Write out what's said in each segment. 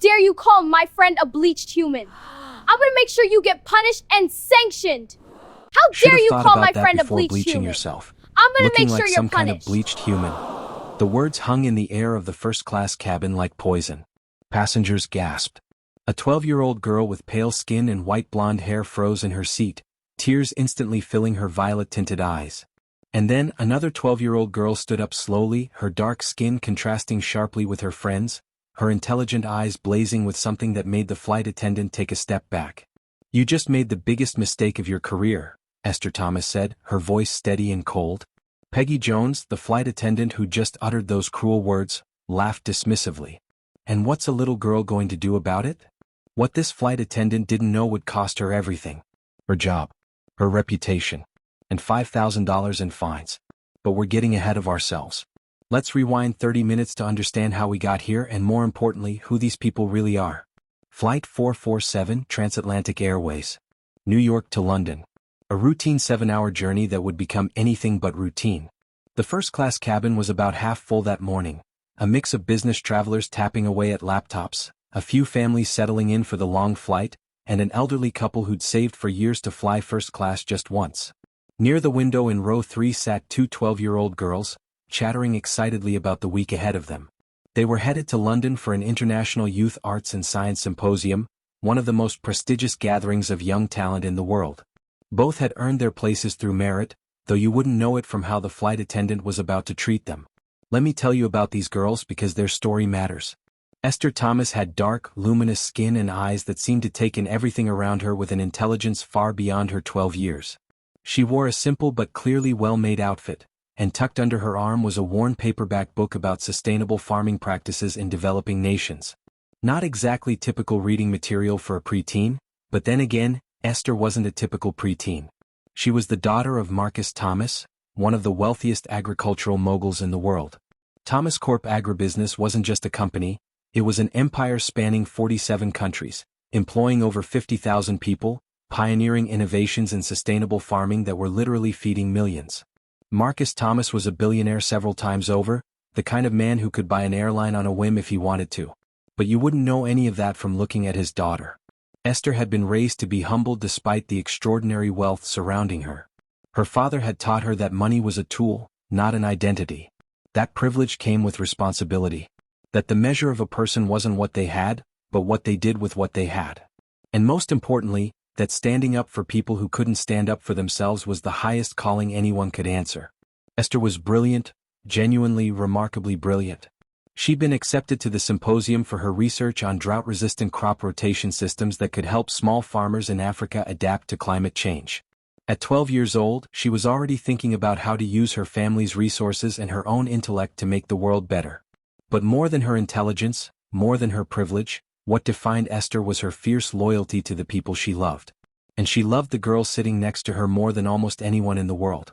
dare you call my friend a bleached human? I'm gonna make sure you get punished and sanctioned. How Should dare have you thought call about my that friend a before bleached bleaching human? yourself. I'm gonna Looking make sure like you're some kind of punished. bleached human. The words hung in the air of the first-class cabin like poison. Passengers gasped. A 12-year-old girl with pale skin and white blonde hair froze in her seat, tears instantly filling her violet-tinted eyes. And then another 12-year-old girl stood up slowly, her dark skin contrasting sharply with her friend's, her intelligent eyes blazing with something that made the flight attendant take a step back. "You just made the biggest mistake of your career," Esther Thomas said, her voice steady and cold. Peggy Jones, the flight attendant who just uttered those cruel words, laughed dismissively. "And what's a little girl going to do about it?" What this flight attendant didn't know would cost her everything. Her job, her reputation, and $5,000 in fines. But we're getting ahead of ourselves. Let's rewind 30 minutes to understand how we got here and, more importantly, who these people really are. Flight 447, TransAtlantic Airways. New York to London. A routine 7-hour journey that would become anything but routine. The first-class cabin was about half full that morning, a mix of business travelers tapping away at laptops, a few families settling in for the long flight, and an elderly couple who'd saved for years to fly first class just once. Near the window in row 3 sat two 12-year-old girls, chattering excitedly about the week ahead of them. They were headed to London for an International Youth Arts and Science Symposium, one of the most prestigious gatherings of young talent in the world. Both had earned their places through merit, though you wouldn't know it from how the flight attendant was about to treat them. Let me tell you about these girls because their story matters. Esther Thomas had dark, luminous skin and eyes that seemed to take in everything around her with an intelligence far beyond her 12 years. She wore a simple but clearly well-made outfit, and tucked under her arm was a worn paperback book about sustainable farming practices in developing nations. Not exactly typical reading material for a preteen, but then again, Esther wasn't a typical preteen. She was the daughter of Marcus Thomas, one of the wealthiest agricultural moguls in the world. Thomas Corp Agribusiness wasn't just a company, it was an empire spanning 47 countries, employing over 50,000 people, pioneering innovations in sustainable farming that were literally feeding millions. Marcus Thomas was a billionaire several times over, the kind of man who could buy an airline on a whim if he wanted to. But you wouldn't know any of that from looking at his daughter. Esther had been raised to be humble despite the extraordinary wealth surrounding her. Her father had taught her that money was a tool, not an identity. That privilege came with responsibility. That the measure of a person wasn't what they had, but what they did with what they had. And most importantly, that standing up for people who couldn't stand up for themselves was the highest calling anyone could answer. Esther was brilliant, genuinely, remarkably brilliant. She'd been accepted to the symposium for her research on drought-resistant crop rotation systems that could help small farmers in Africa adapt to climate change. At 12 years old, she was already thinking about how to use her family's resources and her own intellect to make the world better. But more than her intelligence, more than her privilege, what defined Esther was her fierce loyalty to the people she loved. And she loved the girl sitting next to her more than almost anyone in the world.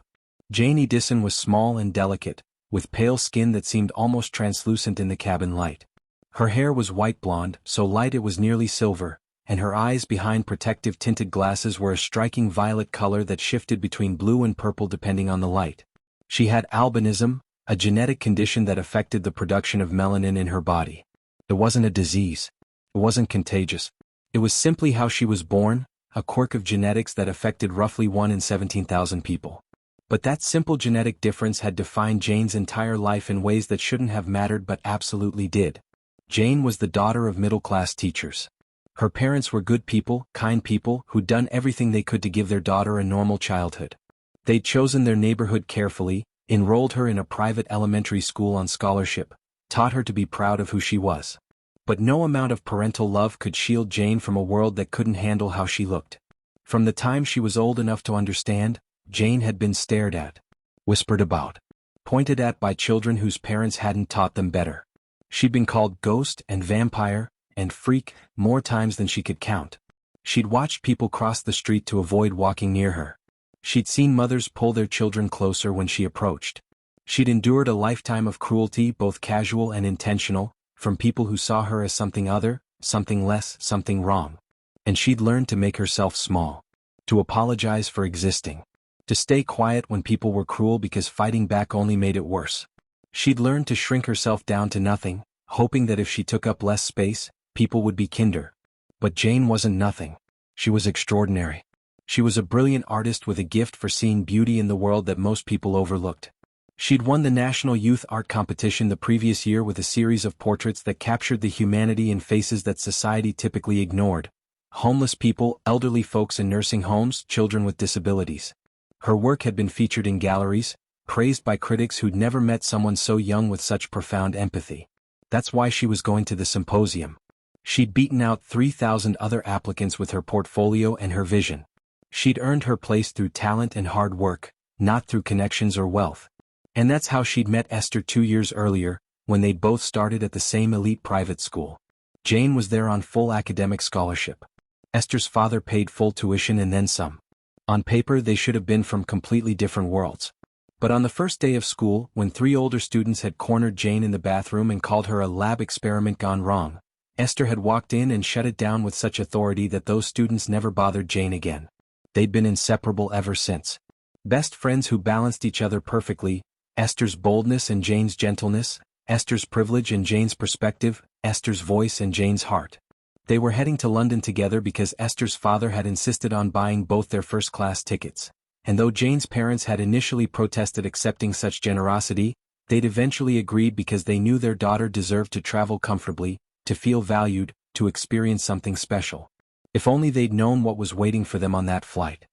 Jane Edison was small and delicate, with pale skin that seemed almost translucent in the cabin light. Her hair was white blonde, so light it was nearly silver, and her eyes behind protective tinted glasses were a striking violet color that shifted between blue and purple depending on the light. She had albinism, a genetic condition that affected the production of melanin in her body. It wasn't a disease. It wasn't contagious. It was simply how she was born, a quirk of genetics that affected roughly 1 in 17,000 people. But that simple genetic difference had defined Jane's entire life in ways that shouldn't have mattered but absolutely did. Jane was the daughter of middle-class teachers. Her parents were good people, kind people, who'd done everything they could to give their daughter a normal childhood. They'd chosen their neighborhood carefully, enrolled her in a private elementary school on scholarship, taught her to be proud of who she was. But no amount of parental love could shield Jane from a world that couldn't handle how she looked. From the time she was old enough to understand, Jane had been stared at, whispered about, pointed at by children whose parents hadn't taught them better. She'd been called ghost and vampire and freak more times than she could count. She'd watched people cross the street to avoid walking near her. She'd seen mothers pull their children closer when she approached. She'd endured a lifetime of cruelty, both casual and intentional, from people who saw her as something other, something less, something wrong. And she'd learned to make herself small. To apologize for existing. To stay quiet when people were cruel because fighting back only made it worse. She'd learned to shrink herself down to nothing, hoping that if she took up less space, people would be kinder. But Jane wasn't nothing. She was extraordinary. She was a brilliant artist with a gift for seeing beauty in the world that most people overlooked. She'd won the National Youth Art Competition the previous year with a series of portraits that captured the humanity in faces that society typically ignored. Homeless people, elderly folks in nursing homes, children with disabilities. Her work had been featured in galleries, praised by critics who'd never met someone so young with such profound empathy. That's why she was going to the symposium. She'd beaten out 3,000 other applicants with her portfolio and her vision. She'd earned her place through talent and hard work, not through connections or wealth. And that's how she'd met Esther 2 years earlier, when they'd both started at the same elite private school. Jane was there on full academic scholarship. Esther's father paid full tuition and then some. On paper they should have been from completely different worlds. But on the first day of school, when 3 older students had cornered Jane in the bathroom and called her a lab experiment gone wrong, Esther had walked in and shut it down with such authority that those students never bothered Jane again. They'd been inseparable ever since. Best friends who balanced each other perfectly, Esther's boldness and Jane's gentleness, Esther's privilege and Jane's perspective, Esther's voice and Jane's heart. They were heading to London together because Esther's father had insisted on buying both their first-class tickets. And though Jane's parents had initially protested accepting such generosity, they'd eventually agreed because they knew their daughter deserved to travel comfortably, to feel valued, to experience something special. If only they'd known what was waiting for them on that flight.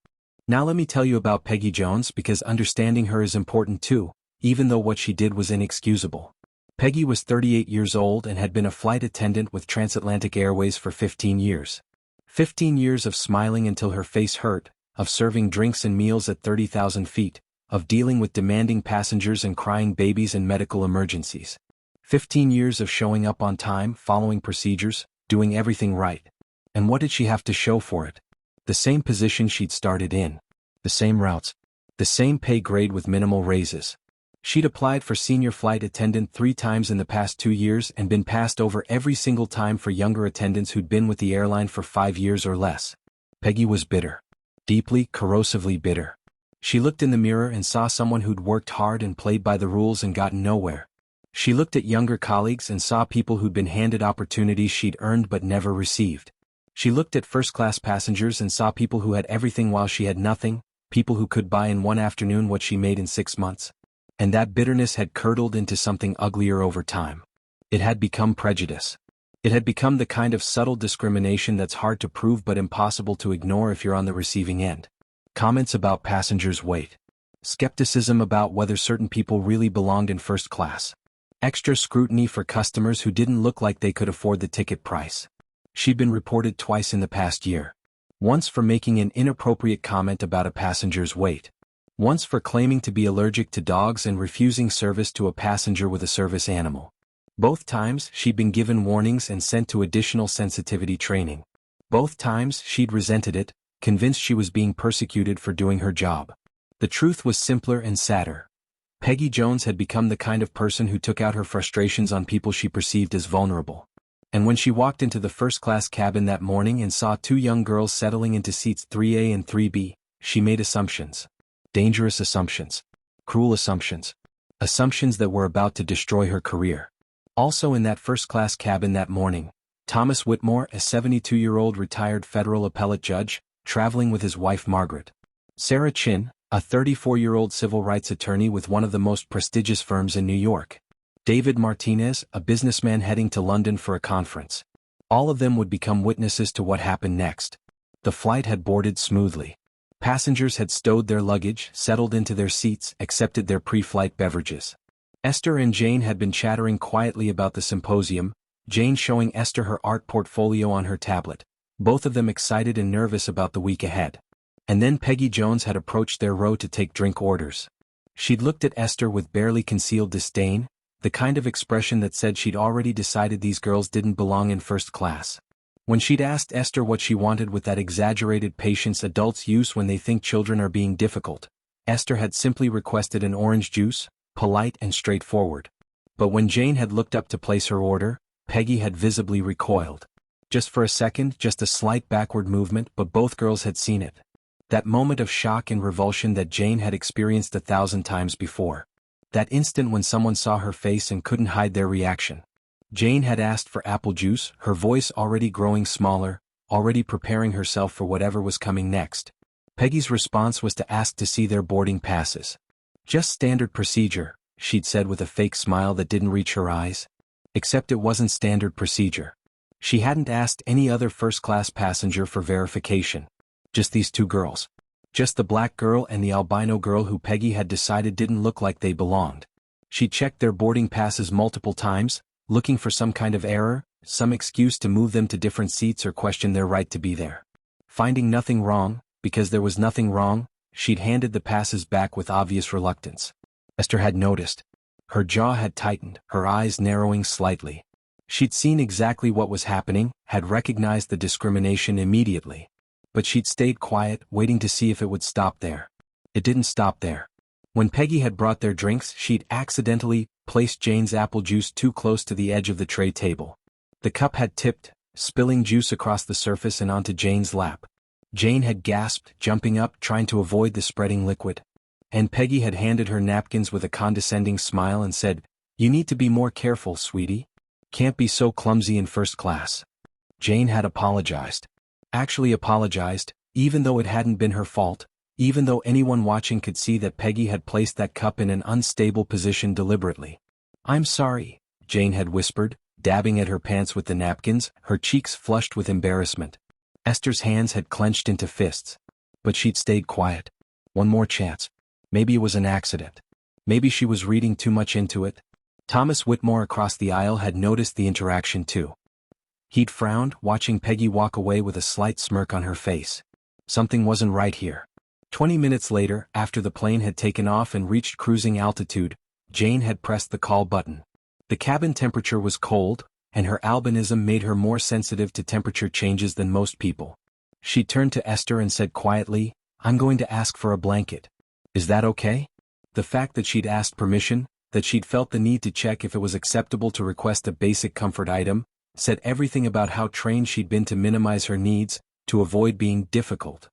Now let me tell you about Peggy Jones because understanding her is important too, even though what she did was inexcusable. Peggy was 38 years old and had been a flight attendant with TransAtlantic Airways for 15 years. 15 years of smiling until her face hurt, of serving drinks and meals at 30,000 feet, of dealing with demanding passengers and crying babies in medical emergencies. 15 years of showing up on time, following procedures, doing everything right. And what did she have to show for it? The same position she'd started in. The same routes. The same pay grade with minimal raises. She'd applied for senior flight attendant 3 times in the past 2 years and been passed over every single time for younger attendants who'd been with the airline for 5 years or less. Peggy was bitter. Deeply, corrosively bitter. She looked in the mirror and saw someone who'd worked hard and played by the rules and gotten nowhere. She looked at younger colleagues and saw people who'd been handed opportunities she'd earned but never received. She looked at first-class passengers and saw people who had everything while she had nothing, people who could buy in one afternoon what she made in 6 months. And that bitterness had curdled into something uglier over time. It had become prejudice. It had become the kind of subtle discrimination that's hard to prove but impossible to ignore if you're on the receiving end. Comments about passengers' weight. Skepticism about whether certain people really belonged in first class. Extra scrutiny for customers who didn't look like they could afford the ticket price. She'd been reported twice in the past year. Once for making an inappropriate comment about a passenger's weight. Once for claiming to be allergic to dogs and refusing service to a passenger with a service animal. Both times she'd been given warnings and sent to additional sensitivity training. Both times she'd resented it, convinced she was being persecuted for doing her job. The truth was simpler and sadder. Peggy Jones had become the kind of person who took out her frustrations on people she perceived as vulnerable. And when she walked into the first-class cabin that morning and saw 2 young girls settling into seats 3A and 3B, she made assumptions. Dangerous assumptions. Cruel assumptions. Assumptions that were about to destroy her career. Also in that first-class cabin that morning, Thomas Whitmore, a 72-year-old retired federal appellate judge, traveling with his wife Margaret. Sarah Chin, a 34-year-old civil rights attorney with one of the most prestigious firms in New York. David Martinez, a businessman heading to London for a conference. All of them would become witnesses to what happened next. The flight had boarded smoothly. Passengers had stowed their luggage, settled into their seats, accepted their pre-flight beverages. Esther and Jane had been chattering quietly about the symposium, Jane showing Esther her art portfolio on her tablet, both of them excited and nervous about the week ahead. And then Peggy Jones had approached their row to take drink orders. She'd looked at Esther with barely concealed disdain, the kind of expression that said she'd already decided these girls didn't belong in first class. When she'd asked Esther what she wanted with that exaggerated patience adults use when they think children are being difficult, Esther had simply requested an orange juice, polite and straightforward. But when Jane had looked up to place her order, Peggy had visibly recoiled. Just for a second, just a slight backward movement, but both girls had seen it. That moment of shock and revulsion that Jane had experienced 1,000 times before. That instant when someone saw her face and couldn't hide their reaction. Jane had asked for apple juice, her voice already growing smaller, already preparing herself for whatever was coming next. Peggy's response was to ask to see their boarding passes. Just standard procedure, she'd said with a fake smile that didn't reach her eyes. Except it wasn't standard procedure. She hadn't asked any other first-class passenger for verification. Just these two girls. Just the black girl and the albino girl who Peggy had decided didn't look like they belonged. She checked their boarding passes multiple times, looking for some kind of error, some excuse to move them to different seats or question their right to be there. Finding nothing wrong, because there was nothing wrong, she'd handed the passes back with obvious reluctance. Esther had noticed. Her jaw had tightened, her eyes narrowing slightly. She'd seen exactly what was happening, had recognized the discrimination immediately. But she'd stayed quiet, waiting to see if it would stop there. It didn't stop there. When Peggy had brought their drinks, she'd accidentally placed Jane's apple juice too close to the edge of the tray table. The cup had tipped, spilling juice across the surface and onto Jane's lap. Jane had gasped, jumping up, trying to avoid the spreading liquid. And Peggy had handed her napkins with a condescending smile and said, "You need to be more careful, sweetie. Can't be so clumsy in first class." Jane had apologized. Actually apologized, even though it hadn't been her fault, even though anyone watching could see that Peggy had placed that cup in an unstable position deliberately. "I'm sorry," Jane had whispered, dabbing at her pants with the napkins, her cheeks flushed with embarrassment. Esther's hands had clenched into fists. But she'd stayed quiet. One more chance. Maybe it was an accident. Maybe she was reading too much into it. Thomas Whitmore across the aisle had noticed the interaction too. He'd frowned, watching Peggy walk away with a slight smirk on her face. Something wasn't right here. 20 minutes later, after the plane had taken off and reached cruising altitude, Jane had pressed the call button. The cabin temperature was cold, and her albinism made her more sensitive to temperature changes than most people. She turned to Esther and said quietly, "I'm going to ask for a blanket. Is that okay?" The fact that she'd asked permission, that she'd felt the need to check if it was acceptable to request a basic comfort item, said everything about how trained she'd been to minimize her needs, to avoid being difficult.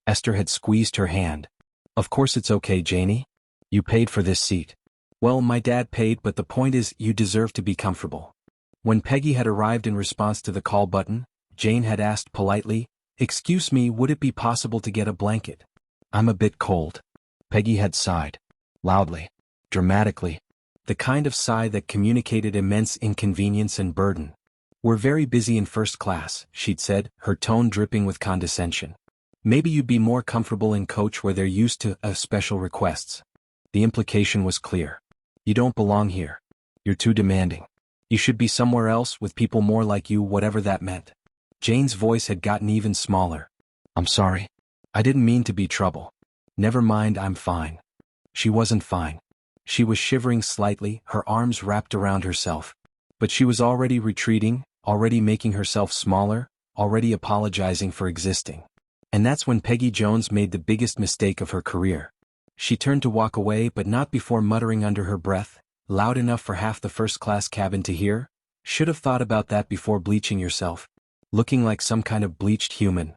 Esther had squeezed her hand. "Of course it's okay, Janie. You paid for this seat." "Well, my dad paid, but the point is, you deserve to be comfortable." When Peggy had arrived in response to the call button, Jane had asked politely, "Excuse me, would it be possible to get a blanket? I'm a bit cold." Peggy had sighed. Loudly. Dramatically. The kind of sigh that communicated immense inconvenience and burden. "We're very busy in first class," she'd said, her tone dripping with condescension. "Maybe you'd be more comfortable in coach where they're used to special requests." The implication was clear. "You don't belong here. You're too demanding. You should be somewhere else with people more like you, whatever that meant." Jane's voice had gotten even smaller. "I'm sorry. I didn't mean to be trouble. Never mind, I'm fine." She wasn't fine. She was shivering slightly, her arms wrapped around herself. But she was already retreating, already making herself smaller, already apologizing for existing. And that's when Peggy Jones made the biggest mistake of her career. She turned to walk away, but not before muttering under her breath, loud enough for half the first-class cabin to hear, "Should have thought about that before bleaching yourself. Looking like some kind of bleached human."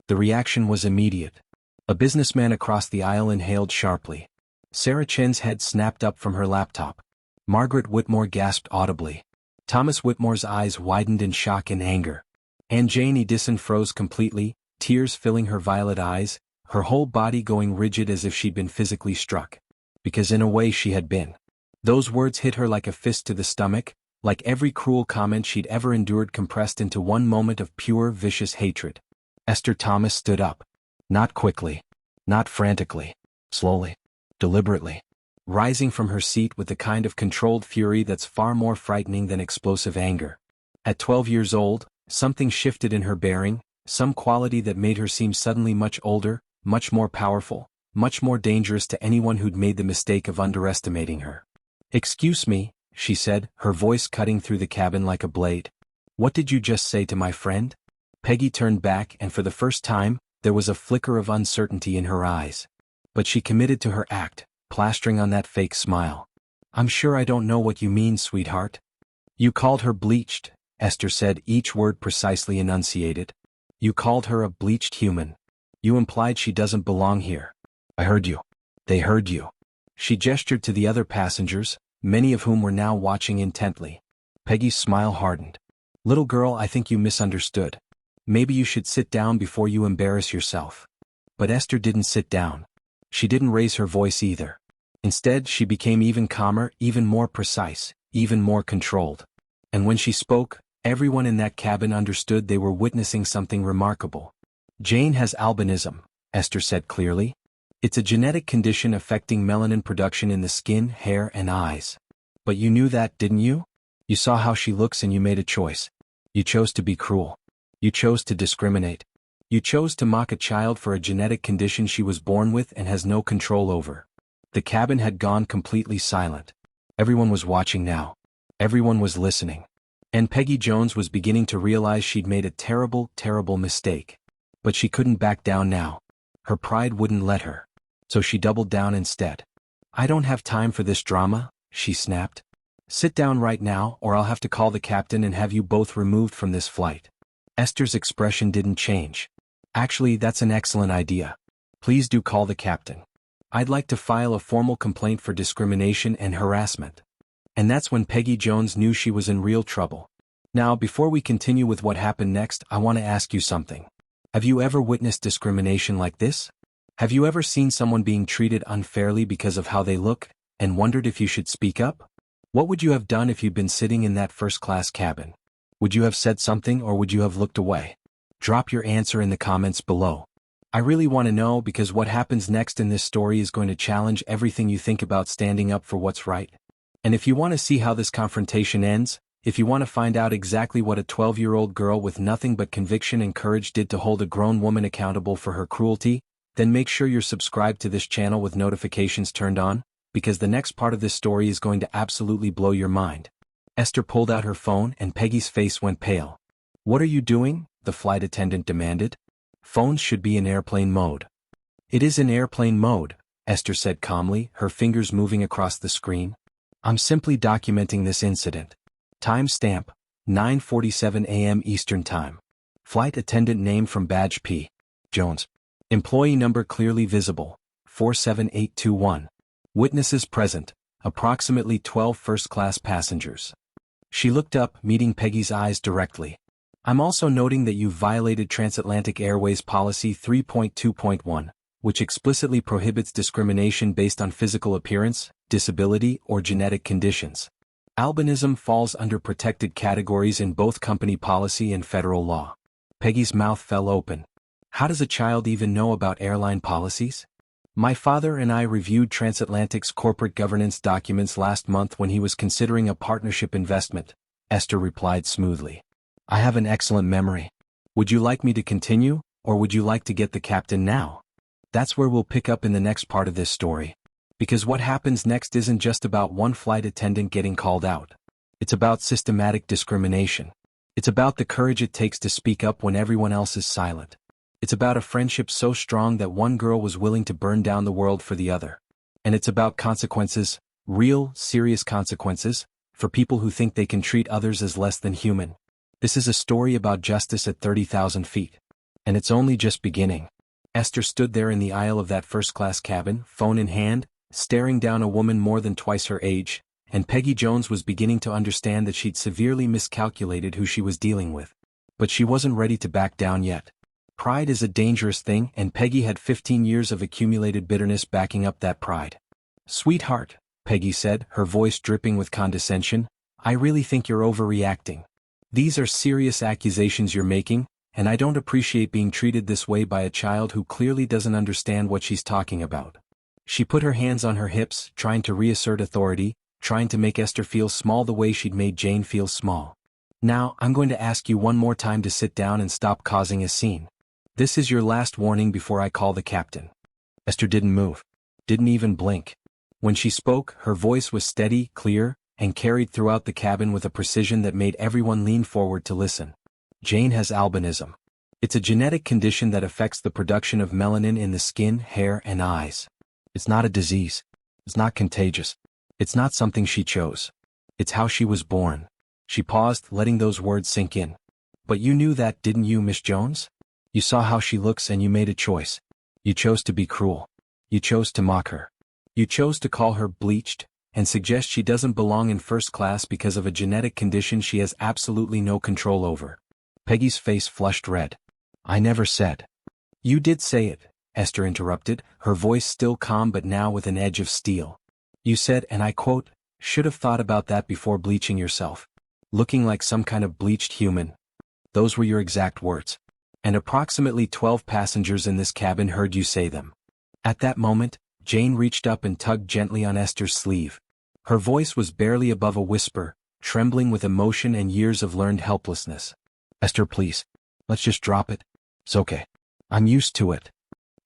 The reaction was immediate. A businessman across the aisle inhaled sharply. Sarah Chen's head snapped up from her laptop. Margaret Whitmore gasped audibly. Thomas Whitmore's eyes widened in shock and anger. And Jane Edison froze completely, tears filling her violet eyes, her whole body going rigid as if she'd been physically struck. Because in a way she had been. Those words hit her like a fist to the stomach, like every cruel comment she'd ever endured compressed into one moment of pure, vicious hatred. Esther Thomas stood up. Not quickly. Not frantically. Slowly. Deliberately. Rising from her seat with the kind of controlled fury that's far more frightening than explosive anger. At 12 years old, something shifted in her bearing, some quality that made her seem suddenly much older, much more powerful, much more dangerous to anyone who'd made the mistake of underestimating her. "Excuse me," she said, her voice cutting through the cabin like a blade. "What did you just say to my friend?" Peggy turned back, and for the first time, there was a flicker of uncertainty in her eyes. But she committed to her act, plastering on that fake smile. "I'm sure I don't know what you mean, sweetheart." "You called her bleached," Esther said, each word precisely enunciated. "You called her a bleached human. You implied she doesn't belong here." "I heard you. They heard you." She gestured to the other passengers, many of whom were now watching intently. Peggy's smile hardened. Little girl, I think you misunderstood. Maybe you should sit down before you embarrass yourself. But Esther didn't sit down. She didn't raise her voice either. Instead, she became even calmer, even more precise, even more controlled. And when she spoke, everyone in that cabin understood they were witnessing something remarkable. Jane has albinism, Esther said clearly. It's a genetic condition affecting melanin production in the skin, hair, and eyes. But you knew that, didn't you? You saw how she looks and you made a choice. You chose to be cruel. You chose to discriminate. You chose to mock a child for a genetic condition she was born with and has no control over. The cabin had gone completely silent. Everyone was watching now. Everyone was listening. And Peggy Jones was beginning to realize she'd made a terrible, terrible mistake. But she couldn't back down now. Her pride wouldn't let her. So she doubled down instead. I don't have time for this drama, she snapped. Sit down right now or I'll have to call the captain and have you both removed from this flight. Esther's expression didn't change. Actually, that's an excellent idea. Please do call the captain. I'd like to file a formal complaint for discrimination and harassment. And that's when Peggy Jones knew she was in real trouble. Now, before we continue with what happened next, I want to ask you something. Have you ever witnessed discrimination like this? Have you ever seen someone being treated unfairly because of how they look, and wondered if you should speak up? What would you have done if you'd been sitting in that first-class cabin? Would you have said something or would you have looked away? Drop your answer in the comments below. I really want to know because what happens next in this story is going to challenge everything you think about standing up for what's right. And if you want to see how this confrontation ends, if you want to find out exactly what a 12-year-old girl with nothing but conviction and courage did to hold a grown woman accountable for her cruelty, then make sure you're subscribed to this channel with notifications turned on, because the next part of this story is going to absolutely blow your mind. Esther pulled out her phone and Peggy's face went pale. What are you doing? The flight attendant demanded. Phones should be in airplane mode. It is in airplane mode, Esther said calmly, her fingers moving across the screen. I'm simply documenting this incident. Timestamp, 9:47 a.m. Eastern Time. Flight attendant name from badge P. Jones. Employee number clearly visible, 47821. Witnesses present, approximately 12 first-class passengers. She looked up, meeting Peggy's eyes directly. I'm also noting that you violated TransAtlantic Airways Policy 3.2.1, which explicitly prohibits discrimination based on physical appearance, disability, or genetic conditions. Albinism falls under protected categories in both company policy and federal law. Peggy's mouth fell open. How does a child even know about airline policies? My father and I reviewed TransAtlantic's corporate governance documents last month when he was considering a partnership investment, Esther replied smoothly. I have an excellent memory. Would you like me to continue, or would you like to get the captain now? That's where we'll pick up in the next part of this story. Because what happens next isn't just about one flight attendant getting called out. It's about systematic discrimination. It's about the courage it takes to speak up when everyone else is silent. It's about a friendship so strong that one girl was willing to burn down the world for the other. And it's about consequences, real, serious consequences, for people who think they can treat others as less than human. This is a story about justice at 30,000 feet. And it's only just beginning. Esther stood there in the aisle of that first-class cabin, phone in hand, staring down a woman more than twice her age, and Peggy Jones was beginning to understand that she'd severely miscalculated who she was dealing with. But she wasn't ready to back down yet. Pride is a dangerous thing, and Peggy had 15 years of accumulated bitterness backing up that pride. Sweetheart, Peggy said, her voice dripping with condescension, I really think you're overreacting. These are serious accusations you're making, and I don't appreciate being treated this way by a child who clearly doesn't understand what she's talking about. She put her hands on her hips, trying to reassert authority, trying to make Esther feel small the way she'd made Jane feel small. Now, I'm going to ask you one more time to sit down and stop causing a scene. This is your last warning before I call the captain. Esther didn't move. Didn't even blink. When she spoke, her voice was steady, clear, and carried throughout the cabin with a precision that made everyone lean forward to listen. Jane has albinism. It's a genetic condition that affects the production of melanin in the skin, hair, and eyes. It's not a disease. It's not contagious. It's not something she chose. It's how she was born. She paused, letting those words sink in. But you knew that, didn't you, Miss Jones? You saw how she looks and you made a choice. You chose to be cruel. You chose to mock her. You chose to call her bleached, and suggests she doesn't belong in first class because of a genetic condition she has absolutely no control over. Peggy's face flushed red. I never said. You did say it, Esther interrupted, her voice still calm but now with an edge of steel. You said, and I quote, should have thought about that before bleaching yourself. Looking like some kind of bleached human. Those were your exact words. And approximately 12 passengers in this cabin heard you say them. At that moment, Jane reached up and tugged gently on Esther's sleeve. Her voice was barely above a whisper, trembling with emotion and years of learned helplessness. Esther, please. Let's just drop it. It's okay. I'm used to it.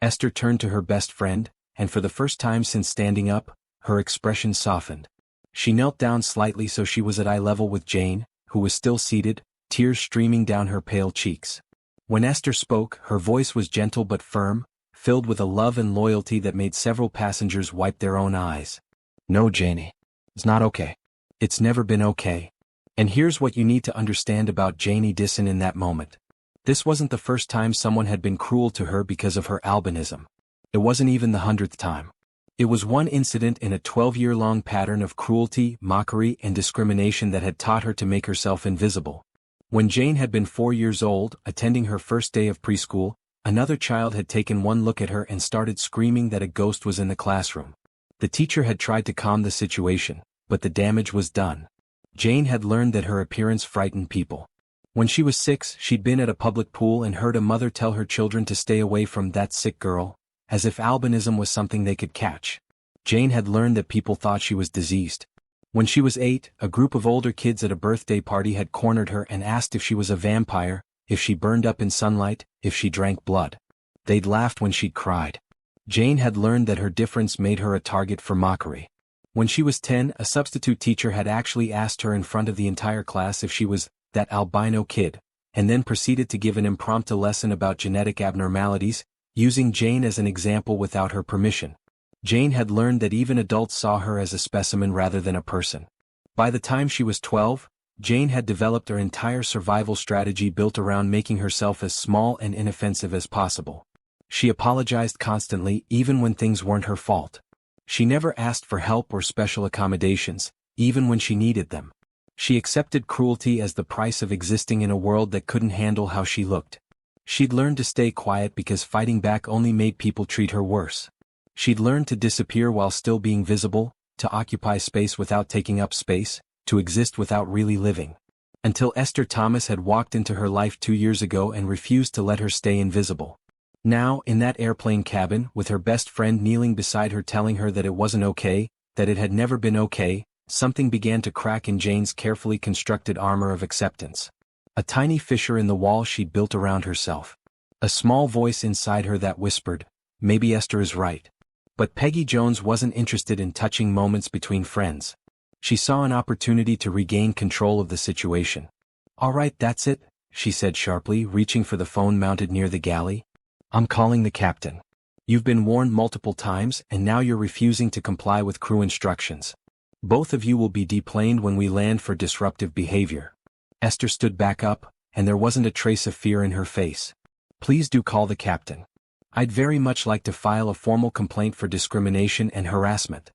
Esther turned to her best friend, and for the first time since standing up, her expression softened. She knelt down slightly so she was at eye level with Jane, who was still seated, tears streaming down her pale cheeks. When Esther spoke, her voice was gentle but firm, filled with a love and loyalty that made several passengers wipe their own eyes. No, Janie. It's not okay. It's never been okay. And here's what you need to understand about Janie Disson in that moment. This wasn't the first time someone had been cruel to her because of her albinism. It wasn't even the 100th time. It was one incident in a 12-year-long pattern of cruelty, mockery, and discrimination that had taught her to make herself invisible. When Jane had been 4 years old, attending her first day of preschool, another child had taken one look at her and started screaming that a ghost was in the classroom. The teacher had tried to calm the situation, but the damage was done. Jane had learned that her appearance frightened people. When she was 6, she'd been at a public pool and heard a mother tell her children to stay away from that sick girl, as if albinism was something they could catch. Jane had learned that people thought she was diseased. When she was 8, a group of older kids at a birthday party had cornered her and asked if she was a vampire, if she burned up in sunlight, if she drank blood. They'd laughed when she'd cried. Jane had learned that her difference made her a target for mockery. When she was 10, a substitute teacher had actually asked her in front of the entire class if she was that albino kid, and then proceeded to give an impromptu lesson about genetic abnormalities, using Jane as an example without her permission. Jane had learned that even adults saw her as a specimen rather than a person. By the time she was 12, Jane had developed her entire survival strategy built around making herself as small and inoffensive as possible. She apologized constantly even when things weren't her fault. She never asked for help or special accommodations, even when she needed them. She accepted cruelty as the price of existing in a world that couldn't handle how she looked. She'd learned to stay quiet because fighting back only made people treat her worse. She'd learned to disappear while still being visible, to occupy space without taking up space, to exist without really living. Until Esther Thomas had walked into her life 2 years ago and refused to let her stay invisible. Now, in that airplane cabin, with her best friend kneeling beside her telling her that it wasn't okay, that it had never been okay, something began to crack in Jane's carefully constructed armor of acceptance. A tiny fissure in the wall she'd built around herself. A small voice inside her that whispered, maybe Esther is right. But Peggy Jones wasn't interested in touching moments between friends. She saw an opportunity to regain control of the situation. All right, that's it, she said sharply, reaching for the phone mounted near the galley. I'm calling the captain. You've been warned multiple times and now you're refusing to comply with crew instructions. Both of you will be deplaned when we land for disruptive behavior. Esther stood back up, and there wasn't a trace of fear in her face. Please do call the captain. I'd very much like to file a formal complaint for discrimination and harassment.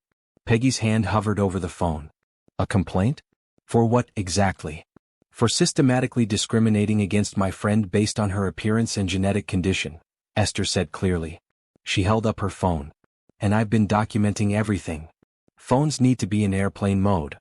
Peggy's hand hovered over the phone. A complaint? For what exactly? For systematically discriminating against my friend based on her appearance and genetic condition, Esther said clearly. She held up her phone. And I've been documenting everything. Phones need to be in airplane mode.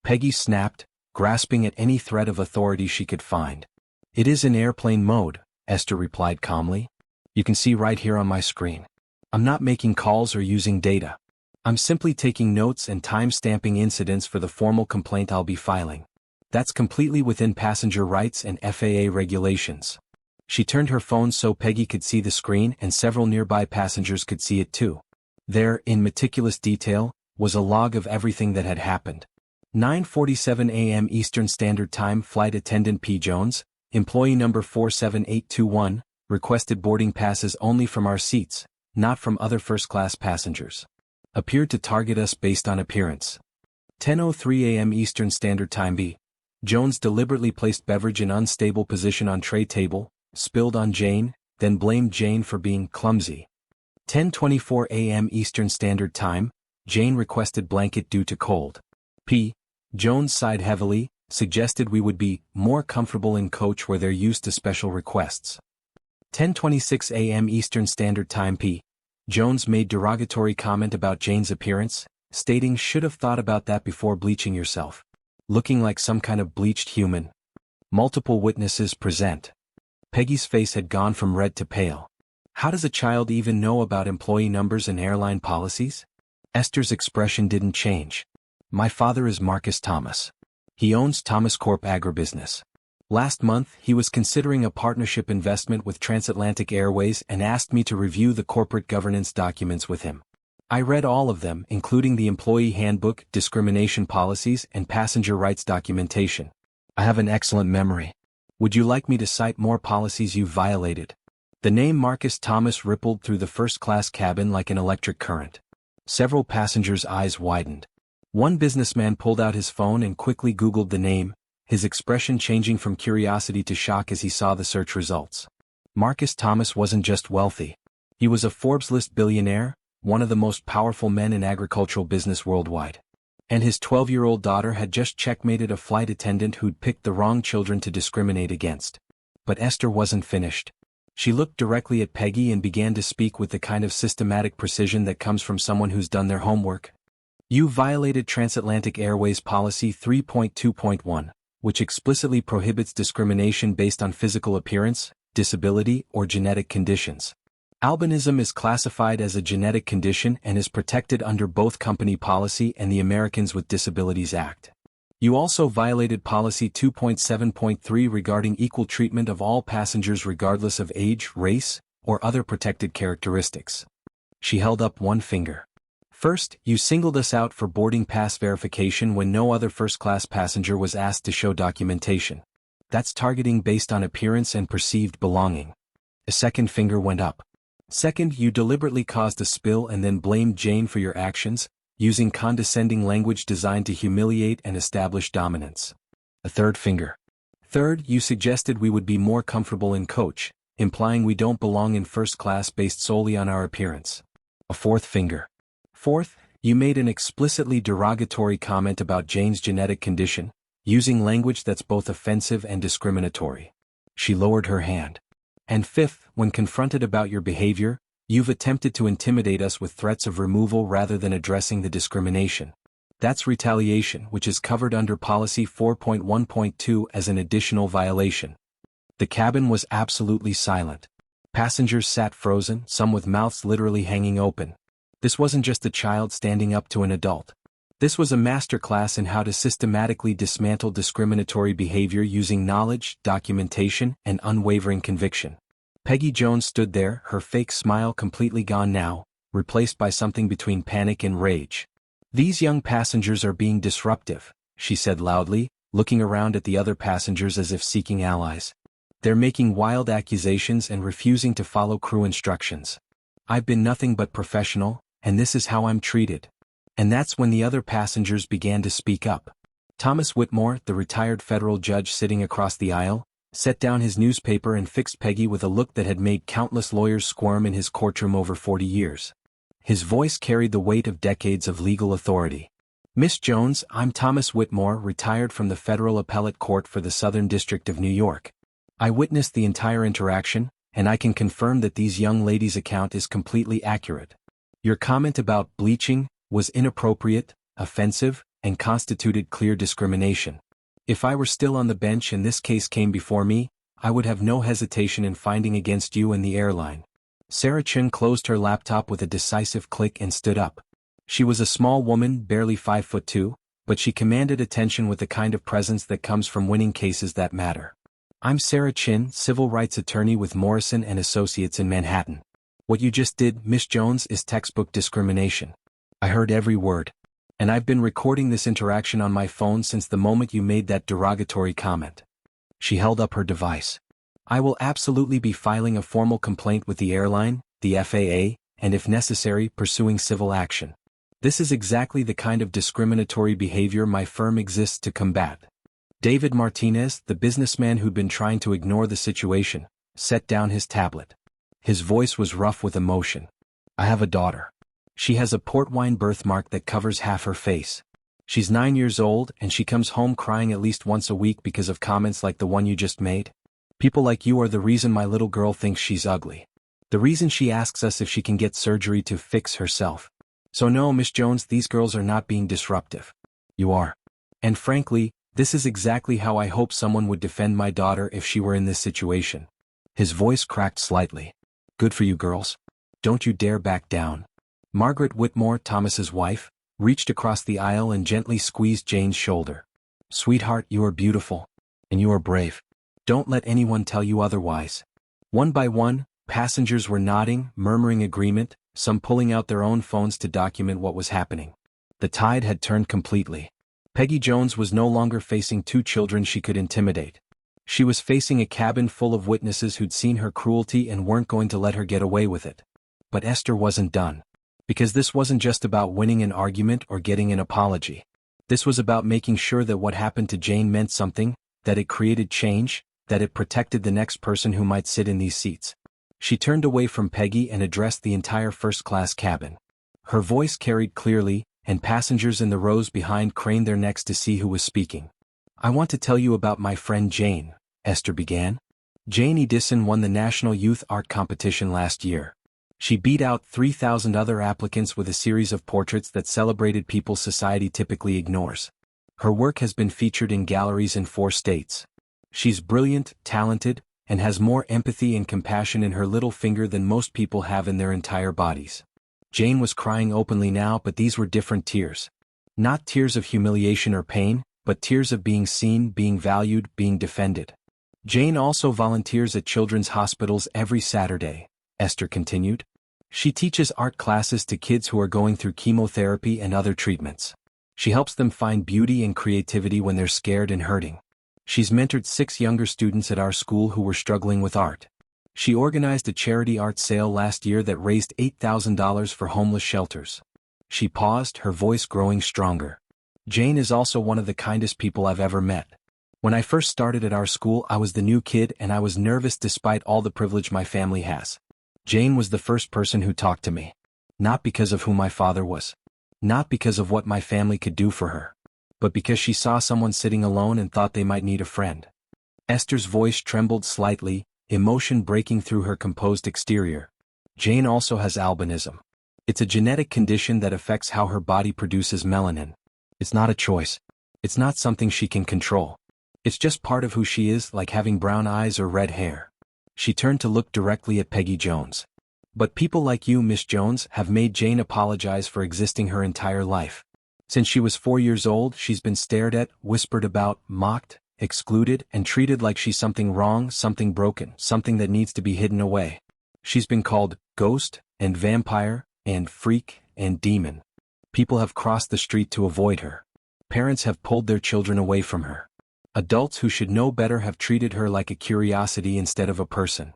Peggy snapped, grasping at any thread of authority she could find. It is in airplane mode, Esther replied calmly. You can see right here on my screen. I'm not making calls or using data. I'm simply taking notes and time-stamping incidents for the formal complaint I'll be filing. That's completely within passenger rights and FAA regulations. She turned her phone so Peggy could see the screen and several nearby passengers could see it too. There, in meticulous detail, was a log of everything that had happened. 9:47 a.m. Eastern Standard Time. Flight attendant P. Jones, employee number 47821, requested boarding passes only from our seats, not from other first-class passengers. Appeared to target us based on appearance. 10:03 a.m. Eastern Standard Time. B. Jones deliberately placed beverage in unstable position on tray table, spilled on Jane, then blamed Jane for being clumsy. 10:24 a.m. Eastern Standard Time. Jane requested blanket due to cold. P. Jones sighed heavily, suggested we would be more comfortable in coach where they're used to special requests. 10:26 a.m. Eastern Standard Time. P. Jones made derogatory comment about Jane's appearance, stating should have thought about that before bleaching yourself. Looking like some kind of bleached human. Multiple witnesses present. Peggy's face had gone from red to pale. How does a child even know about employee numbers and airline policies? Esther's expression didn't change. My father is Marcus Thomas. He owns Thomas Corp Agribusiness. Last month, he was considering a partnership investment with TransAtlantic Airways and asked me to review the corporate governance documents with him. I read all of them, including the employee handbook, discrimination policies, and passenger rights documentation. I have an excellent memory. Would you like me to cite more policies you've violated? The name Marcus Thomas rippled through the first-class cabin like an electric current. Several passengers' eyes widened. One businessman pulled out his phone and quickly Googled the name, his expression changing from curiosity to shock as he saw the search results. Marcus Thomas wasn't just wealthy. He was a Forbes list billionaire, one of the most powerful men in agricultural business worldwide. And his 12-year-old daughter had just checkmated a flight attendant who'd picked the wrong children to discriminate against. But Esther wasn't finished. She looked directly at Peggy and began to speak with the kind of systematic precision that comes from someone who's done their homework. You violated TransAtlantic Airways Policy 3.2.1, which explicitly prohibits discrimination based on physical appearance, disability, or genetic conditions. Albinism is classified as a genetic condition and is protected under both company policy and the Americans with Disabilities Act. You also violated Policy 2.7.3 regarding equal treatment of all passengers regardless of age, race, or other protected characteristics. She held up one finger. First, you singled us out for boarding pass verification when no other first-class passenger was asked to show documentation. That's targeting based on appearance and perceived belonging. A second finger went up. Second, you deliberately caused a spill and then blamed Jane for your actions, using condescending language designed to humiliate and establish dominance. A third finger. Third, you suggested we would be more comfortable in coach, implying we don't belong in first class based solely on our appearance. A fourth finger. Fourth, you made an explicitly derogatory comment about Jane's genetic condition, using language that's both offensive and discriminatory. She lowered her hand. And fifth, when confronted about your behavior, you've attempted to intimidate us with threats of removal rather than addressing the discrimination. That's retaliation, which is covered under Policy 4.1.2 as an additional violation. The cabin was absolutely silent. Passengers sat frozen, some with mouths literally hanging open. This wasn't just a child standing up to an adult. This was a masterclass in how to systematically dismantle discriminatory behavior using knowledge, documentation, and unwavering conviction. Peggy Jones stood there, her fake smile completely gone now, replaced by something between panic and rage. These young passengers are being disruptive, she said loudly, looking around at the other passengers as if seeking allies. They're making wild accusations and refusing to follow crew instructions. I've been nothing but professional, and this is how I'm treated. And that's when the other passengers began to speak up. Thomas Whitmore, the retired federal judge sitting across the aisle, set down his newspaper and fixed Peggy with a look that had made countless lawyers squirm in his courtroom over 40 years. His voice carried the weight of decades of legal authority. Miss Jones, I'm Thomas Whitmore, retired from the Federal Appellate Court for the Southern District of New York. I witnessed the entire interaction, and I can confirm that these young ladies' account is completely accurate. Your comment about bleaching was inappropriate, offensive, and constituted clear discrimination. If I were still on the bench and this case came before me, I would have no hesitation in finding against you and the airline. Sarah Chin closed her laptop with a decisive click and stood up. She was a small woman, barely 5'2", but she commanded attention with the kind of presence that comes from winning cases that matter. I'm Sarah Chin, civil rights attorney with Morrison & Associates in Manhattan. What you just did, Miss Jones, is textbook discrimination. I heard every word. And I've been recording this interaction on my phone since the moment you made that derogatory comment. She held up her device. I will absolutely be filing a formal complaint with the airline, the FAA, and if necessary, pursuing civil action. This is exactly the kind of discriminatory behavior my firm exists to combat. David Martinez, the businessman who'd been trying to ignore the situation, set down his tablet. His voice was rough with emotion. I have a daughter. She has a port wine birthmark that covers half her face. She's 9 years old and she comes home crying at least once a week because of comments like the one you just made. People like you are the reason my little girl thinks she's ugly. The reason she asks us if she can get surgery to fix herself. So no, Miss Jones, these girls are not being disruptive. You are. And frankly, this is exactly how I hope someone would defend my daughter if she were in this situation. His voice cracked slightly. Good for you girls. Don't you dare back down. Margaret Whitmore, Thomas's wife, reached across the aisle and gently squeezed Jane's shoulder. Sweetheart, you are beautiful. And you are brave. Don't let anyone tell you otherwise. One by one, passengers were nodding, murmuring agreement, some pulling out their own phones to document what was happening. The tide had turned completely. Peggy Jones was no longer facing two children she could intimidate. She was facing a cabin full of witnesses who'd seen her cruelty and weren't going to let her get away with it. But Esther wasn't done. Because this wasn't just about winning an argument or getting an apology. This was about making sure that what happened to Jane meant something, that it created change, that it protected the next person who might sit in these seats. She turned away from Peggy and addressed the entire first-class cabin. Her voice carried clearly, and passengers in the rows behind craned their necks to see who was speaking. I want to tell you about my friend Jane, Esther began. Jane Edison won the National Youth Art Competition last year. She beat out 3,000 other applicants with a series of portraits that celebrated people society typically ignores. Her work has been featured in galleries in 4 states. She's brilliant, talented, and has more empathy and compassion in her little finger than most people have in their entire bodies. Jane was crying openly now, but these were different tears. Not tears of humiliation or pain, but tears of being seen, being valued, being defended. Jane also volunteers at children's hospitals every Saturday, Esther continued. She teaches art classes to kids who are going through chemotherapy and other treatments. She helps them find beauty and creativity when they're scared and hurting. She's mentored 6 younger students at our school who were struggling with art. She organized a charity art sale last year that raised $8,000 for homeless shelters. She paused, her voice growing stronger. Jane is also one of the kindest people I've ever met. When I first started at our school, I was the new kid and I was nervous despite all the privilege my family has. Jane was the first person who talked to me. Not because of who my father was. Not because of what my family could do for her. But because she saw someone sitting alone and thought they might need a friend. Esther's voice trembled slightly, emotion breaking through her composed exterior. Jane also has albinism. It's a genetic condition that affects how her body produces melanin. It's not a choice. It's not something she can control. It's just part of who she is, like having brown eyes or red hair. She turned to look directly at Peggy Jones. But people like you, Miss Jones, have made Jane apologize for existing her entire life. Since she was 4 years old, she's been stared at, whispered about, mocked, excluded, and treated like she's something wrong, something broken, something that needs to be hidden away. She's been called ghost, and vampire, and freak, and demon. People have crossed the street to avoid her. Parents have pulled their children away from her. Adults who should know better have treated her like a curiosity instead of a person.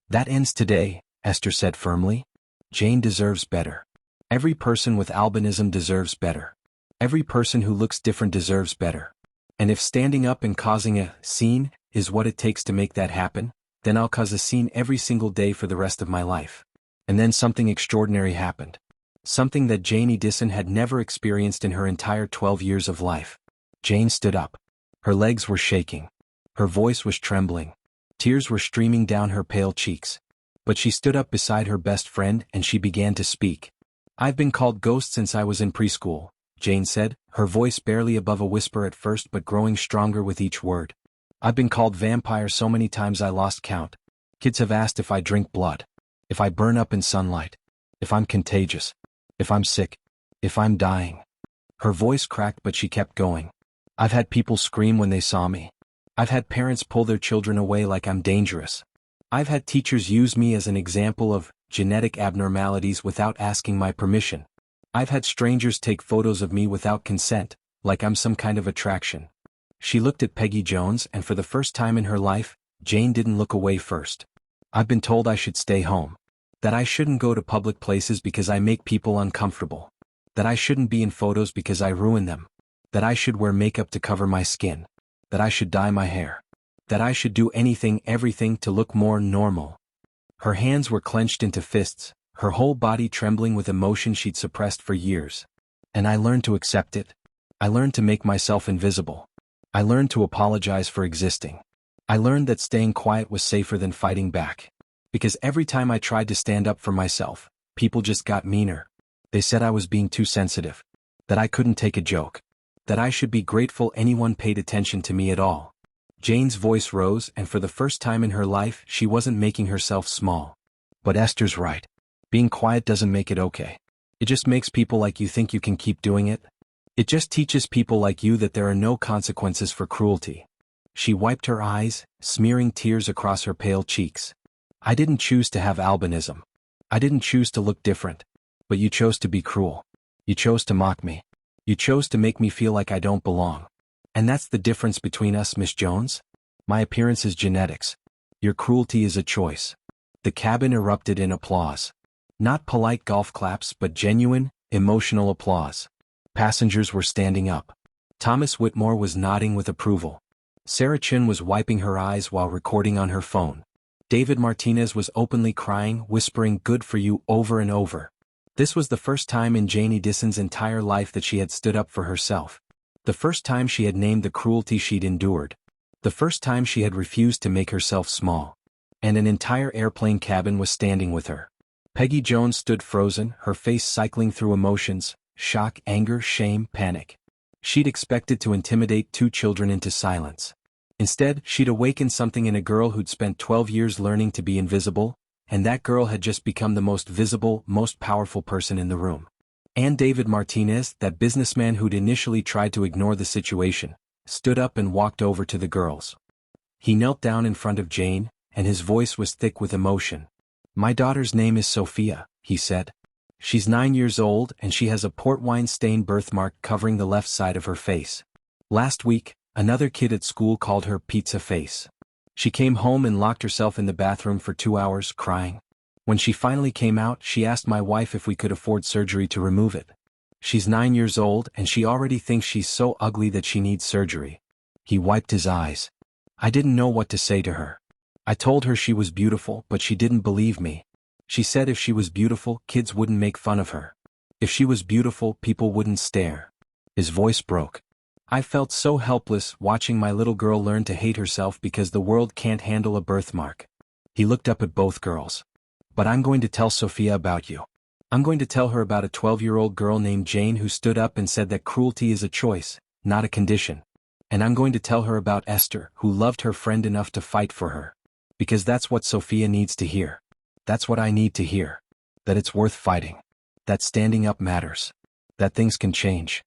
That ends today, Esther said firmly. Jane deserves better. Every person with albinism deserves better. Every person who looks different deserves better. And if standing up and causing a scene is what it takes to make that happen, then I'll cause a scene every single day for the rest of my life. And then something extraordinary happened. Something that Jane Edison had never experienced in her entire 12 years of life. Jane stood up. Her legs were shaking. Her voice was trembling. Tears were streaming down her pale cheeks. But she stood up beside her best friend and she began to speak. I've been called ghost since I was in preschool, Jane said, her voice barely above a whisper at first but growing stronger with each word. I've been called vampire so many times I lost count. Kids have asked if I drink blood. If I burn up in sunlight. If I'm contagious. If I'm sick. If I'm dying. Her voice cracked but she kept going. I've had people scream when they saw me. I've had parents pull their children away like I'm dangerous. I've had teachers use me as an example of genetic abnormalities without asking my permission. I've had strangers take photos of me without consent, like I'm some kind of attraction. She looked at Peggy Jones and for the first time in her life, Jane didn't look away first. I've been told I should stay home. That I shouldn't go to public places because I make people uncomfortable. That I shouldn't be in photos because I ruin them. That I should wear makeup to cover my skin. That I should dye my hair. That I should do anything, everything to look more normal. Her hands were clenched into fists, her whole body trembling with emotion she'd suppressed for years. And I learned to accept it. I learned to make myself invisible. I learned to apologize for existing. I learned that staying quiet was safer than fighting back. Because every time I tried to stand up for myself, people just got meaner. They said I was being too sensitive. That I couldn't take a joke. That I should be grateful anyone paid attention to me at all. Jane's voice rose, and for the first time in her life, she wasn't making herself small. But Esther's right. Being quiet doesn't make it okay. It just makes people like you think you can keep doing it. It just teaches people like you that there are no consequences for cruelty. She wiped her eyes, smearing tears across her pale cheeks. I didn't choose to have albinism. I didn't choose to look different. But you chose to be cruel. You chose to mock me. You chose to make me feel like I don't belong. And that's the difference between us, Miss Jones. My appearance is genetics. Your cruelty is a choice. The cabin erupted in applause. Not polite golf claps, but genuine, emotional applause. Passengers were standing up. Thomas Whitmore was nodding with approval. Sarah Chin was wiping her eyes while recording on her phone. David Martinez was openly crying, whispering "good for you" over and over. This was the first time in Janie Disson's entire life that she had stood up for herself. The first time she had named the cruelty she'd endured. The first time she had refused to make herself small. And an entire airplane cabin was standing with her. Peggy Jones stood frozen, her face cycling through emotions: shock, anger, shame, panic. She'd expected to intimidate two children into silence. Instead, she'd awakened something in a girl who'd spent 12 years learning to be invisible, and that girl had just become the most visible, most powerful person in the room. And David Martinez, that businessman who'd initially tried to ignore the situation, stood up and walked over to the girls. He knelt down in front of Jane, and his voice was thick with emotion. "My daughter's name is Sophia," he said. "She's 9 years old and she has a port wine stain birthmark covering the left side of her face. Last week, another kid at school called her Pizza Face. She came home and locked herself in the bathroom for 2 hours, crying. When she finally came out, she asked my wife if we could afford surgery to remove it. She's 9 years old and she already thinks she's so ugly that she needs surgery." He wiped his eyes. "I didn't know what to say to her. I told her she was beautiful, but she didn't believe me. She said if she was beautiful, kids wouldn't make fun of her. If she was beautiful, people wouldn't stare." His voice broke. "I felt so helpless watching my little girl learn to hate herself because the world can't handle a birthmark." He looked up at both girls. "But I'm going to tell Sophia about you. I'm going to tell her about a 12-year-old girl named Jane who stood up and said that cruelty is a choice, not a condition. And I'm going to tell her about Esther, who loved her friend enough to fight for her. Because that's what Sophia needs to hear. That's what I need to hear. That it's worth fighting. That standing up matters. That things can change."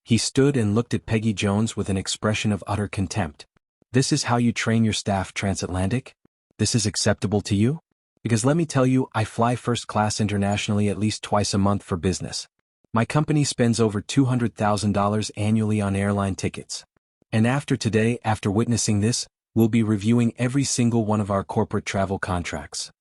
He stood and looked at Peggy Jones with an expression of utter contempt. "This is how you train your staff, TransAtlantic? This is acceptable to you? Because let me tell you, I fly first class internationally at least twice a month for business. My company spends over $200,000 annually on airline tickets. And after today, after witnessing this, we'll be reviewing every single one of our corporate travel contracts."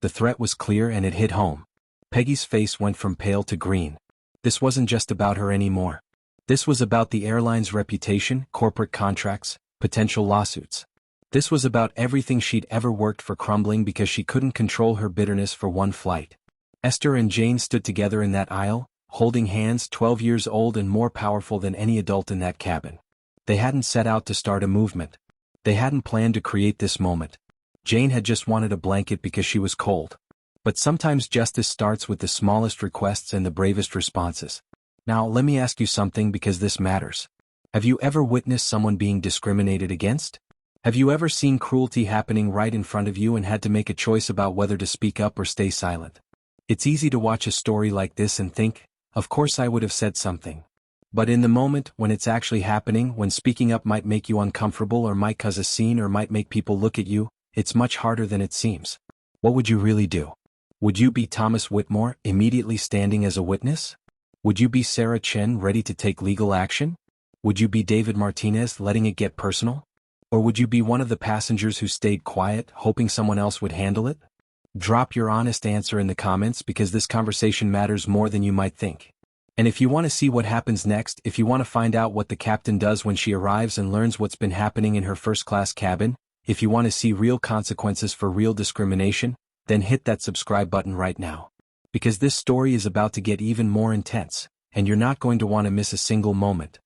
The threat was clear and it hit home. Peggy's face went from pale to green. This wasn't just about her anymore. This was about the airline's reputation, corporate contracts, potential lawsuits. This was about everything she'd ever worked for crumbling because she couldn't control her bitterness for one flight. Esther and Jane stood together in that aisle, holding hands, 12 years old and more powerful than any adult in that cabin. They hadn't set out to start a movement. They hadn't planned to create this moment. Jane had just wanted a blanket because she was cold. But sometimes justice starts with the smallest requests and the bravest responses. Now let me ask you something because this matters. Have you ever witnessed someone being discriminated against? Have you ever seen cruelty happening right in front of you and had to make a choice about whether to speak up or stay silent? It's easy to watch a story like this and think, of course I would have said something. But in the moment, when it's actually happening, when speaking up might make you uncomfortable or might cause a scene or might make people look at you, it's much harder than it seems. What would you really do? Would you be Thomas Whitmore, immediately standing as a witness? Would you be Sarah Chen, ready to take legal action? Would you be David Martinez, letting it get personal? Or would you be one of the passengers who stayed quiet, hoping someone else would handle it? Drop your honest answer in the comments because this conversation matters more than you might think. And if you want to see what happens next, if you want to find out what the captain does when she arrives and learns what's been happening in her first-class cabin, if you want to see real consequences for real discrimination, then hit that subscribe button right now. Because this story is about to get even more intense, and you're not going to want to miss a single moment.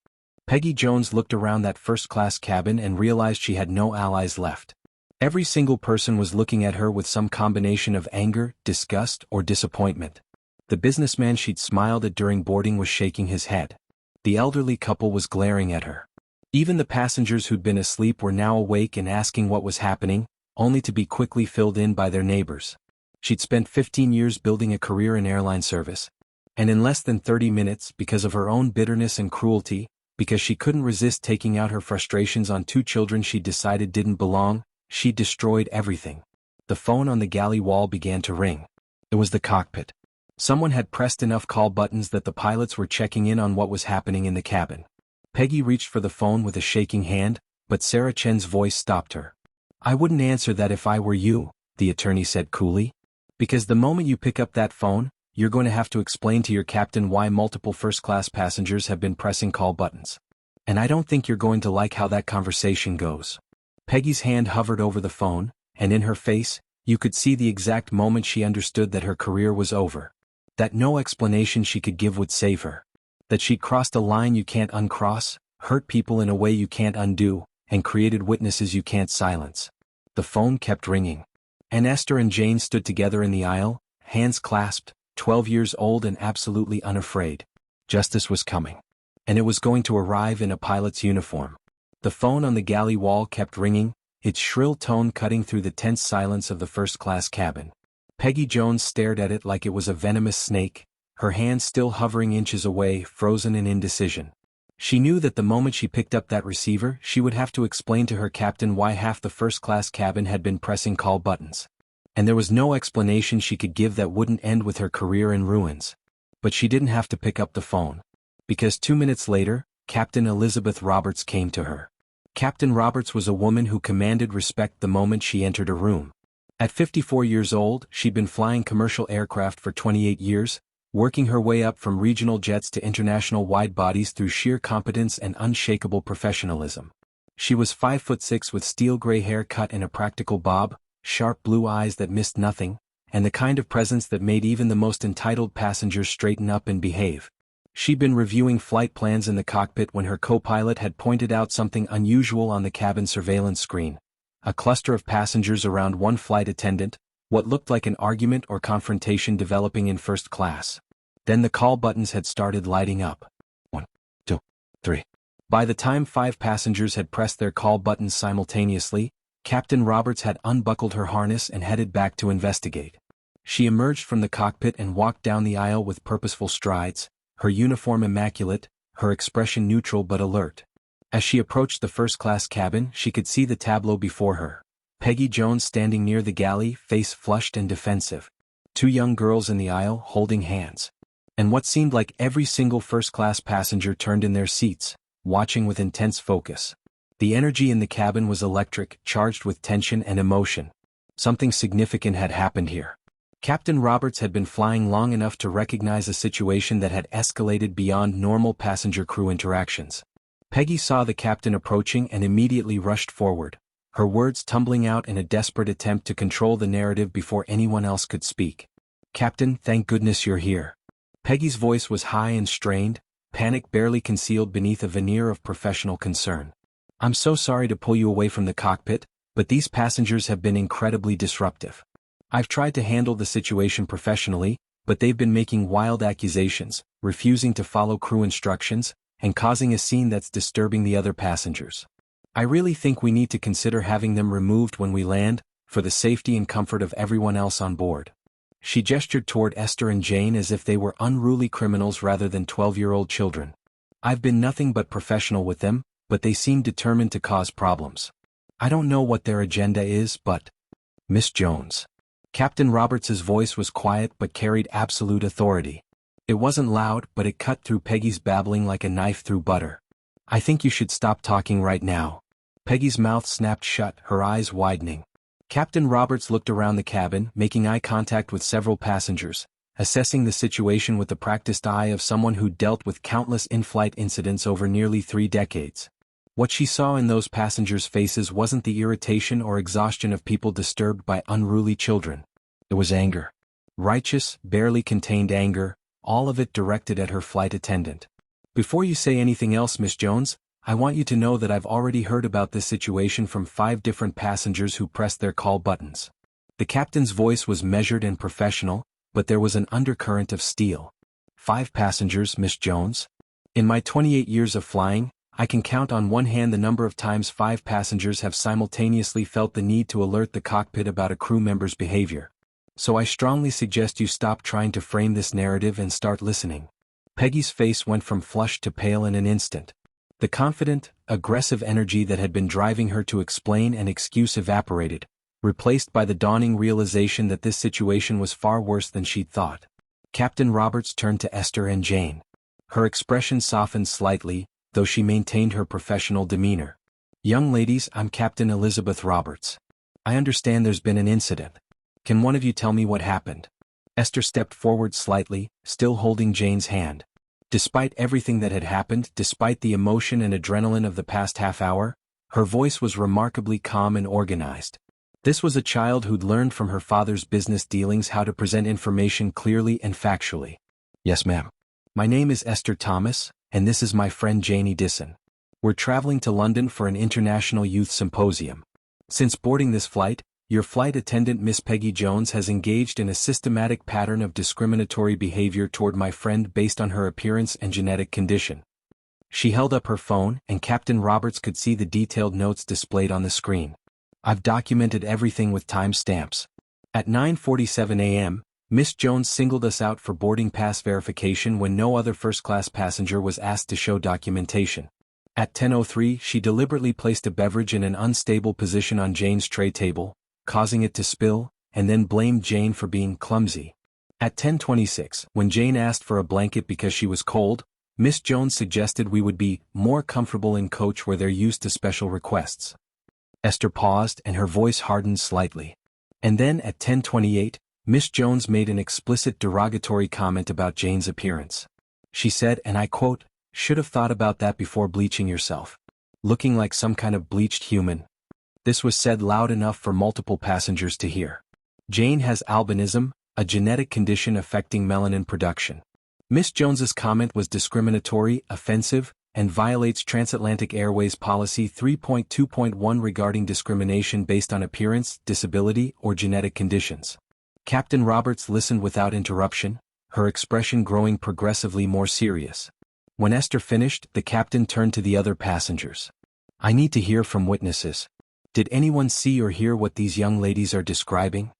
Peggy Jones looked around that first-class cabin and realized she had no allies left. Every single person was looking at her with some combination of anger, disgust, or disappointment. The businessman she'd smiled at during boarding was shaking his head. The elderly couple was glaring at her. Even the passengers who'd been asleep were now awake and asking what was happening, only to be quickly filled in by their neighbors. She'd spent 15 years building a career in airline service. And in less than 30 minutes, because of her own bitterness and cruelty, because she couldn't resist taking out her frustrations on two children she decided didn't belong, she destroyed everything. The phone on the galley wall began to ring. It was the cockpit. Someone had pressed enough call buttons that the pilots were checking in on what was happening in the cabin. Peggy reached for the phone with a shaking hand, but Sarah Chen's voice stopped her. "I wouldn't answer that if I were you," the attorney said coolly. "Because the moment you pick up that phone, you're going to have to explain to your captain why multiple first-class passengers have been pressing call buttons. And I don't think you're going to like how that conversation goes." Peggy's hand hovered over the phone, and in her face, you could see the exact moment she understood that her career was over. That no explanation she could give would save her. That she'd crossed a line you can't uncross, hurt people in a way you can't undo, and created witnesses you can't silence. The phone kept ringing. And Esther and Jane stood together in the aisle, hands clasped, 12 years old and absolutely unafraid. Justice was coming. And it was going to arrive in a pilot's uniform. The phone on the galley wall kept ringing, its shrill tone cutting through the tense silence of the first-class cabin. Peggy Jones stared at it like it was a venomous snake, her hands still hovering inches away, frozen in indecision. She knew that the moment she picked up that receiver, she would have to explain to her captain why half the first-class cabin had been pressing call buttons. And there was no explanation she could give that wouldn't end with her career in ruins. But she didn't have to pick up the phone. Because 2 minutes later, Captain Elizabeth Roberts came to her. Captain Roberts was a woman who commanded respect the moment she entered a room. At 54 years old, she'd been flying commercial aircraft for 28 years, working her way up from regional jets to international wide-bodies through sheer competence and unshakable professionalism. She was 5'6" with steel gray hair cut in a practical bob, sharp blue eyes that missed nothing, and the kind of presence that made even the most entitled passengers straighten up and behave. She'd been reviewing flight plans in the cockpit when her co-pilot had pointed out something unusual on the cabin surveillance screen. A cluster of passengers around one flight attendant, what looked like an argument or confrontation developing in first class. Then the call buttons had started lighting up. 1, 2, 3. By the time 5 passengers had pressed their call buttons simultaneously, Captain Roberts had unbuckled her harness and headed back to investigate. She emerged from the cockpit and walked down the aisle with purposeful strides, her uniform immaculate, her expression neutral but alert. As she approached the first-class cabin, she could see the tableau before her. Peggy Jones standing near the galley, face flushed and defensive. 2 young girls in the aisle, holding hands. And what seemed like every single first-class passenger turned in their seats, watching with intense focus. The energy in the cabin was electric, charged with tension and emotion. Something significant had happened here. Captain Roberts had been flying long enough to recognize a situation that had escalated beyond normal passenger-crew interactions. Peggy saw the captain approaching and immediately rushed forward, her words tumbling out in a desperate attempt to control the narrative before anyone else could speak. "Captain, thank goodness you're here." Peggy's voice was high and strained, panic barely concealed beneath a veneer of professional concern. "I'm so sorry to pull you away from the cockpit, but these passengers have been incredibly disruptive. I've tried to handle the situation professionally, but they've been making wild accusations, refusing to follow crew instructions, and causing a scene that's disturbing the other passengers. I really think we need to consider having them removed when we land, for the safety and comfort of everyone else on board." She gestured toward Esther and Jane as if they were unruly criminals rather than 12-year-old children. "I've been nothing but professional with them, but they seem determined to cause problems. I don't know what their agenda is, but—" "Miss Jones." Captain Roberts's voice was quiet but carried absolute authority. It wasn't loud, but it cut through Peggy's babbling like a knife through butter. "I think you should stop talking right now." Peggy's mouth snapped shut, her eyes widening. Captain Roberts looked around the cabin, making eye contact with several passengers, assessing the situation with the practiced eye of someone who dealt with countless in-flight incidents over nearly 3 decades. What she saw in those passengers' faces wasn't the irritation or exhaustion of people disturbed by unruly children. It was anger. Righteous, barely contained anger, all of it directed at her flight attendant. "Before you say anything else, Miss Jones, I want you to know that I've already heard about this situation from 5 different passengers who pressed their call buttons." The captain's voice was measured and professional, but there was an undercurrent of steel. "5 passengers, Miss Jones? In my 28 years of flying, I can count on one hand the number of times 5 passengers have simultaneously felt the need to alert the cockpit about a crew member's behavior. So I strongly suggest you stop trying to frame this narrative and start listening." Peggy's face went from flushed to pale in an instant. The confident, aggressive energy that had been driving her to explain and excuse evaporated, replaced by the dawning realization that this situation was far worse than she'd thought. Captain Roberts turned to Esther and Jane. Her expression softened slightly, though she maintained her professional demeanor. "Young ladies, I'm Captain Elizabeth Roberts. I understand there's been an incident. Can one of you tell me what happened?" Esther stepped forward slightly, still holding Jane's hand. Despite everything that had happened, despite the emotion and adrenaline of the past half hour, her voice was remarkably calm and organized. This was a child who'd learned from her father's business dealings how to present information clearly and factually. "Yes, ma'am. My name is Esther Thomas, and this is my friend Janie Disson. We're traveling to London for an international youth symposium. Since boarding this flight, your flight attendant Miss Peggy Jones has engaged in a systematic pattern of discriminatory behavior toward my friend based on her appearance and genetic condition." She held up her phone, and Captain Roberts could see the detailed notes displayed on the screen. "I've documented everything with timestamps. At 9:47 a.m., Miss Jones singled us out for boarding pass verification when no other first-class passenger was asked to show documentation. At 10:03, she deliberately placed a beverage in an unstable position on Jane's tray table, causing it to spill, and then blamed Jane for being clumsy. At 10:26, when Jane asked for a blanket because she was cold, Miss Jones suggested we would be more comfortable in coach where they're used to special requests. Esther paused and her voice hardened slightly. And then at 10:28, Miss Jones made an explicit derogatory comment about Jane's appearance. She said, and I quote, "Should have thought about that before bleaching yourself. Looking like some kind of bleached human." This was said loud enough for multiple passengers to hear. Jane has albinism, a genetic condition affecting melanin production. Miss Jones's comment was discriminatory, offensive, and violates TransAtlantic Airways Policy 3.2.1 regarding discrimination based on appearance, disability, or genetic conditions. Captain Roberts listened without interruption, her expression growing progressively more serious. When Esther finished, the captain turned to the other passengers. "I need to hear from witnesses. Did anyone see or hear what these young ladies are describing?"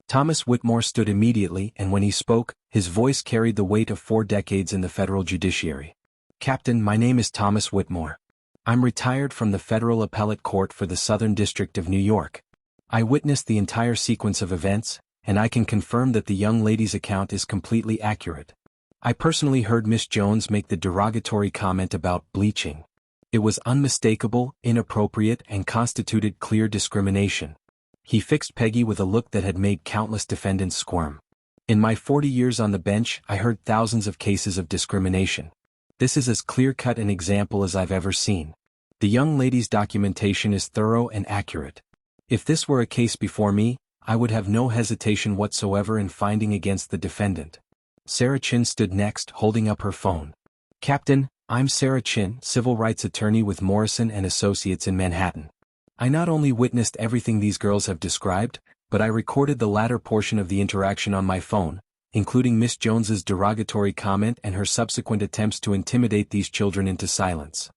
Thomas Whitmore stood immediately, and when he spoke, his voice carried the weight of 4 decades in the federal judiciary. "Captain, my name is Thomas Whitmore. I'm retired from the Federal Appellate Court for the Southern District of New York. I witnessed the entire sequence of events, and I can confirm that the young lady's account is completely accurate. I personally heard Miss Jones make the derogatory comment about bleaching. It was unmistakable, inappropriate, and constituted clear discrimination." He fixed Peggy with a look that had made countless defendants squirm. "In my 40 years on the bench, I heard thousands of cases of discrimination. This is as clear-cut an example as I've ever seen. The young lady's documentation is thorough and accurate. If this were a case before me, I would have no hesitation whatsoever in finding against the defendant." Sarah Chin stood next, holding up her phone. "Captain, I'm Sarah Chin, civil rights attorney with Morrison & Associates in Manhattan. I not only witnessed everything these girls have described, but I recorded the latter portion of the interaction on my phone, including Miss Jones's derogatory comment and her subsequent attempts to intimidate these children into silence."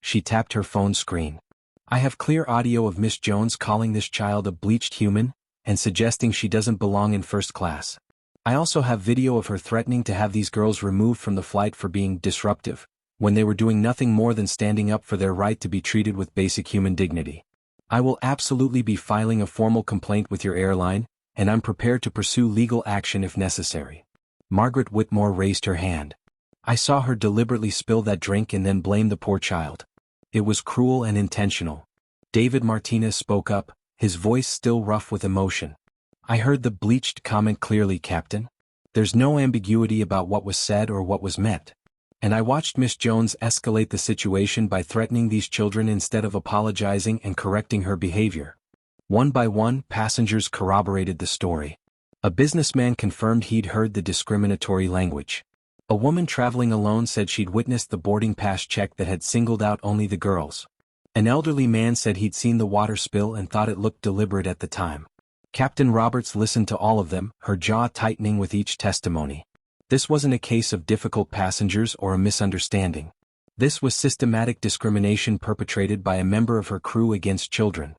She tapped her phone screen. "I have clear audio of Miss Jones calling this child a bleached human, and suggesting she doesn't belong in first class. I also have video of her threatening to have these girls removed from the flight for being disruptive, when they were doing nothing more than standing up for their right to be treated with basic human dignity. I will absolutely be filing a formal complaint with your airline, and I'm prepared to pursue legal action if necessary." Margaret Whitmore raised her hand. "I saw her deliberately spill that drink and then blame the poor child. It was cruel and intentional." David Martinez spoke up, his voice still rough with emotion. "I heard the bleached comment clearly, Captain. There's no ambiguity about what was said or what was meant. And I watched Miss Jones escalate the situation by threatening these children instead of apologizing and correcting her behavior." One by one, passengers corroborated the story. A businessman confirmed he'd heard the discriminatory language. A woman traveling alone said she'd witnessed the boarding pass check that had singled out only the girls. An elderly man said he'd seen the water spill and thought it looked deliberate at the time. Captain Roberts listened to all of them, her jaw tightening with each testimony. This wasn't a case of difficult passengers or a misunderstanding. This was systematic discrimination perpetrated by a member of her crew against children.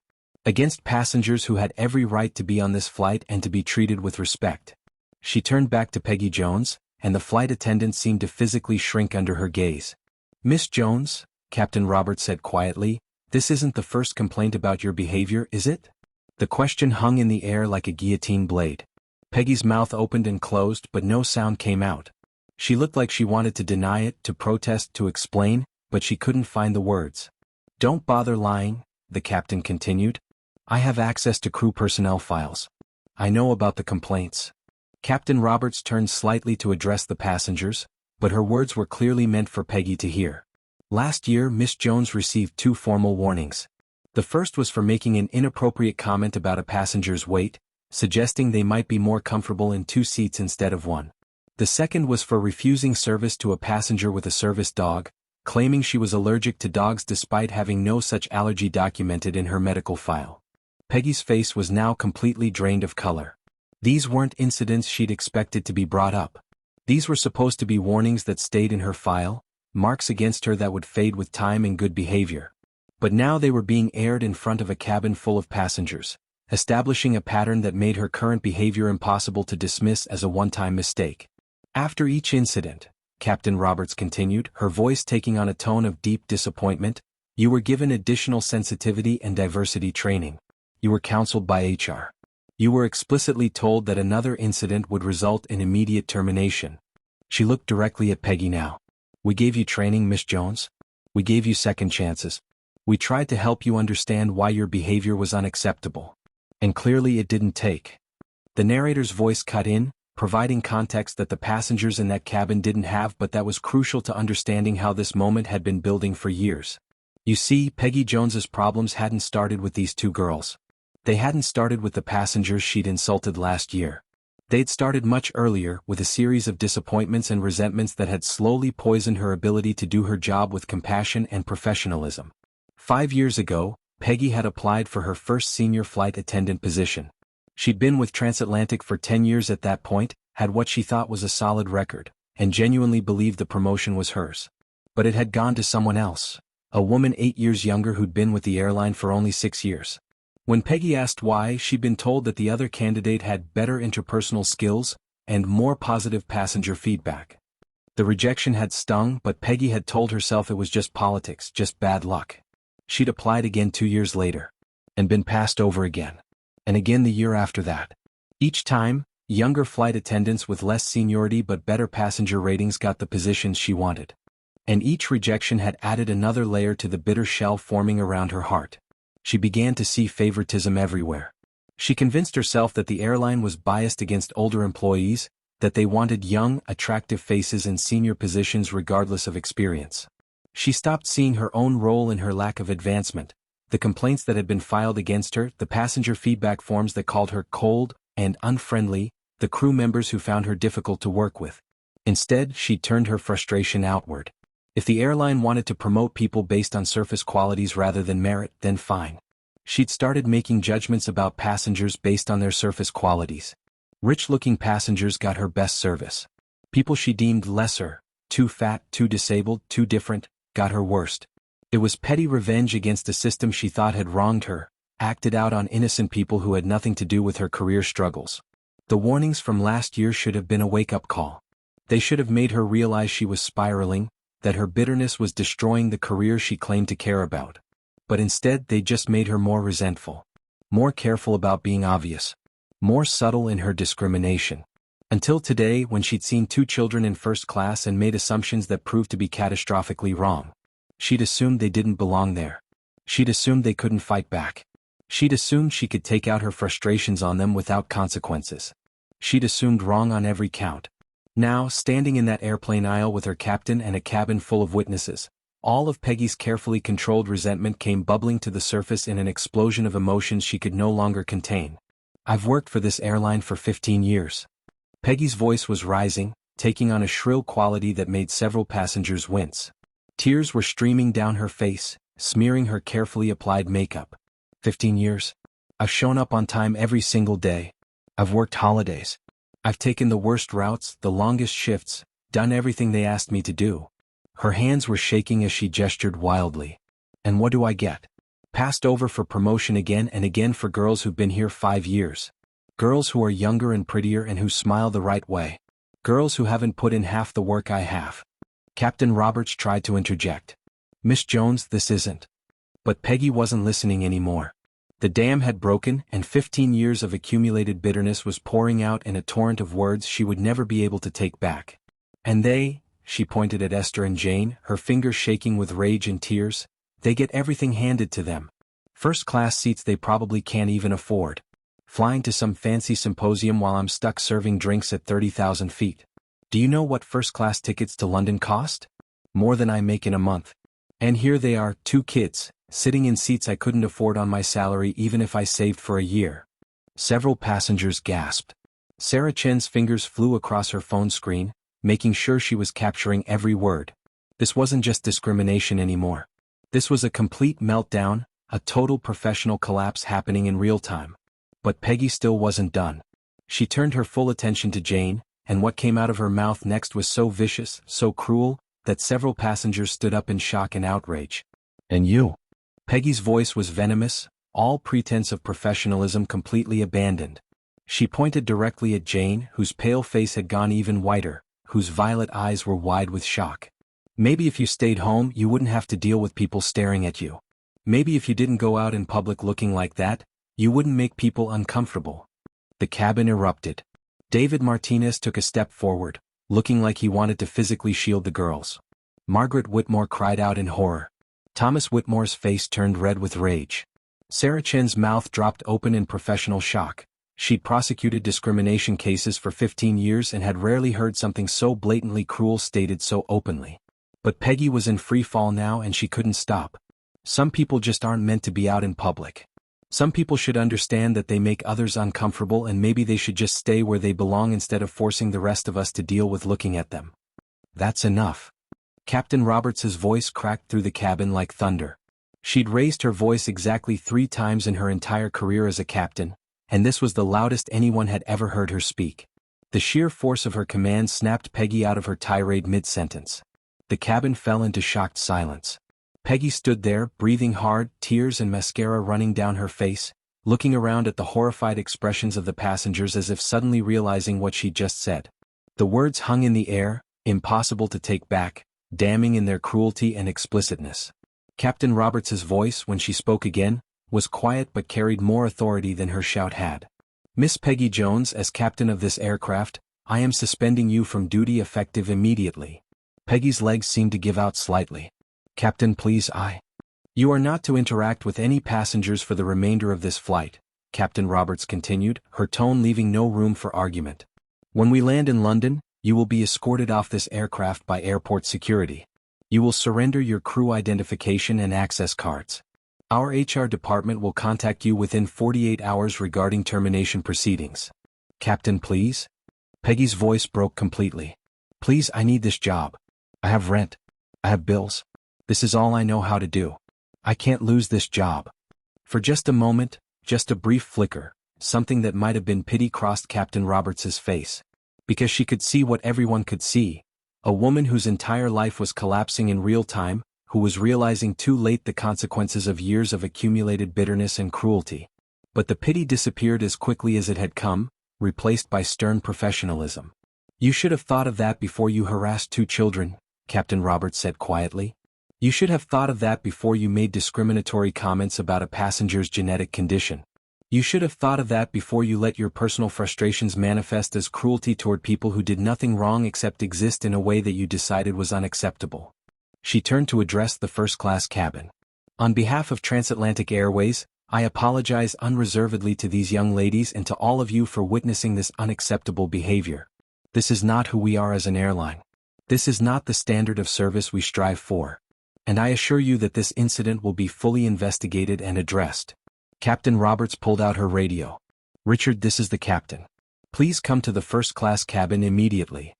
Against passengers who had every right to be on this flight and to be treated with respect. She turned back to Peggy Jones, and the flight attendant seemed to physically shrink under her gaze. "Miss Jones," Captain Roberts said quietly, "this isn't the first complaint about your behavior, is it?" The question hung in the air like a guillotine blade. Peggy's mouth opened and closed, but no sound came out. She looked like she wanted to deny it, to protest, to explain, but she couldn't find the words. "Don't bother lying," the captain continued. "I have access to crew personnel files. I know about the complaints." Captain Roberts turned slightly to address the passengers, but her words were clearly meant for Peggy to hear. Last year, Miss Jones received 2 formal warnings. The first was for making an inappropriate comment about a passenger's weight, suggesting they might be more comfortable in 2 seats instead of 1. The second was for refusing service to a passenger with a service dog, claiming she was allergic to dogs despite having no such allergy documented in her medical file. Peggy's face was now completely drained of color. These weren't incidents she'd expected to be brought up. These were supposed to be warnings that stayed in her file, marks against her that would fade with time and good behavior. But now they were being aired in front of a cabin full of passengers, establishing a pattern that made her current behavior impossible to dismiss as a one-time mistake. After each incident, Captain Roberts continued, her voice taking on a tone of deep disappointment, you were given additional sensitivity and diversity training. You were counseled by HR. You were explicitly told that another incident would result in immediate termination. She looked directly at Peggy now. We gave you training, Miss Jones. We gave you second chances. We tried to help you understand why your behavior was unacceptable. And clearly it didn't take. The narrator's voice cut in, providing context that the passengers in that cabin didn't have, but that was crucial to understanding how this moment had been building for years. You see, Peggy Jones's problems hadn't started with these 2 girls. They hadn't started with the passengers she'd insulted last year. They'd started much earlier, with a series of disappointments and resentments that had slowly poisoned her ability to do her job with compassion and professionalism. 5 years ago, Peggy had applied for her first senior flight attendant position. She'd been with TransAtlantic for 10 years at that point, had what she thought was a solid record, and genuinely believed the promotion was hers. But it had gone to someone else, a woman 8 years younger who'd been with the airline for only 6 years. When Peggy asked why, she'd been told that the other candidate had better interpersonal skills and more positive passenger feedback. The rejection had stung, but Peggy had told herself it was just politics, just bad luck. She'd applied again 2 years later, and been passed over again, and again the year after that. Each time, younger flight attendants with less seniority but better passenger ratings got the positions she wanted. And each rejection had added another layer to the bitter shell forming around her heart. She began to see favoritism everywhere. She convinced herself that the airline was biased against older employees, that they wanted young, attractive faces in senior positions regardless of experience. She stopped seeing her own role in her lack of advancement, the complaints that had been filed against her, the passenger feedback forms that called her cold and unfriendly, the crew members who found her difficult to work with. Instead, she turned her frustration outward. If the airline wanted to promote people based on surface qualities rather than merit, then fine. She'd started making judgments about passengers based on their surface qualities. Rich-looking passengers got her best service. People she deemed lesser, too fat, too disabled, too different, got her worst. It was petty revenge against a system she thought had wronged her, acted out on innocent people who had nothing to do with her career struggles. The warnings from last year should have been a wake-up call. They should have made her realize she was spiraling, that her bitterness was destroying the career she claimed to care about. But instead they just made her more resentful, more careful about being obvious, more subtle in her discrimination. Until today, when she'd seen 2 children in first class and made assumptions that proved to be catastrophically wrong. She'd assumed they didn't belong there. She'd assumed they couldn't fight back. She'd assumed she could take out her frustrations on them without consequences. She'd assumed wrong on every count. Now, standing in that airplane aisle with her captain and a cabin full of witnesses, all of Peggy's carefully controlled resentment came bubbling to the surface in an explosion of emotions she could no longer contain. I've worked for this airline for 15 years. Peggy's voice was rising, taking on a shrill quality that made several passengers wince. Tears were streaming down her face, smearing her carefully applied makeup. 15 years? I've shown up on time every single day. I've worked holidays. I've taken the worst routes, the longest shifts, done everything they asked me to do. Her hands were shaking as she gestured wildly. And what do I get? Passed over for promotion again and again for girls who've been here 5 years. Girls who are younger and prettier and who smile the right way. Girls who haven't put in half the work I have. Captain Roberts tried to interject. Miss Jones, this isn't. But Peggy wasn't listening anymore. The dam had broken, and 15 years of accumulated bitterness was pouring out in a torrent of words she would never be able to take back. And they, she pointed at Esther and Jane, her fingers shaking with rage and tears, they get everything handed to them. First-class seats they probably can't even afford. Flying to some fancy symposium while I'm stuck serving drinks at 30,000 feet. Do you know what first-class tickets to London cost? More than I make in a month. And here they are, 2 kids, sitting in seats I couldn't afford on my salary even if I saved for a year. Several passengers gasped. Sarah Chen's fingers flew across her phone screen, making sure she was capturing every word. This wasn't just discrimination anymore. This was a complete meltdown, a total professional collapse happening in real time. But Peggy still wasn't done. She turned her full attention to Jane, and what came out of her mouth next was so vicious, so cruel, that several passengers stood up in shock and outrage. And you? Peggy's voice was venomous, all pretense of professionalism completely abandoned. She pointed directly at Jane, whose pale face had gone even whiter, whose violet eyes were wide with shock. Maybe if you stayed home you wouldn't have to deal with people staring at you. Maybe if you didn't go out in public looking like that, you wouldn't make people uncomfortable. The cabin erupted. David Martinez took a step forward, looking like he wanted to physically shield the girls. Margaret Whitmore cried out in horror. Thomas Whitmore's face turned red with rage. Sarah Chen's mouth dropped open in professional shock. She'd prosecuted discrimination cases for 15 years and had rarely heard something so blatantly cruel stated so openly. But Peggy was in free fall now and she couldn't stop. Some people just aren't meant to be out in public. Some people should understand that they make others uncomfortable and maybe they should just stay where they belong instead of forcing the rest of us to deal with looking at them. That's enough. Captain Roberts's voice cracked through the cabin like thunder. She'd raised her voice exactly 3 times in her entire career as a captain, and this was the loudest anyone had ever heard her speak. The sheer force of her command snapped Peggy out of her tirade mid-sentence. The cabin fell into shocked silence. Peggy stood there, breathing hard, tears and mascara running down her face, looking around at the horrified expressions of the passengers as if suddenly realizing what she'd just said. The words hung in the air, impossible to take back, damning in their cruelty and explicitness. Captain Roberts's voice, when she spoke again, was quiet but carried more authority than her shout had. Miss Peggy Jones, as captain of this aircraft, I am suspending you from duty effective immediately. Peggy's legs seemed to give out slightly. Captain, please, You are not to interact with any passengers for the remainder of this flight, Captain Roberts continued, her tone leaving no room for argument. When we land in London, you will be escorted off this aircraft by airport security. You will surrender your crew identification and access cards. Our HR department will contact you within 48 hours regarding termination proceedings. Captain, please? Peggy's voice broke completely. Please, I need this job. I have rent. I have bills. This is all I know how to do. I can't lose this job. For just a moment, just a brief flicker, something that might have been pity crossed Captain Roberts's face. Because she could see what everyone could see. A woman whose entire life was collapsing in real time, who was realizing too late the consequences of years of accumulated bitterness and cruelty. But the pity disappeared as quickly as it had come, replaced by stern professionalism. You should have thought of that before you harassed 2 children, Captain Roberts said quietly. You should have thought of that before you made discriminatory comments about a passenger's genetic condition. You should have thought of that before you let your personal frustrations manifest as cruelty toward people who did nothing wrong except exist in a way that you decided was unacceptable. She turned to address the first-class cabin. On behalf of TransAtlantic Airways, I apologize unreservedly to these young ladies and to all of you for witnessing this unacceptable behavior. This is not who we are as an airline. This is not the standard of service we strive for. And I assure you that this incident will be fully investigated and addressed. Captain Roberts pulled out her radio. "Richard, this is the captain. Please come to the first-class cabin immediately."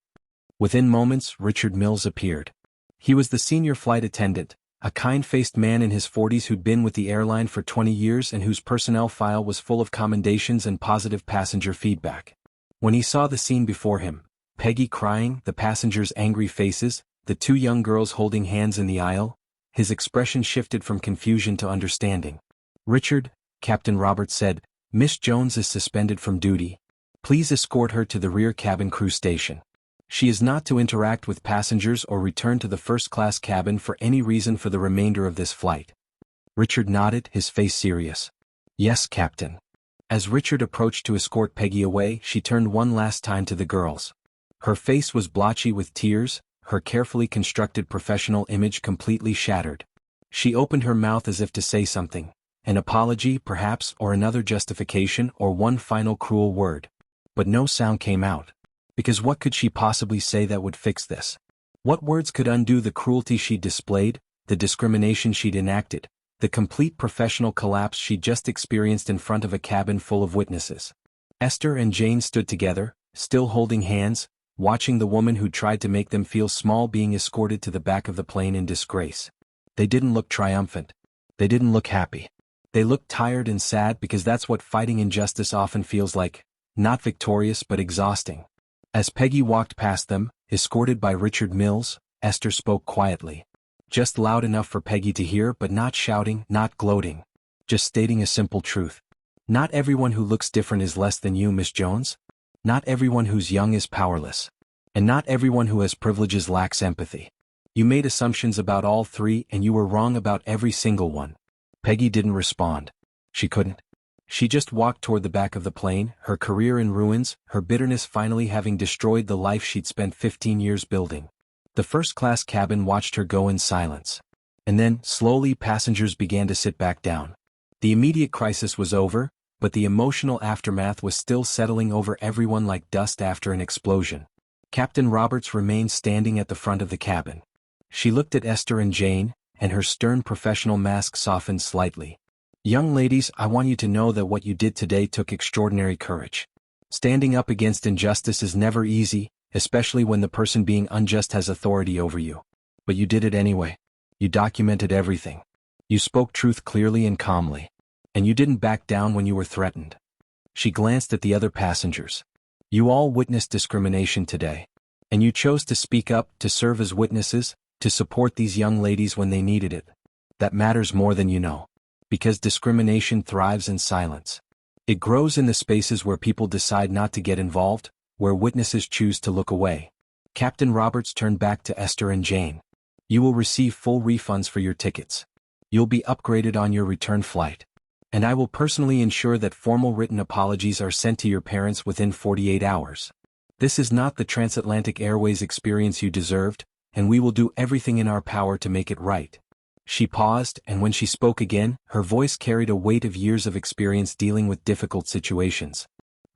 Within moments, Richard Mills appeared. He was the senior flight attendant, a kind-faced man in his 40s who'd been with the airline for 20 years and whose personnel file was full of commendations and positive passenger feedback. When he saw the scene before him, Peggy crying, the passengers' angry faces, the two young girls holding hands in the aisle, his expression shifted from confusion to understanding. "Richard," Captain Roberts said, "Miss Jones is suspended from duty. Please escort her to the rear cabin crew station. She is not to interact with passengers or return to the first-class cabin for any reason for the remainder of this flight." Richard nodded, his face serious. "Yes, Captain." As Richard approached to escort Peggy away, she turned one last time to the girls. Her face was blotchy with tears, her carefully constructed professional image completely shattered. She opened her mouth as if to say something, an apology perhaps, or another justification, or one final cruel word. But no sound came out. Because what could she possibly say that would fix this? What words could undo the cruelty she'd displayed, the discrimination she'd enacted, the complete professional collapse she'd just experienced in front of a cabin full of witnesses? Esther and Jane stood together, still holding hands, watching the woman who tried to make them feel small being escorted to the back of the plane in disgrace. They didn't look triumphant. They didn't look happy. They looked tired and sad, because that's what fighting injustice often feels like, not victorious but exhausting. As Peggy walked past them, escorted by Richard Mills, Esther spoke quietly. Just loud enough for Peggy to hear, but not shouting, not gloating. Just stating a simple truth. Not everyone who looks different is less than you, Miss Jones. Not everyone who's young is powerless. And not everyone who has privileges lacks empathy. You made assumptions about all three, and you were wrong about every single one. Peggy didn't respond. She couldn't. She just walked toward the back of the plane, her career in ruins, her bitterness finally having destroyed the life she'd spent 15 years building. The first-class cabin watched her go in silence. And then, slowly, passengers began to sit back down. The immediate crisis was over, but the emotional aftermath was still settling over everyone like dust after an explosion. Captain Roberts remained standing at the front of the cabin. She looked at Esther and Jane, and her stern professional mask softened slightly. "Young ladies, I want you to know that what you did today took extraordinary courage. Standing up against injustice is never easy, especially when the person being unjust has authority over you. But you did it anyway. You documented everything. You spoke truth clearly and calmly. And you didn't back down when you were threatened." She glanced at the other passengers. "You all witnessed discrimination today. And you chose to speak up, to serve as witnesses, to support these young ladies when they needed it. That matters more than you know. Because discrimination thrives in silence. It grows in the spaces where people decide not to get involved, where witnesses choose to look away." Captain Roberts turned back to Esther and Jane. "You will receive full refunds for your tickets. You'll be upgraded on your return flight. And I will personally ensure that formal written apologies are sent to your parents within 48 hours. This is not the TransAtlantic Airways experience you deserved, and we will do everything in our power to make it right." She paused, and when she spoke again, her voice carried a weight of years of experience dealing with difficult situations.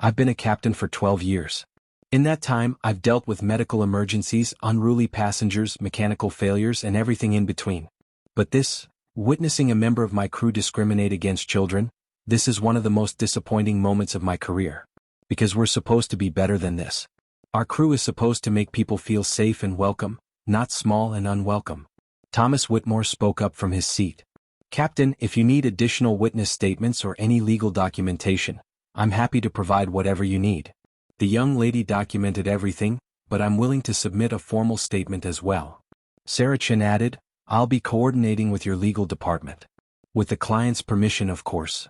"I've been a captain for 12 years. In that time, I've dealt with medical emergencies, unruly passengers, mechanical failures, and everything in between. But this, witnessing a member of my crew discriminate against children, this is one of the most disappointing moments of my career. Because we're supposed to be better than this. Our crew is supposed to make people feel safe and welcome, not small and unwelcome." Thomas Whitmore spoke up from his seat. "Captain, if you need additional witness statements or any legal documentation, I'm happy to provide whatever you need. The young lady documented everything, but I'm willing to submit a formal statement as well." Sarah Chin added, "I'll be coordinating with your legal department. With the client's permission, of course."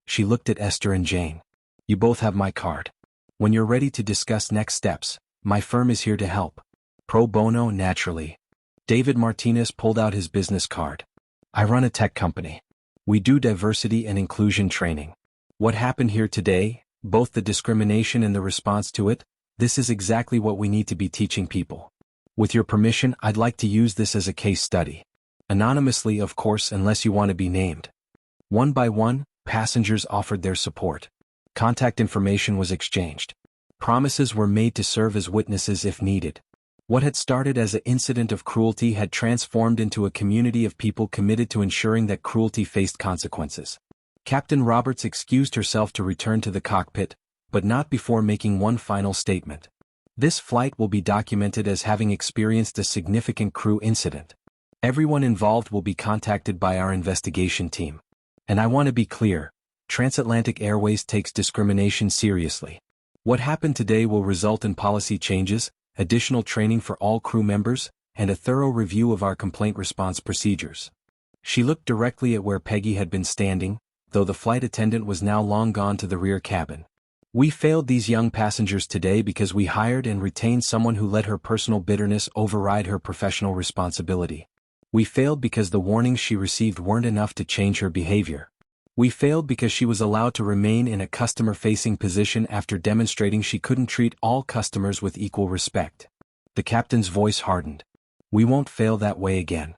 She looked at Esther and Jane. "You both have my card. When you're ready to discuss next steps, my firm is here to help. Pro bono, naturally." David Martinez pulled out his business card. "I run a tech company. We do diversity and inclusion training. What happened here today, both the discrimination and the response to it, this is exactly what we need to be teaching people. With your permission, I'd like to use this as a case study. Anonymously, of course, unless you want to be named." One by one, passengers offered their support. Contact information was exchanged. Promises were made to serve as witnesses if needed. What had started as an incident of cruelty had transformed into a community of people committed to ensuring that cruelty faced consequences. Captain Roberts excused herself to return to the cockpit, but not before making one final statement. This flight will be documented as having experienced a significant crew incident. Everyone involved will be contacted by our investigation team. And I want to be clear, TransAtlantic Airways takes discrimination seriously. What happened today will result in policy changes, additional training for all crew members, and a thorough review of our complaint response procedures. She looked directly at where Peggy had been standing, though the flight attendant was now long gone to the rear cabin. We failed these young passengers today because we hired and retained someone who let her personal bitterness override her professional responsibility. We failed because the warnings she received weren't enough to change her behavior. We failed because she was allowed to remain in a customer-facing position after demonstrating she couldn't treat all customers with equal respect. The captain's voice hardened. We won't fail that way again.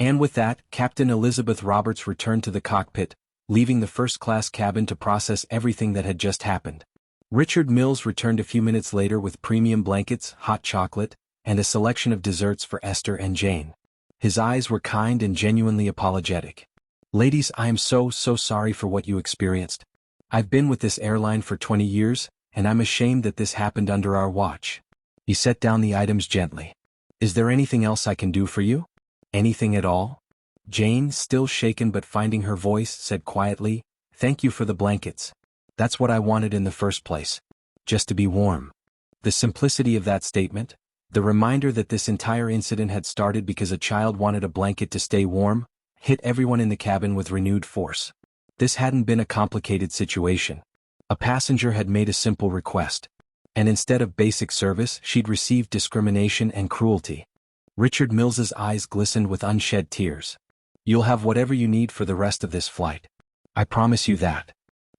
And with that, Captain Elizabeth Roberts returned to the cockpit, leaving the first-class cabin to process everything that had just happened. Richard Mills returned a few minutes later with premium blankets, hot chocolate, and a selection of desserts for Esther and Jane. His eyes were kind and genuinely apologetic. Ladies, I am so sorry for what you experienced. I've been with this airline for 20 years, and I'm ashamed that this happened under our watch. He set down the items gently. Is there anything else I can do for you? Anything at all? Jane, still shaken but finding her voice, said quietly, "Thank you for the blankets. That's what I wanted in the first place. Just to be warm." The simplicity of that statement, the reminder that this entire incident had started because a child wanted a blanket to stay warm, hit everyone in the cabin with renewed force. This hadn't been a complicated situation. A passenger had made a simple request. And instead of basic service, she'd received discrimination and cruelty. Richard Mills's eyes glistened with unshed tears. "You'll have whatever you need for the rest of this flight. I promise you that."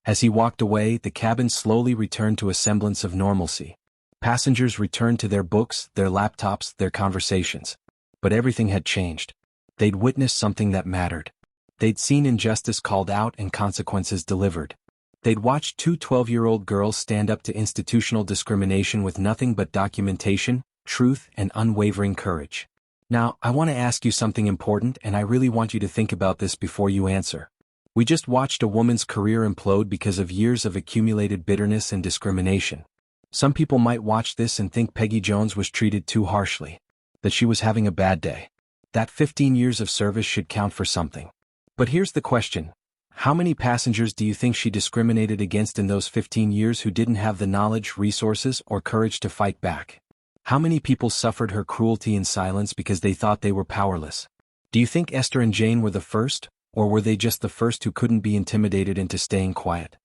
As he walked away, the cabin slowly returned to a semblance of normalcy. Passengers returned to their books, their laptops, their conversations. But everything had changed. They'd witnessed something that mattered. They'd seen injustice called out and consequences delivered. They'd watched two 12-year-old girls stand up to institutional discrimination with nothing but documentation, truth, and unwavering courage. Now, I want to ask you something important, and I really want you to think about this before you answer. We just watched a woman's career implode because of years of accumulated bitterness and discrimination. Some people might watch this and think Peggy Jones was treated too harshly, that she was having a bad day. That 15 years of service should count for something. But here's the question. How many passengers do you think she discriminated against in those 15 years who didn't have the knowledge, resources, or courage to fight back? How many people suffered her cruelty in silence because they thought they were powerless? Do you think Esther and Jane were the first, or were they just the first who couldn't be intimidated into staying quiet?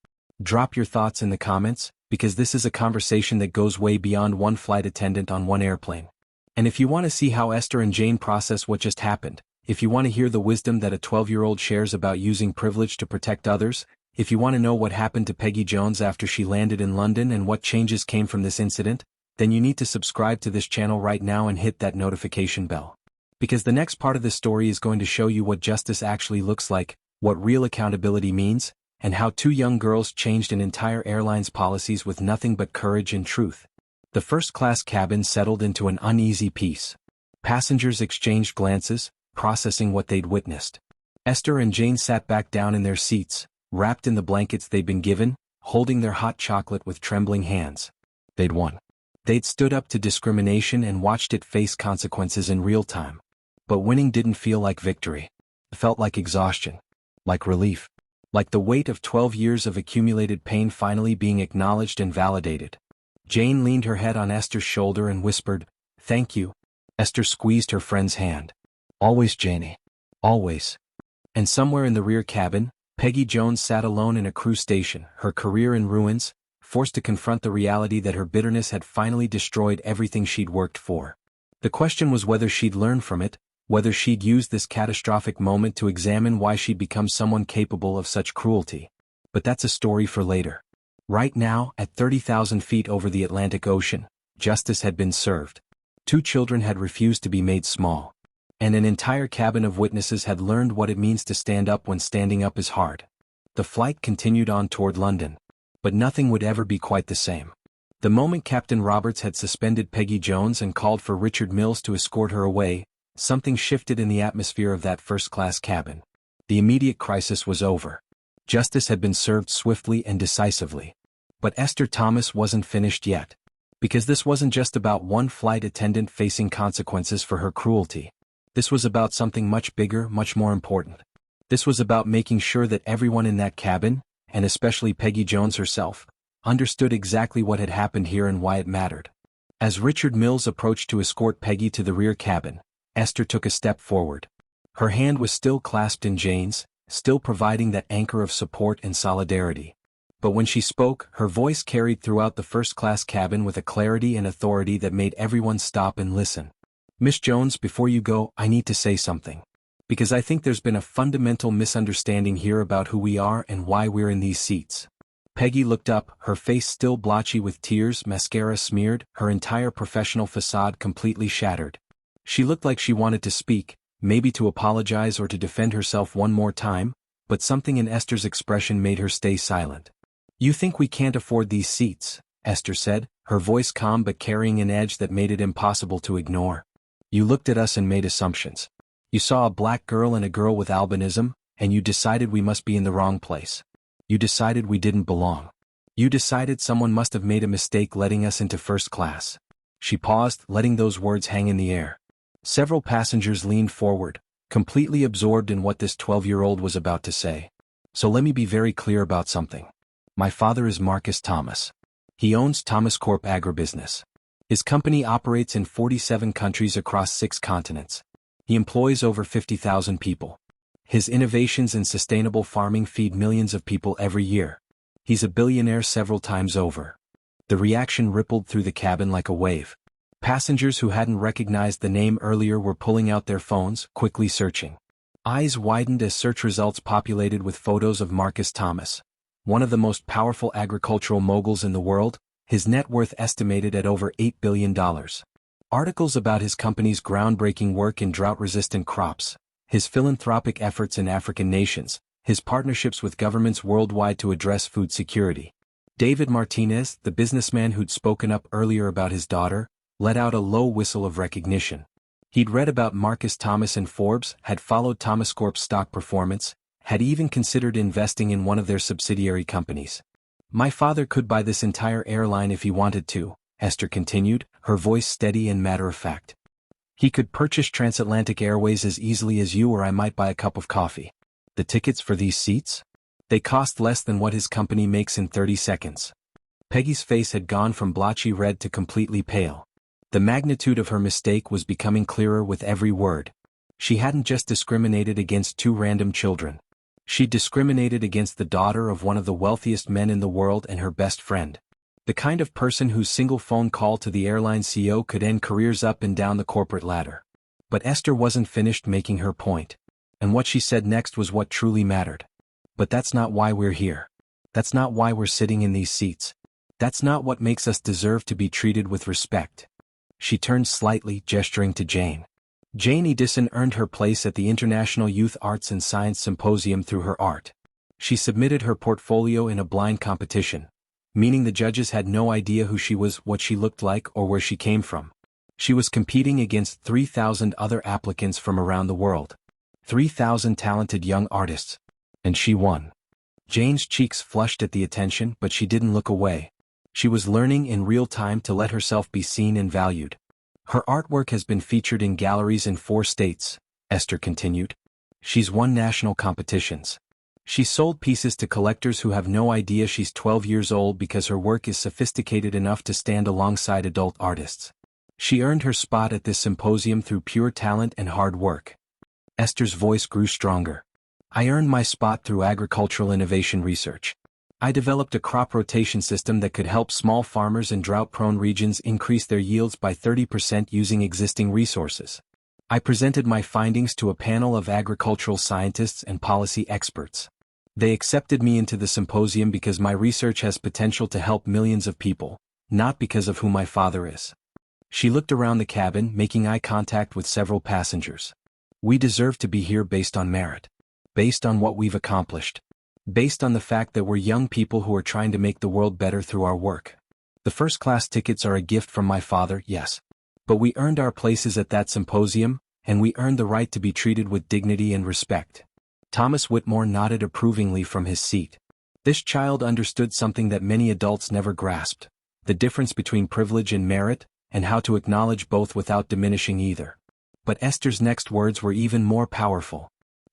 Drop your thoughts in the comments, because this is a conversation that goes way beyond one flight attendant on one airplane. And if you want to see how Esther and Jane process what just happened, if you want to hear the wisdom that a 12-year-old shares about using privilege to protect others, if you want to know what happened to Peggy Jones after she landed in London and what changes came from this incident, then you need to subscribe to this channel right now and hit that notification bell. Because the next part of this story is going to show you what justice actually looks like, what real accountability means, and how two young girls changed an entire airline's policies with nothing but courage and truth. The first-class cabin settled into an uneasy peace. Passengers exchanged glances, processing what they'd witnessed. Esther and Jane sat back down in their seats, wrapped in the blankets they'd been given, holding their hot chocolate with trembling hands. They'd won. They'd stood up to discrimination and watched it face consequences in real time. But winning didn't feel like victory. It felt like exhaustion. Like relief. Like the weight of 12 years of accumulated pain finally being acknowledged and validated. Jane leaned her head on Esther's shoulder and whispered, "Thank you." Esther squeezed her friend's hand. "Always, Janie. Always." And somewhere in the rear cabin, Peggy Jones sat alone in a crew station, her career in ruins, forced to confront the reality that her bitterness had finally destroyed everything she'd worked for. The question was whether she'd learn from it, whether she'd use this catastrophic moment to examine why she'd become someone capable of such cruelty. But that's a story for later. Right now, at 30,000 feet over the Atlantic Ocean, justice had been served. Two children had refused to be made small. And an entire cabin of witnesses had learned what it means to stand up when standing up is hard. The flight continued on toward London. But nothing would ever be quite the same. The moment Captain Roberts had suspended Peggy Jones and called for Richard Mills to escort her away, something shifted in the atmosphere of that first-class cabin. The immediate crisis was over. Justice had been served swiftly and decisively. But Esther Thomas wasn't finished yet. Because this wasn't just about one flight attendant facing consequences for her cruelty. This was about something much bigger, much more important. This was about making sure that everyone in that cabin, and especially Peggy Jones herself, understood exactly what had happened here and why it mattered. As Richard Mills approached to escort Peggy to the rear cabin, Esther took a step forward. Her hand was still clasped in Jane's, still providing that anchor of support and solidarity. But when she spoke, her voice carried throughout the first-class cabin with a clarity and authority that made everyone stop and listen. "Miss Jones, before you go, I need to say something. Because I think there's been a fundamental misunderstanding here about who we are and why we're in these seats." Peggy looked up, her face still blotchy with tears, mascara smeared, her entire professional facade completely shattered. She looked like she wanted to speak, maybe to apologize or to defend herself one more time, but something in Esther's expression made her stay silent. "You think we can't afford these seats," Esther said, her voice calm but carrying an edge that made it impossible to ignore. "You looked at us and made assumptions. You saw a black girl and a girl with albinism, and you decided we must be in the wrong place. You decided we didn't belong. You decided someone must have made a mistake letting us into first class." She paused, letting those words hang in the air. Several passengers leaned forward, completely absorbed in what this 12-year-old was about to say. "So let me be very clear about something. My father is Marcus Thomas. He owns Thomas Corp Agribusiness. His company operates in 47 countries across 6 continents. He employs over 50,000 people. His innovations in sustainable farming feed millions of people every year. He's a billionaire several times over." The reaction rippled through the cabin like a wave. Passengers who hadn't recognized the name earlier were pulling out their phones, quickly searching. Eyes widened as search results populated with photos of Marcus Thomas, one of the most powerful agricultural moguls in the world, his net worth estimated at over $8 billion. Articles about his company's groundbreaking work in drought-resistant crops, his philanthropic efforts in African nations, his partnerships with governments worldwide to address food security. David Martinez, the businessman who'd spoken up earlier about his daughter, let out a low whistle of recognition. He'd read about Marcus Thomas in Forbes, had followed Thomas Corp's stock performance, had even considered investing in one of their subsidiary companies. "My father could buy this entire airline if he wanted to," Esther continued, her voice steady and matter-of-fact. "He could purchase TransAtlantic Airways as easily as you or I might buy a cup of coffee. The tickets for these seats? They cost less than what his company makes in 30 seconds. Peggy's face had gone from blotchy red to completely pale. The magnitude of her mistake was becoming clearer with every word. She hadn't just discriminated against 2 random children. She discriminated against the daughter of one of the wealthiest men in the world and her best friend. The kind of person whose single phone call to the airline CEO could end careers up and down the corporate ladder. But Esther wasn't finished making her point. And what she said next was what truly mattered. "But that's not why we're here. That's not why we're sitting in these seats. That's not what makes us deserve to be treated with respect." She turned slightly, gesturing to Jane. Jane Edison earned her place at the International Youth Arts and Science Symposium through her art. She submitted her portfolio in a blind competition, meaning the judges had no idea who she was, what she looked like, or where she came from. She was competing against 3,000 other applicants from around the world. 3,000 talented young artists. And she won. Jane's cheeks flushed at the attention, but she didn't look away. She was learning in real time to let herself be seen and valued. "Her artwork has been featured in galleries in 4 states, Esther continued. "She's won national competitions. She sold pieces to collectors who have no idea she's 12 years old because her work is sophisticated enough to stand alongside adult artists. She earned her spot at this symposium through pure talent and hard work." Esther's voice grew stronger. "I earned my spot through agricultural innovation research. I developed a crop rotation system that could help small farmers in drought-prone regions increase their yields by 30% using existing resources. I presented my findings to a panel of agricultural scientists and policy experts. They accepted me into the symposium because my research has potential to help millions of people, not because of who my father is." She looked around the cabin, making eye contact with several passengers. "We deserve to be here based on merit. Based on what we've accomplished. Based on the fact that we're young people who are trying to make the world better through our work. The first-class tickets are a gift from my father, yes. But we earned our places at that symposium, and we earned the right to be treated with dignity and respect. Thomas Whitmore nodded approvingly from his seat. This child understood something that many adults never grasped: the difference between privilege and merit, and how to acknowledge both without diminishing either. But Esther's next words were even more powerful.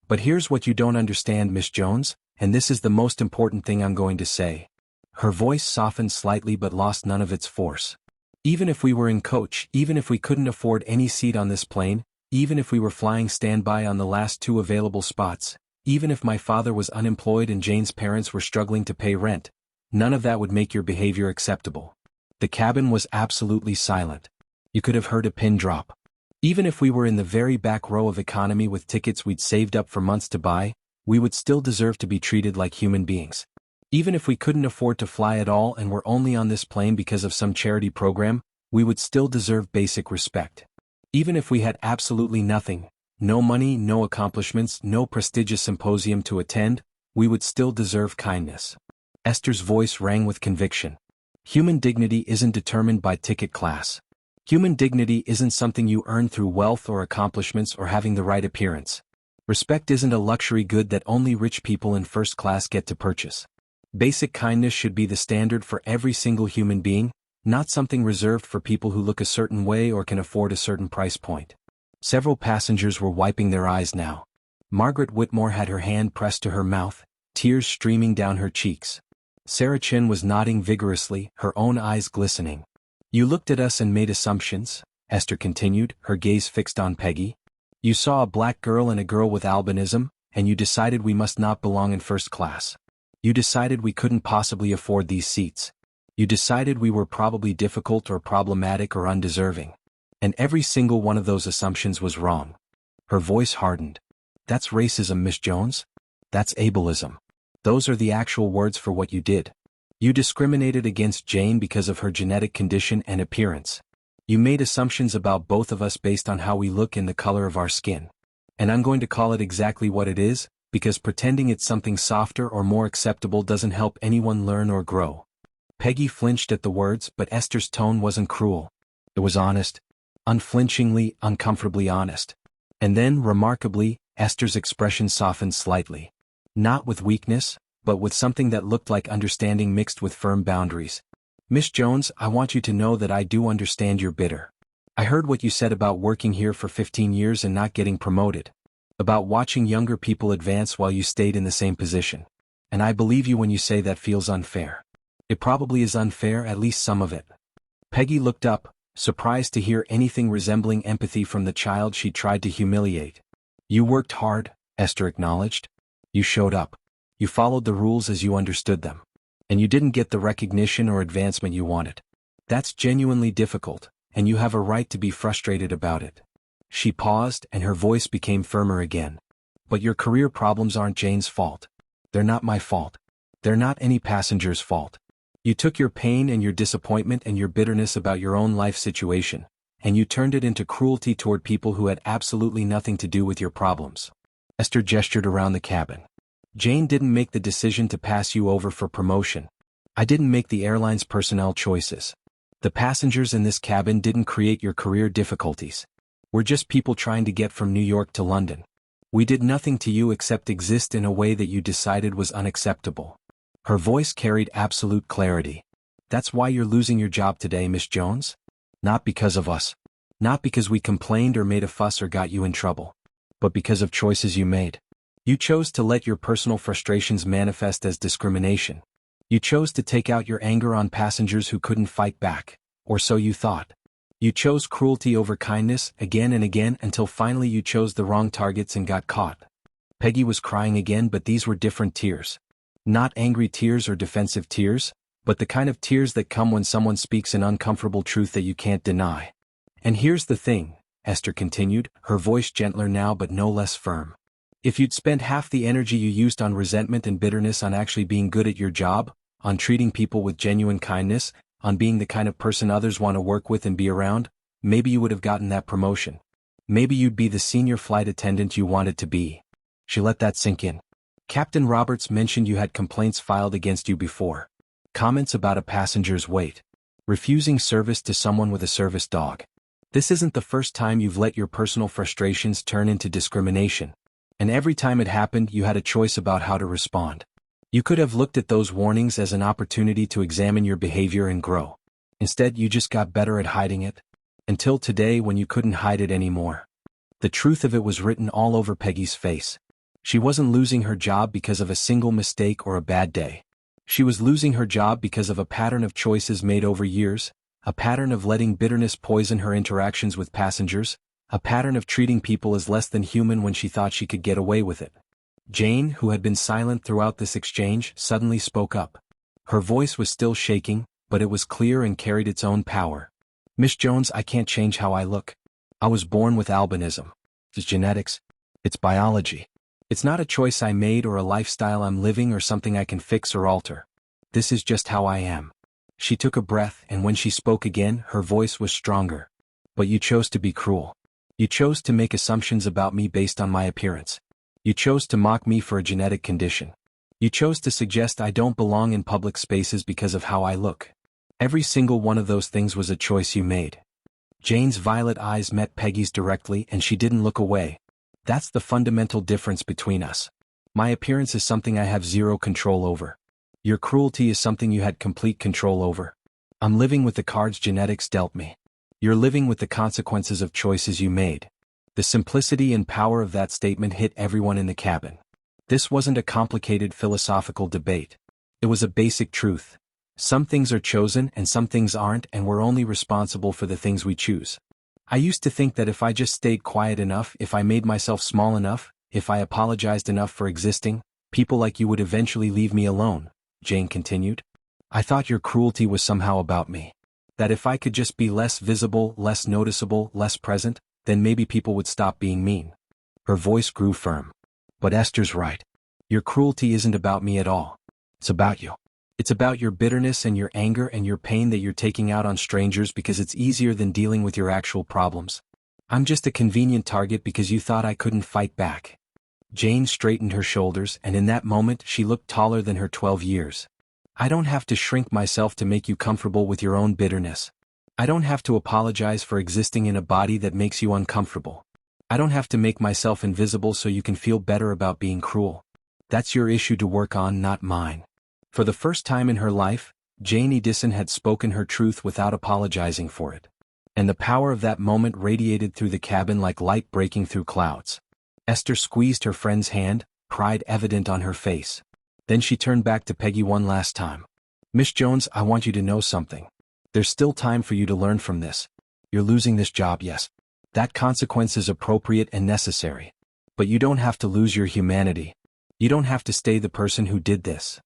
"But here's what you don't understand, Miss Jones, and this is the most important thing I'm going to say." Her voice softened slightly but lost none of its force. "Even if we were in coach, even if we couldn't afford any seat on this plane, even if we were flying standby on the last 2 available spots, even if my father was unemployed and Jane's parents were struggling to pay rent, none of that would make your behavior acceptable." The cabin was absolutely silent. You could have heard a pin drop. "Even if we were in the very back row of economy with tickets we'd saved up for months to buy, we would still deserve to be treated like human beings. Even if we couldn't afford to fly at all and were only on this plane because of some charity program, we would still deserve basic respect. Even if we had absolutely nothing, no money, no accomplishments, no prestigious symposium to attend, we would still deserve kindness." Esther's voice rang with conviction. Human dignity isn't determined by ticket class. Human dignity isn't something you earn through wealth or accomplishments or having the right appearance. Respect isn't a luxury good that only rich people in first class get to purchase. Basic kindness should be the standard for every single human being, not something reserved for people who look a certain way or can afford a certain price point. Several passengers were wiping their eyes now. Margaret Whitmore had her hand pressed to her mouth, tears streaming down her cheeks. Sarah Chin was nodding vigorously, her own eyes glistening. "You looked at us and made assumptions," Esther continued, her gaze fixed on Peggy. "You saw a black girl and a girl with albinism, and you decided we must not belong in first class. You decided we couldn't possibly afford these seats. You decided we were probably difficult or problematic or undeserving. And every single one of those assumptions was wrong." Her voice hardened. "That's racism, Miss Jones. That's ableism. Those are the actual words for what you did. You discriminated against Jane because of her genetic condition and appearance. You made assumptions about both of us based on how we look and the color of our skin. And I'm going to call it exactly what it is, because pretending it's something softer or more acceptable doesn't help anyone learn or grow." Peggy flinched at the words, but Esther's tone wasn't cruel. It was honest. Unflinchingly, uncomfortably honest. And then, remarkably, Esther's expression softened slightly. Not with weakness, but with something that looked like understanding mixed with firm boundaries. "Miss Jones, I want you to know that I do understand you're bitter. I heard what you said about working here for 15 years and not getting promoted. About watching younger people advance while you stayed in the same position. And I believe you when you say that feels unfair. It probably is unfair, at least some of it." Peggy looked up, surprised to hear anything resembling empathy from the child she tried to humiliate. "You worked hard," Esther acknowledged. "You showed up. You followed the rules as you understood them. And you didn't get the recognition or advancement you wanted. That's genuinely difficult, and you have a right to be frustrated about it." She paused, and her voice became firmer again. "But your career problems aren't Jane's fault. They're not my fault. They're not any passenger's fault. You took your pain and your disappointment and your bitterness about your own life situation, and you turned it into cruelty toward people who had absolutely nothing to do with your problems." Esther gestured around the cabin. "Jane didn't make the decision to pass you over for promotion. I didn't make the airline's personnel choices. The passengers in this cabin didn't create your career difficulties. We're just people trying to get from New York to London. We did nothing to you except exist in a way that you decided was unacceptable." Her voice carried absolute clarity. "That's why you're losing your job today, Miss Jones? Not because of us. Not because we complained or made a fuss or got you in trouble. But because of choices you made. You chose to let your personal frustrations manifest as discrimination. You chose to take out your anger on passengers who couldn't fight back, or so you thought. You chose cruelty over kindness again and again until finally you chose the wrong targets and got caught." Peggy was crying again, but these were different tears. Not angry tears or defensive tears, but the kind of tears that come when someone speaks an uncomfortable truth that you can't deny. "And here's the thing," Esther continued, her voice gentler now but no less firm. "If you'd spend half the energy you used on resentment and bitterness on actually being good at your job, on treating people with genuine kindness, on being the kind of person others want to work with and be around, maybe you would have gotten that promotion. Maybe you'd be the senior flight attendant you wanted to be." She let that sink in. "Captain Roberts mentioned you had complaints filed against you before. Comments about a passenger's weight. Refusing service to someone with a service dog. This isn't the first time you've let your personal frustrations turn into discrimination. And every time it happened, you had a choice about how to respond. You could have looked at those warnings as an opportunity to examine your behavior and grow. Instead, you just got better at hiding it. Until today, when you couldn't hide it anymore. The truth of it was written all over Peggy's face. She wasn't losing her job because of a single mistake or a bad day. She was losing her job because of a pattern of choices made over years, a pattern of letting bitterness poison her interactions with passengers, a pattern of treating people as less than human when she thought she could get away with it. Jane, who had been silent throughout this exchange, suddenly spoke up. Her voice was still shaking, but it was clear and carried its own power. "Miss Jones, I can't change how I look. I was born with albinism. It's genetics. It's biology. It's not a choice I made or a lifestyle I'm living or something I can fix or alter. This is just how I am." She took a breath, and when she spoke again, her voice was stronger. "But you chose to be cruel. You chose to make assumptions about me based on my appearance. You chose to mock me for a genetic condition. You chose to suggest I don't belong in public spaces because of how I look. Every single one of those things was a choice you made." Jane's violet eyes met Peggy's directly, and she didn't look away. "That's the fundamental difference between us. My appearance is something I have zero control over. Your cruelty is something you had complete control over. I'm living with the cards genetics dealt me. You're living with the consequences of choices you made." The simplicity and power of that statement hit everyone in the cabin. This wasn't a complicated philosophical debate. It was a basic truth. Some things are chosen and some things aren't, and we're only responsible for the things we choose. "I used to think that if I just stayed quiet enough, if I made myself small enough, if I apologized enough for existing, people like you would eventually leave me alone," Jane continued. "I thought your cruelty was somehow about me. That if I could just be less visible, less noticeable, less present, then maybe people would stop being mean." Her voice grew firm. "But Esther's right. Your cruelty isn't about me at all. It's about you. It's about your bitterness and your anger and your pain that you're taking out on strangers because it's easier than dealing with your actual problems. I'm just a convenient target because you thought I couldn't fight back." Jane straightened her shoulders, and in that moment she looked taller than her 12 years. "I don't have to shrink myself to make you comfortable with your own bitterness. I don't have to apologize for existing in a body that makes you uncomfortable. I don't have to make myself invisible so you can feel better about being cruel. That's your issue to work on, not mine." For the first time in her life, Jane Edison had spoken her truth without apologizing for it. And the power of that moment radiated through the cabin like light breaking through clouds. Esther squeezed her friend's hand, pride evident on her face. Then she turned back to Peggy one last time. "Miss Jones, I want you to know something. There's still time for you to learn from this. You're losing this job, yes. That consequence is appropriate and necessary. But you don't have to lose your humanity. You don't have to stay the person who did this."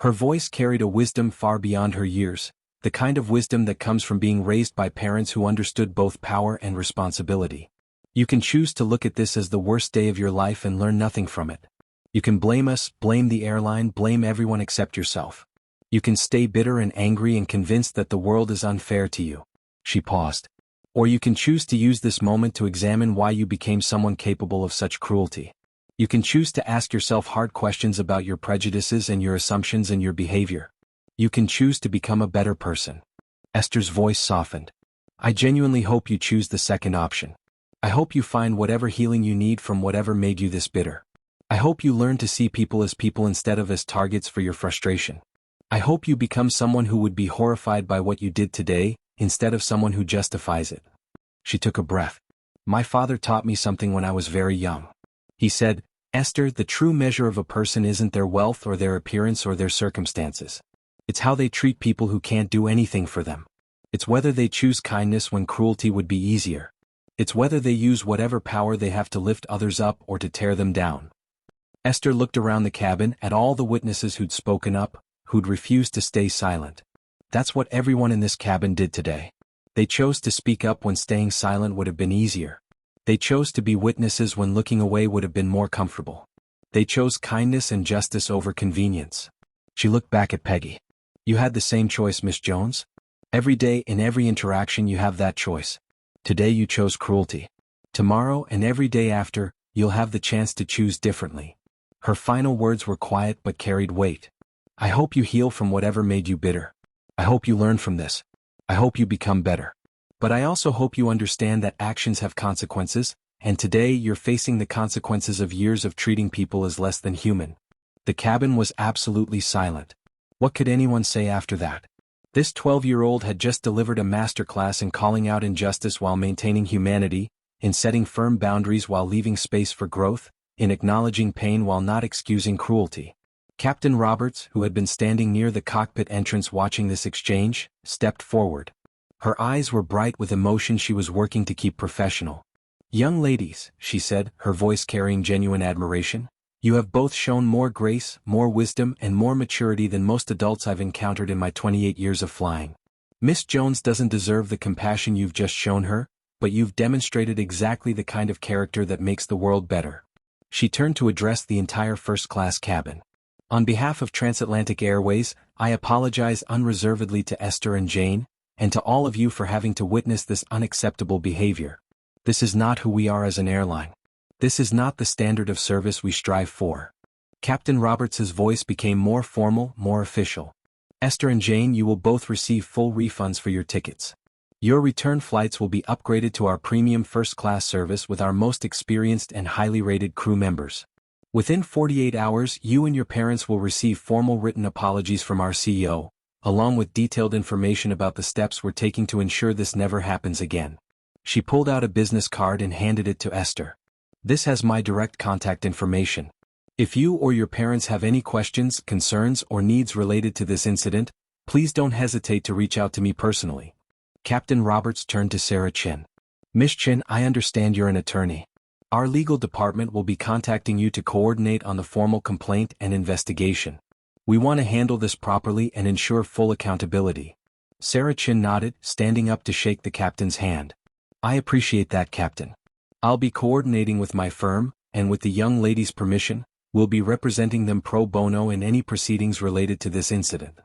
Her voice carried a wisdom far beyond her years, the kind of wisdom that comes from being raised by parents who understood both power and responsibility. You can choose to look at this as the worst day of your life and learn nothing from it. You can blame us, blame the airline, blame everyone except yourself. You can stay bitter and angry and convinced that the world is unfair to you. She paused. Or you can choose to use this moment to examine why you became someone capable of such cruelty. You can choose to ask yourself hard questions about your prejudices and your assumptions and your behavior. You can choose to become a better person. Esther's voice softened. "I genuinely hope you choose the second option. I hope you find whatever healing you need from whatever made you this bitter. I hope you learn to see people as people instead of as targets for your frustration. I hope you become someone who would be horrified by what you did today, instead of someone who justifies it." She took a breath. "My father taught me something when I was very young. He said, 'Esther, the true measure of a person isn't their wealth or their appearance or their circumstances. It's how they treat people who can't do anything for them. It's whether they choose kindness when cruelty would be easier. It's whether they use whatever power they have to lift others up or to tear them down.'" Esther looked around the cabin at all the witnesses who'd spoken up, who'd refused to stay silent. That's what everyone in this cabin did today. They chose to speak up when staying silent would have been easier. They chose to be witnesses when looking away would have been more comfortable. They chose kindness and justice over convenience. She looked back at Peggy. "You had the same choice, Miss Jones. Every day, in every interaction, you have that choice. Today you chose cruelty. Tomorrow and every day after, you'll have the chance to choose differently." Her final words were quiet but carried weight. "I hope you heal from whatever made you bitter. I hope you learn from this. I hope you become better. But I also hope you understand that actions have consequences, and today you're facing the consequences of years of treating people as less than human. The cabin was absolutely silent. What could anyone say after that? This 12-year-old had just delivered a masterclass in calling out injustice while maintaining humanity, in setting firm boundaries while leaving space for growth, in acknowledging pain while not excusing cruelty. Captain Roberts, who had been standing near the cockpit entrance watching this exchange, stepped forward. Her eyes were bright with emotion. She was working to keep professional. "Young ladies," she said, her voice carrying genuine admiration, "you have both shown more grace, more wisdom, and more maturity than most adults I've encountered in my 28 years of flying. Miss Jones doesn't deserve the compassion you've just shown her, but you've demonstrated exactly the kind of character that makes the world better." She turned to address the entire first-class cabin. "On behalf of TransAtlantic Airways, I apologize unreservedly to Esther and Jane, and to all of you for having to witness this unacceptable behavior. This is not who we are as an airline. This is not the standard of service we strive for." Captain Roberts' voice became more formal, more official. "Esther and Jane, you will both receive full refunds for your tickets. Your return flights will be upgraded to our premium first-class service with our most experienced and highly rated crew members. Within 48 hours, you and your parents will receive formal written apologies from our CEO, along with detailed information about the steps we're taking to ensure this never happens again." She pulled out a business card and handed it to Esther. "This has my direct contact information. If you or your parents have any questions, concerns, or needs related to this incident, please don't hesitate to reach out to me personally." Captain Roberts turned to Sarah Chin. "Miss Chin, I understand you're an attorney. Our legal department will be contacting you to coordinate on the formal complaint and investigation. We want to handle this properly and ensure full accountability." Sarah Chin nodded, standing up to shake the captain's hand. "I appreciate that, Captain. I'll be coordinating with my firm, and with the young lady's permission, we'll be representing them pro bono in any proceedings related to this incident."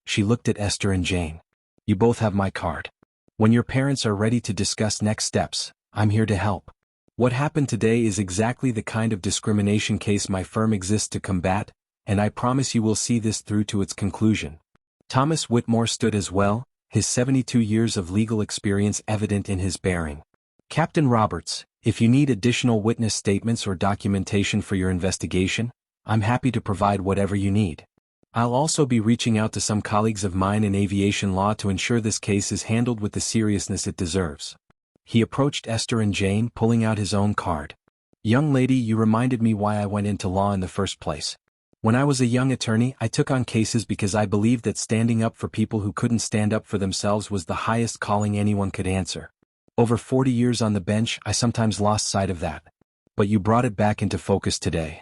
She looked at Esther and Jane. "You both have my card. When your parents are ready to discuss next steps, I'm here to help. What happened today is exactly the kind of discrimination case my firm exists to combat, and I promise you will see this through to its conclusion." Thomas Whitmore stood as well, his 72 years of legal experience evident in his bearing. "Captain Roberts, if you need additional witness statements or documentation for your investigation, I'm happy to provide whatever you need. I'll also be reaching out to some colleagues of mine in aviation law to ensure this case is handled with the seriousness it deserves." He approached Esther and Jane, pulling out his own card. "Young lady, you reminded me why I went into law in the first place. When I was a young attorney, I took on cases because I believed that standing up for people who couldn't stand up for themselves was the highest calling anyone could answer. Over 40 years on the bench, I sometimes lost sight of that. But you brought it back into focus today."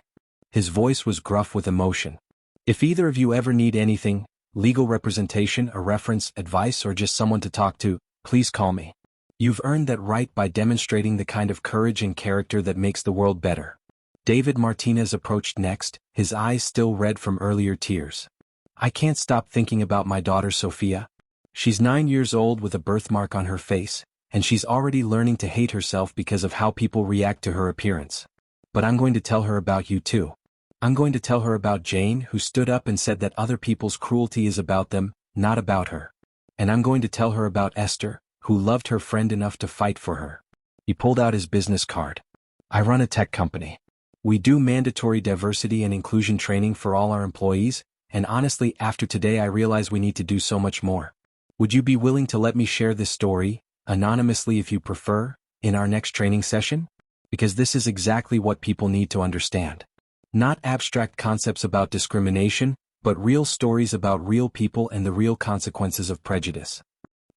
His voice was gruff with emotion. "If either of you ever need anything, legal representation, a reference, advice, or just someone to talk to, please call me. You've earned that right by demonstrating the kind of courage and character that makes the world better." David Martinez approached next, his eyes still red from earlier tears. "I can't stop thinking about my daughter Sophia. She's 9 years old with a birthmark on her face, and she's already learning to hate herself because of how people react to her appearance. But I'm going to tell her about you too. I'm going to tell her about Jane, who stood up and said that other people's cruelty is about them, not about her. And I'm going to tell her about Esther, who loved her friend enough to fight for her." He pulled out his business card. "I run a tech company. We do mandatory diversity and inclusion training for all our employees, and honestly, after today I realize we need to do so much more. Would you be willing to let me share this story, anonymously if you prefer, in our next training session? Because this is exactly what people need to understand. Not abstract concepts about discrimination, but real stories about real people and the real consequences of prejudice."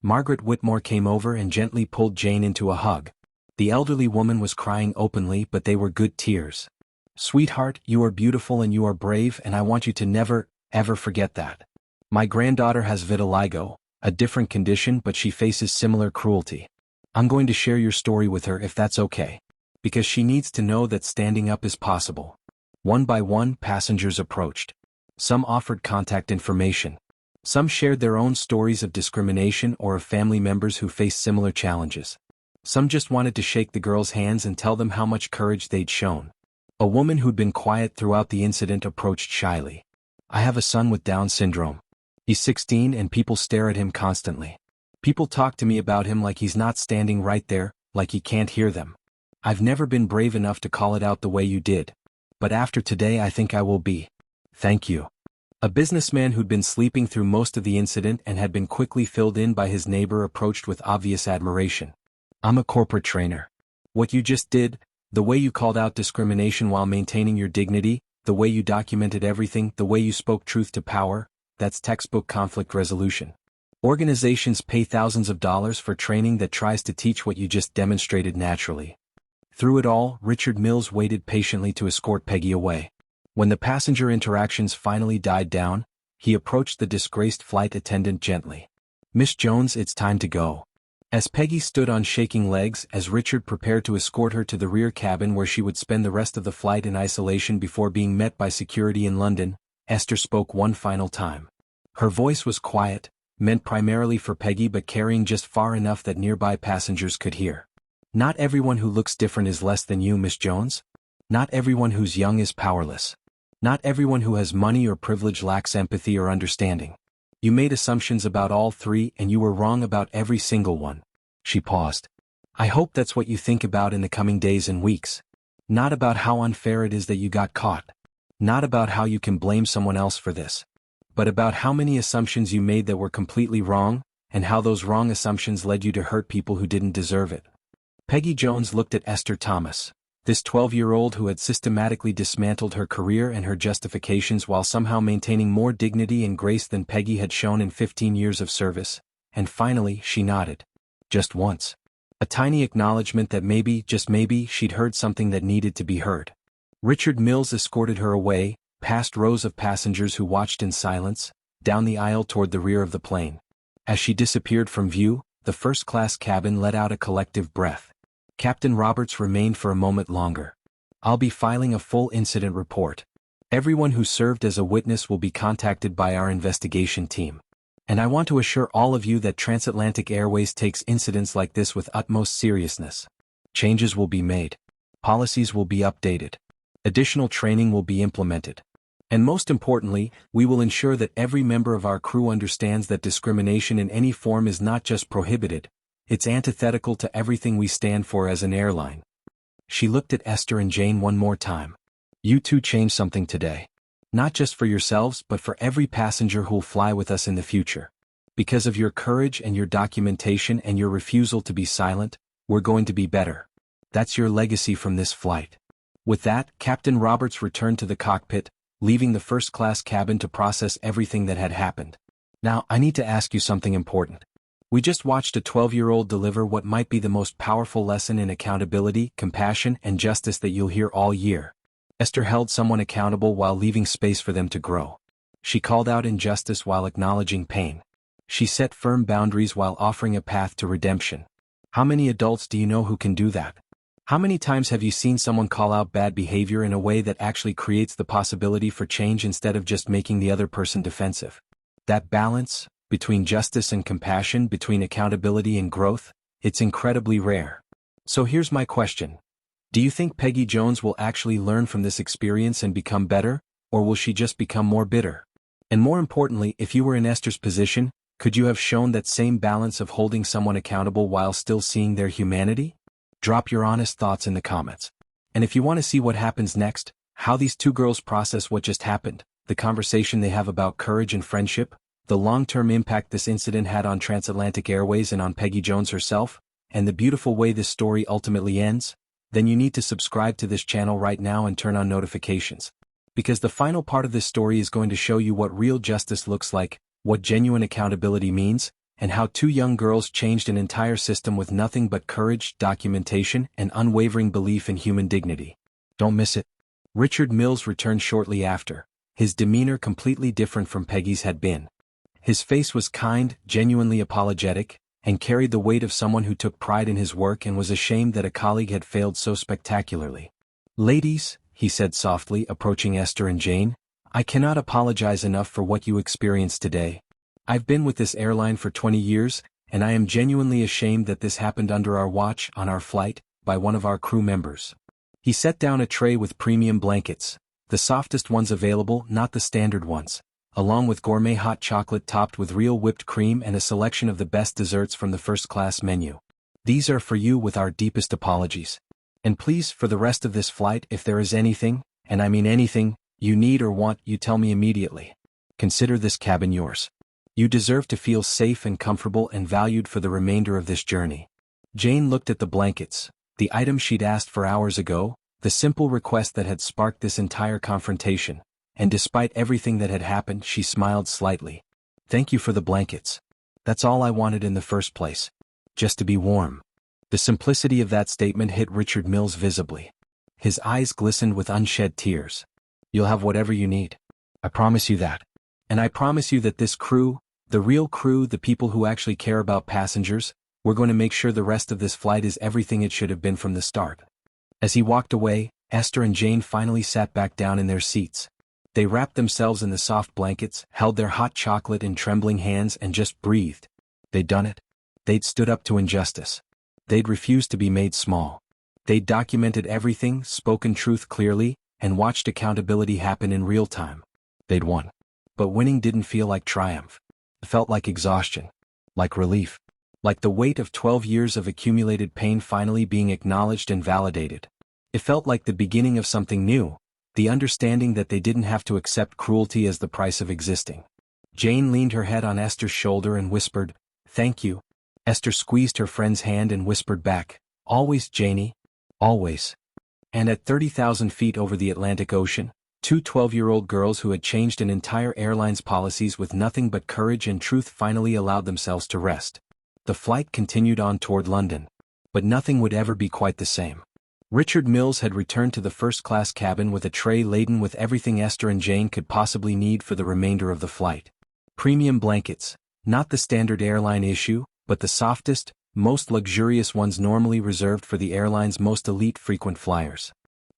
Margaret Whitmore came over and gently pulled Jane into a hug. The elderly woman was crying openly, but they were good tears. "Sweetheart, you are beautiful and you are brave, and I want you to never, ever forget that. My granddaughter has vitiligo, a different condition, but she faces similar cruelty. I'm going to share your story with her if that's okay. Because she needs to know that standing up is possible." One by one, passengers approached. Some offered contact information. Some shared their own stories of discrimination or of family members who faced similar challenges. Some just wanted to shake the girls' hands and tell them how much courage they'd shown. A woman who'd been quiet throughout the incident approached shyly. "I have a son with Down syndrome. He's 16 and people stare at him constantly. People talk to me about him like he's not standing right there, like he can't hear them. I've never been brave enough to call it out the way you did. But after today I think I will be. Thank you. A businessman who'd been sleeping through most of the incident and had been quickly filled in by his neighbor approached with obvious admiration. I'm a corporate trainer. What you just did, the way you called out discrimination while maintaining your dignity, the way you documented everything, the way you spoke truth to power, that's textbook conflict resolution. Organizations pay thousands of dollars for training that tries to teach what you just demonstrated naturally. Through it all, Richard Mills waited patiently to escort Peggy away. When the passenger interactions finally died down, he approached the disgraced flight attendant gently. Miss Jones, it's time to go. As Peggy stood on shaking legs as Richard prepared to escort her to the rear cabin where she would spend the rest of the flight in isolation before being met by security in London, Esther spoke one final time. Her voice was quiet, meant primarily for Peggy but carrying just far enough that nearby passengers could hear. Not everyone who looks different is less than you, Miss Jones. Not everyone who's young is powerless. Not everyone who has money or privilege lacks empathy or understanding. You made assumptions about all three and you were wrong about every single one. She paused. I hope that's what you think about in the coming days and weeks. Not about how unfair it is that you got caught. Not about how you can blame someone else for this. But about how many assumptions you made that were completely wrong, and how those wrong assumptions led you to hurt people who didn't deserve it. Peggy Jones looked at Esther Thomas, this 12-year-old who had systematically dismantled her career and her justifications while somehow maintaining more dignity and grace than Peggy had shown in 15 years of service, and finally she nodded. Just once. A tiny acknowledgement that maybe, just maybe, she'd heard something that needed to be heard. Richard Mills escorted her away, past rows of passengers who watched in silence, down the aisle toward the rear of the plane. As she disappeared from view, the first-class cabin let out a collective breath. Captain Roberts remained for a moment longer. I'll be filing a full incident report. Everyone who served as a witness will be contacted by our investigation team. And I want to assure all of you that TransAtlantic Airways takes incidents like this with utmost seriousness. Changes will be made. Policies will be updated. Additional training will be implemented. And most importantly, we will ensure that every member of our crew understands that discrimination in any form is not just prohibited, it's antithetical to everything we stand for as an airline. She looked at Esther and Jane one more time. You two changed something today. Not just for yourselves but for every passenger who'll fly with us in the future. Because of your courage and your documentation and your refusal to be silent, we're going to be better. That's your legacy from this flight. With that, Captain Roberts returned to the cockpit, leaving the first-class cabin to process everything that had happened. Now, I need to ask you something important. We just watched a 12-year-old deliver what might be the most powerful lesson in accountability, compassion, and justice that you'll hear all year. Esther held someone accountable while leaving space for them to grow. She called out injustice while acknowledging pain. She set firm boundaries while offering a path to redemption. How many adults do you know who can do that? How many times have you seen someone call out bad behavior in a way that actually creates the possibility for change instead of just making the other person defensive? That balance, between justice and compassion, between accountability and growth, it's incredibly rare. So here's my question. Do you think Peggy Jones will actually learn from this experience and become better, or will she just become more bitter? And more importantly, if you were in Esther's position, could you have shown that same balance of holding someone accountable while still seeing their humanity? Drop your honest thoughts in the comments. And if you want to see what happens next, how these two girls process what just happened, the conversation they have about courage and friendship, the long-term impact this incident had on TransAtlantic Airways and on Peggy Jones herself, and the beautiful way this story ultimately ends, then you need to subscribe to this channel right now and turn on notifications. Because the final part of this story is going to show you what real justice looks like, what genuine accountability means, and how two young girls changed an entire system with nothing but courage, documentation, and unwavering belief in human dignity. Don't miss it. Richard Mills returned shortly after, his demeanor completely different from Peggy's had been. His face was kind, genuinely apologetic, and carried the weight of someone who took pride in his work and was ashamed that a colleague had failed so spectacularly. Ladies, he said softly, approaching Esther and Jane, I cannot apologize enough for what you experienced today. I've been with this airline for 20 years, and I am genuinely ashamed that this happened under our watch, on our flight, by one of our crew members. He set down a tray with premium blankets, the softest ones available, not the standard ones, along with gourmet hot chocolate topped with real whipped cream and a selection of the best desserts from the first-class menu. These are for you with our deepest apologies. And please, for the rest of this flight, if there is anything, and I mean anything, you need or want, you tell me immediately. Consider this cabin yours. You deserve to feel safe and comfortable and valued for the remainder of this journey. Jane looked at the blankets, the item she'd asked for hours ago, the simple request that had sparked this entire confrontation, and despite everything that had happened, she smiled slightly. Thank you for the blankets. That's all I wanted in the first place. Just to be warm. The simplicity of that statement hit Richard Mills visibly. His eyes glistened with unshed tears. You'll have whatever you need. I promise you that. And I promise you that this crew, the real crew, the people who actually care about passengers, we're going to make sure the rest of this flight is everything it should have been from the start. As he walked away, Esther and Jane finally sat back down in their seats. They wrapped themselves in the soft blankets, held their hot chocolate in trembling hands and just breathed. They'd done it. They'd stood up to injustice. They'd refused to be made small. They'd documented everything, spoken truth clearly, and watched accountability happen in real time. They'd won. But winning didn't feel like triumph. It felt like exhaustion. Like relief. Like the weight of 12 years of accumulated pain finally being acknowledged and validated. It felt like the beginning of something new, the understanding that they didn't have to accept cruelty as the price of existing. Jane leaned her head on Esther's shoulder and whispered, "Thank you." Esther squeezed her friend's hand and whispered back, "Always, Janie. Always." And at 30,000 feet over the Atlantic Ocean, two 12-year-old girls who had changed an entire airline's policies with nothing but courage and truth finally allowed themselves to rest. The flight continued on toward London. But nothing would ever be quite the same. Richard Mills had returned to the first-class cabin with a tray laden with everything Esther and Jane could possibly need for the remainder of the flight. Premium blankets, not the standard airline issue, but the softest, most luxurious ones normally reserved for the airline's most elite frequent flyers.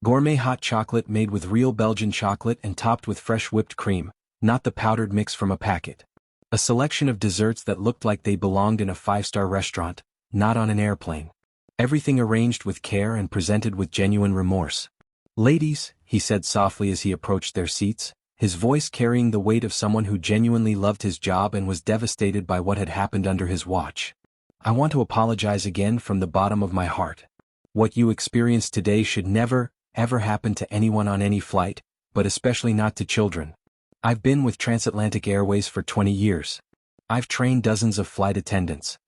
Gourmet hot chocolate made with real Belgian chocolate and topped with fresh whipped cream, not the powdered mix from a packet. A selection of desserts that looked like they belonged in a five-star restaurant, not on an airplane. Everything arranged with care and presented with genuine remorse. "Ladies," he said softly as he approached their seats, his voice carrying the weight of someone who genuinely loved his job and was devastated by what had happened under his watch. "I want to apologize again from the bottom of my heart. What you experienced today should never, ever happen to anyone on any flight, but especially not to children. I've been with TransAtlantic Airways for 20 years. I've trained dozens of flight attendants.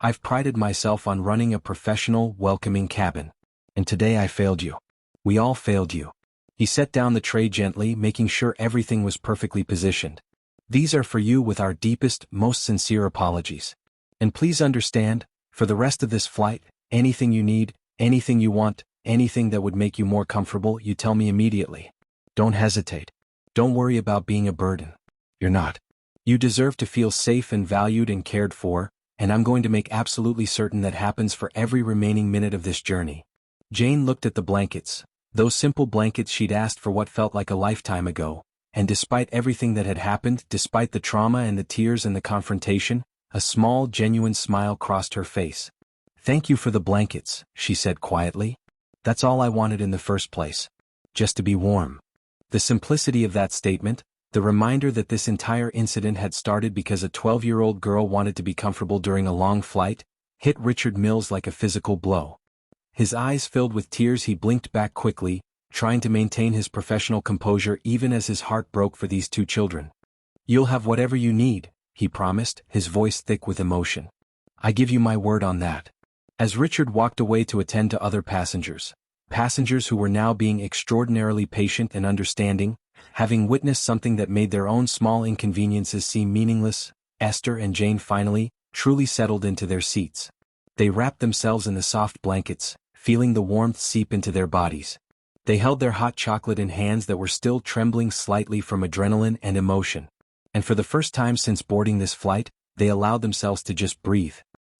I've prided myself on running a professional, welcoming cabin. And today I failed you. We all failed you." He set down the tray gently, making sure everything was perfectly positioned. "These are for you with our deepest, most sincere apologies. And please understand, for the rest of this flight, anything you need, anything you want, anything that would make you more comfortable, you tell me immediately. Don't hesitate. Don't worry about being a burden. You're not. You deserve to feel safe and valued and cared for, and I'm going to make absolutely certain that happens for every remaining minute of this journey." Jane looked at the blankets, those simple blankets she'd asked for what felt like a lifetime ago, and despite everything that had happened, despite the trauma and the tears and the confrontation, a small, genuine smile crossed her face. "Thank you for the blankets," she said quietly. "That's all I wanted in the first place. Just to be warm." The simplicity of that statement, the reminder that this entire incident had started because a 12-year-old girl wanted to be comfortable during a long flight, hit Richard Mills like a physical blow. His eyes filled with tears, he blinked back quickly, trying to maintain his professional composure even as his heart broke for these two children. "You'll have whatever you need," he promised, his voice thick with emotion. "I give you my word on that." As Richard walked away to attend to other passengers who were now being extraordinarily patient and understanding, having witnessed something that made their own small inconveniences seem meaningless, Esther and Jane finally, truly settled into their seats. They wrapped themselves in the soft blankets, feeling the warmth seep into their bodies. They held their hot chocolate in hands that were still trembling slightly from adrenaline and emotion. And for the first time since boarding this flight, they allowed themselves to just breathe.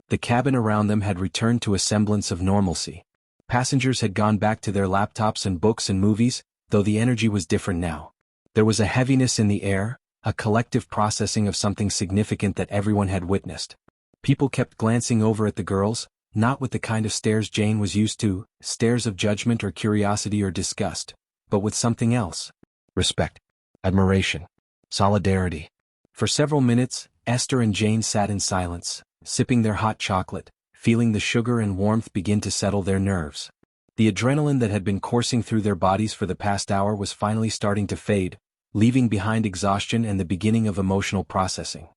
The cabin around them had returned to a semblance of normalcy. Passengers had gone back to their laptops and books and movies, though the energy was different now. There was a heaviness in the air, a collective processing of something significant that everyone had witnessed. People kept glancing over at the girls, not with the kind of stares Jane was used to, stares of judgment or curiosity or disgust, but with something else. Respect. Admiration. Solidarity. For several minutes, Esther and Jane sat in silence, sipping their hot chocolate, feeling the sugar and warmth begin to settle their nerves. The adrenaline that had been coursing through their bodies for the past hour was finally starting to fade, leaving behind exhaustion and the beginning of emotional processing.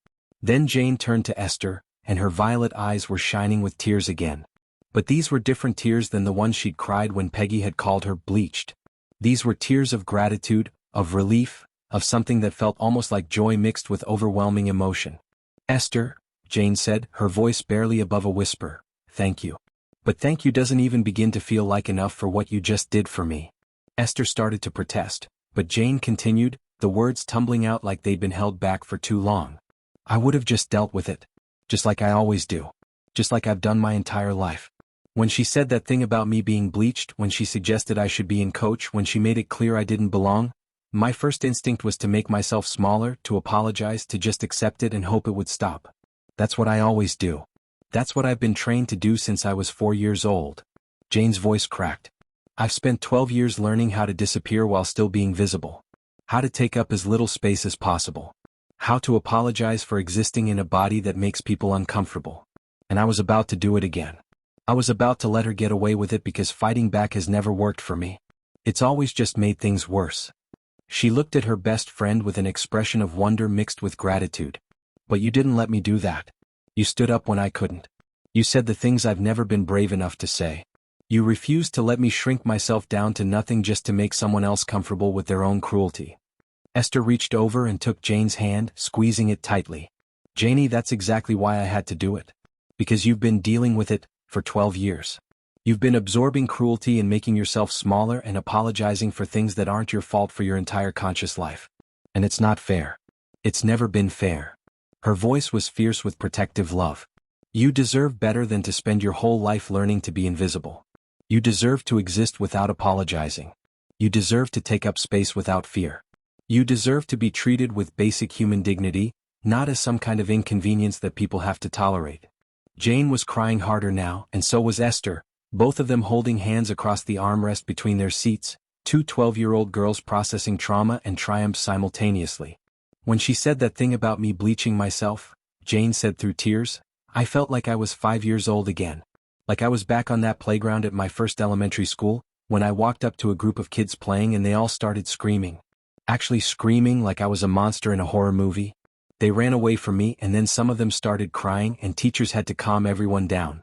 Then Jane turned to Esther, and her violet eyes were shining with tears again. But these were different tears than the ones she'd cried when Peggy had called her bleached. These were tears of gratitude, of relief, of something that felt almost like joy mixed with overwhelming emotion. "Esther," Jane said, her voice barely above a whisper, "thank you. But thank you doesn't even begin to feel like enough for what you just did for me." Esther started to protest, but Jane continued, the words tumbling out like they'd been held back for too long. "I would have just dealt with it. Just like I always do. Just like I've done my entire life. When she said that thing about me being bleached, when she suggested I should be in coach, when she made it clear I didn't belong, my first instinct was to make myself smaller, to apologize, to just accept it and hope it would stop. That's what I always do. That's what I've been trained to do since I was 4 years old." Jane's voice cracked. "I've spent 12 years learning how to disappear while still being visible. How to take up as little space as possible. How to apologize for existing in a body that makes people uncomfortable. And I was about to do it again. I was about to let her get away with it because fighting back has never worked for me. It's always just made things worse." She looked at her best friend with an expression of wonder mixed with gratitude. "But you didn't let me do that. You stood up when I couldn't. You said the things I've never been brave enough to say. You refused to let me shrink myself down to nothing just to make someone else comfortable with their own cruelty." Esther reached over and took Jane's hand, squeezing it tightly. "Janie, that's exactly why I had to do it. Because you've been dealing with it for 12 years. You've been absorbing cruelty and making yourself smaller and apologizing for things that aren't your fault for your entire conscious life. And it's not fair. It's never been fair." Her voice was fierce with protective love. "You deserve better than to spend your whole life learning to be invisible. You deserve to exist without apologizing. You deserve to take up space without fear. You deserve to be treated with basic human dignity, not as some kind of inconvenience that people have to tolerate." Jane was crying harder now, and so was Esther, both of them holding hands across the armrest between their seats, two 12-year-old girls processing trauma and triumph simultaneously. "When she said that thing about me bleaching myself," Jane said through tears, "I felt like I was 5 years old again. Like I was back on that playground at my first elementary school, when I walked up to a group of kids playing and they all started screaming. Actually screaming like I was a monster in a horror movie. They ran away from me and then some of them started crying and teachers had to calm everyone down."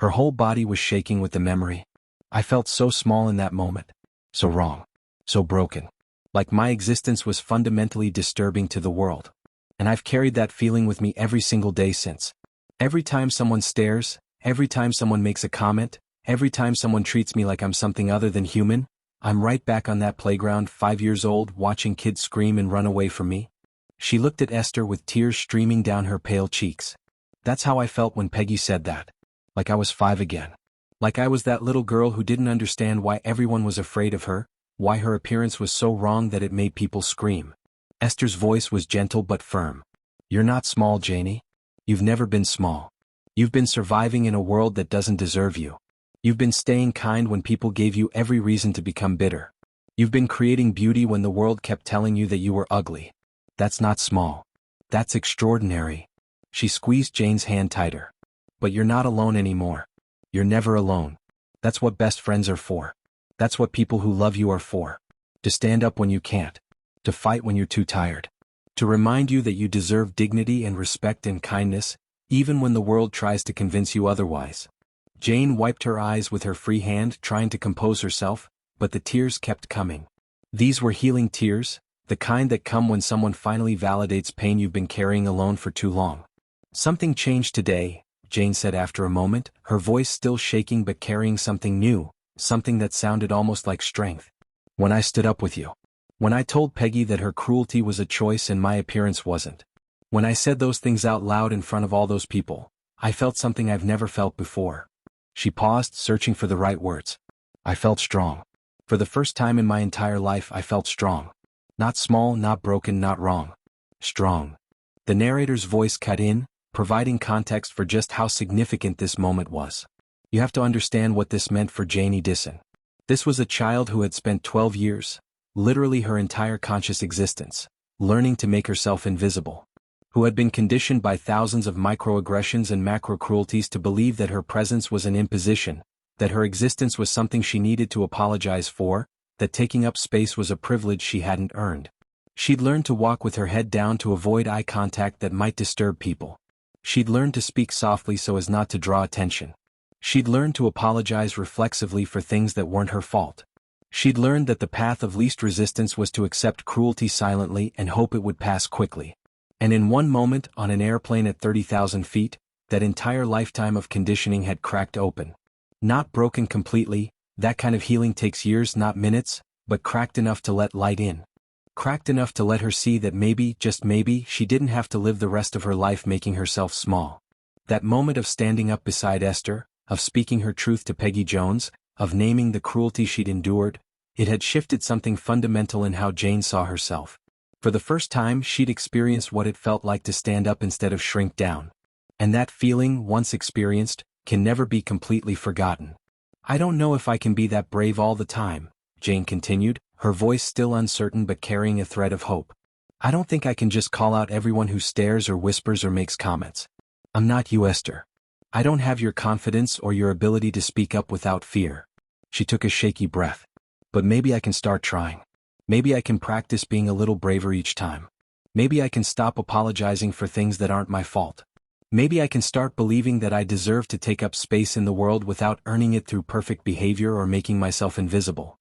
Her whole body was shaking with the memory. "I felt so small in that moment. So wrong. So broken. Like my existence was fundamentally disturbing to the world. And I've carried that feeling with me every single day since. Every time someone stares, every time someone makes a comment, every time someone treats me like I'm something other than human, I'm right back on that playground 5 years old watching kids scream and run away from me." She looked at Esther with tears streaming down her pale cheeks. "That's how I felt when Peggy said that. Like I was 5 again. Like I was that little girl who didn't understand why everyone was afraid of her, why her appearance was so wrong that it made people scream." Esther's voice was gentle but firm. "You're not small, Janie. You've never been small. You've been surviving in a world that doesn't deserve you. You've been staying kind when people gave you every reason to become bitter. You've been creating beauty when the world kept telling you that you were ugly. That's not small. That's extraordinary." She squeezed Jane's hand tighter. "But you're not alone anymore. You're never alone. That's what best friends are for. That's what people who love you are for. To stand up when you can't. To fight when you're too tired. To remind you that you deserve dignity and respect and kindness, even when the world tries to convince you otherwise." Jane wiped her eyes with her free hand, trying to compose herself, but the tears kept coming. These were healing tears, the kind that come when someone finally validates pain you've been carrying alone for too long. "Something changed today," Jane said after a moment, her voice still shaking but carrying something new, something that sounded almost like strength. "When I stood up with you. When I told Peggy that her cruelty was a choice and my appearance wasn't. When I said those things out loud in front of all those people, I felt something I've never felt before." She paused, searching for the right words. "I felt strong. For the first time in my entire life I felt strong. Not small, not broken, not wrong. Strong." The narrator's voice cut in, providing context for just how significant this moment was. You have to understand what this meant for Janie Disson. This was a child who had spent 12 years, literally her entire conscious existence, learning to make herself invisible. Who had been conditioned by thousands of microaggressions and macro-cruelties to believe that her presence was an imposition, that her existence was something she needed to apologize for, that taking up space was a privilege she hadn't earned. She'd learned to walk with her head down to avoid eye contact that might disturb people. She'd learned to speak softly so as not to draw attention. She'd learned to apologize reflexively for things that weren't her fault. She'd learned that the path of least resistance was to accept cruelty silently and hope it would pass quickly. And in one moment, on an airplane at 30,000 feet, that entire lifetime of conditioning had cracked open. Not broken completely, that kind of healing takes years, not minutes, but cracked enough to let light in. Cracked enough to let her see that maybe, just maybe, she didn't have to live the rest of her life making herself small. That moment of standing up beside Esther, of speaking her truth to Peggy Jones, of naming the cruelty she'd endured, it had shifted something fundamental in how Jane saw herself. For the first time she'd experienced what it felt like to stand up instead of shrink down. And that feeling, once experienced, can never be completely forgotten. "I don't know if I can be that brave all the time," Jane continued, her voice still uncertain but carrying a thread of hope. "I don't think I can just call out everyone who stares or whispers or makes comments. I'm not you, Esther. I don't have your confidence or your ability to speak up without fear." She took a shaky breath. "But maybe I can start trying. Maybe I can practice being a little braver each time. Maybe I can stop apologizing for things that aren't my fault. Maybe I can start believing that I deserve to take up space in the world without earning it through perfect behavior or making myself invisible."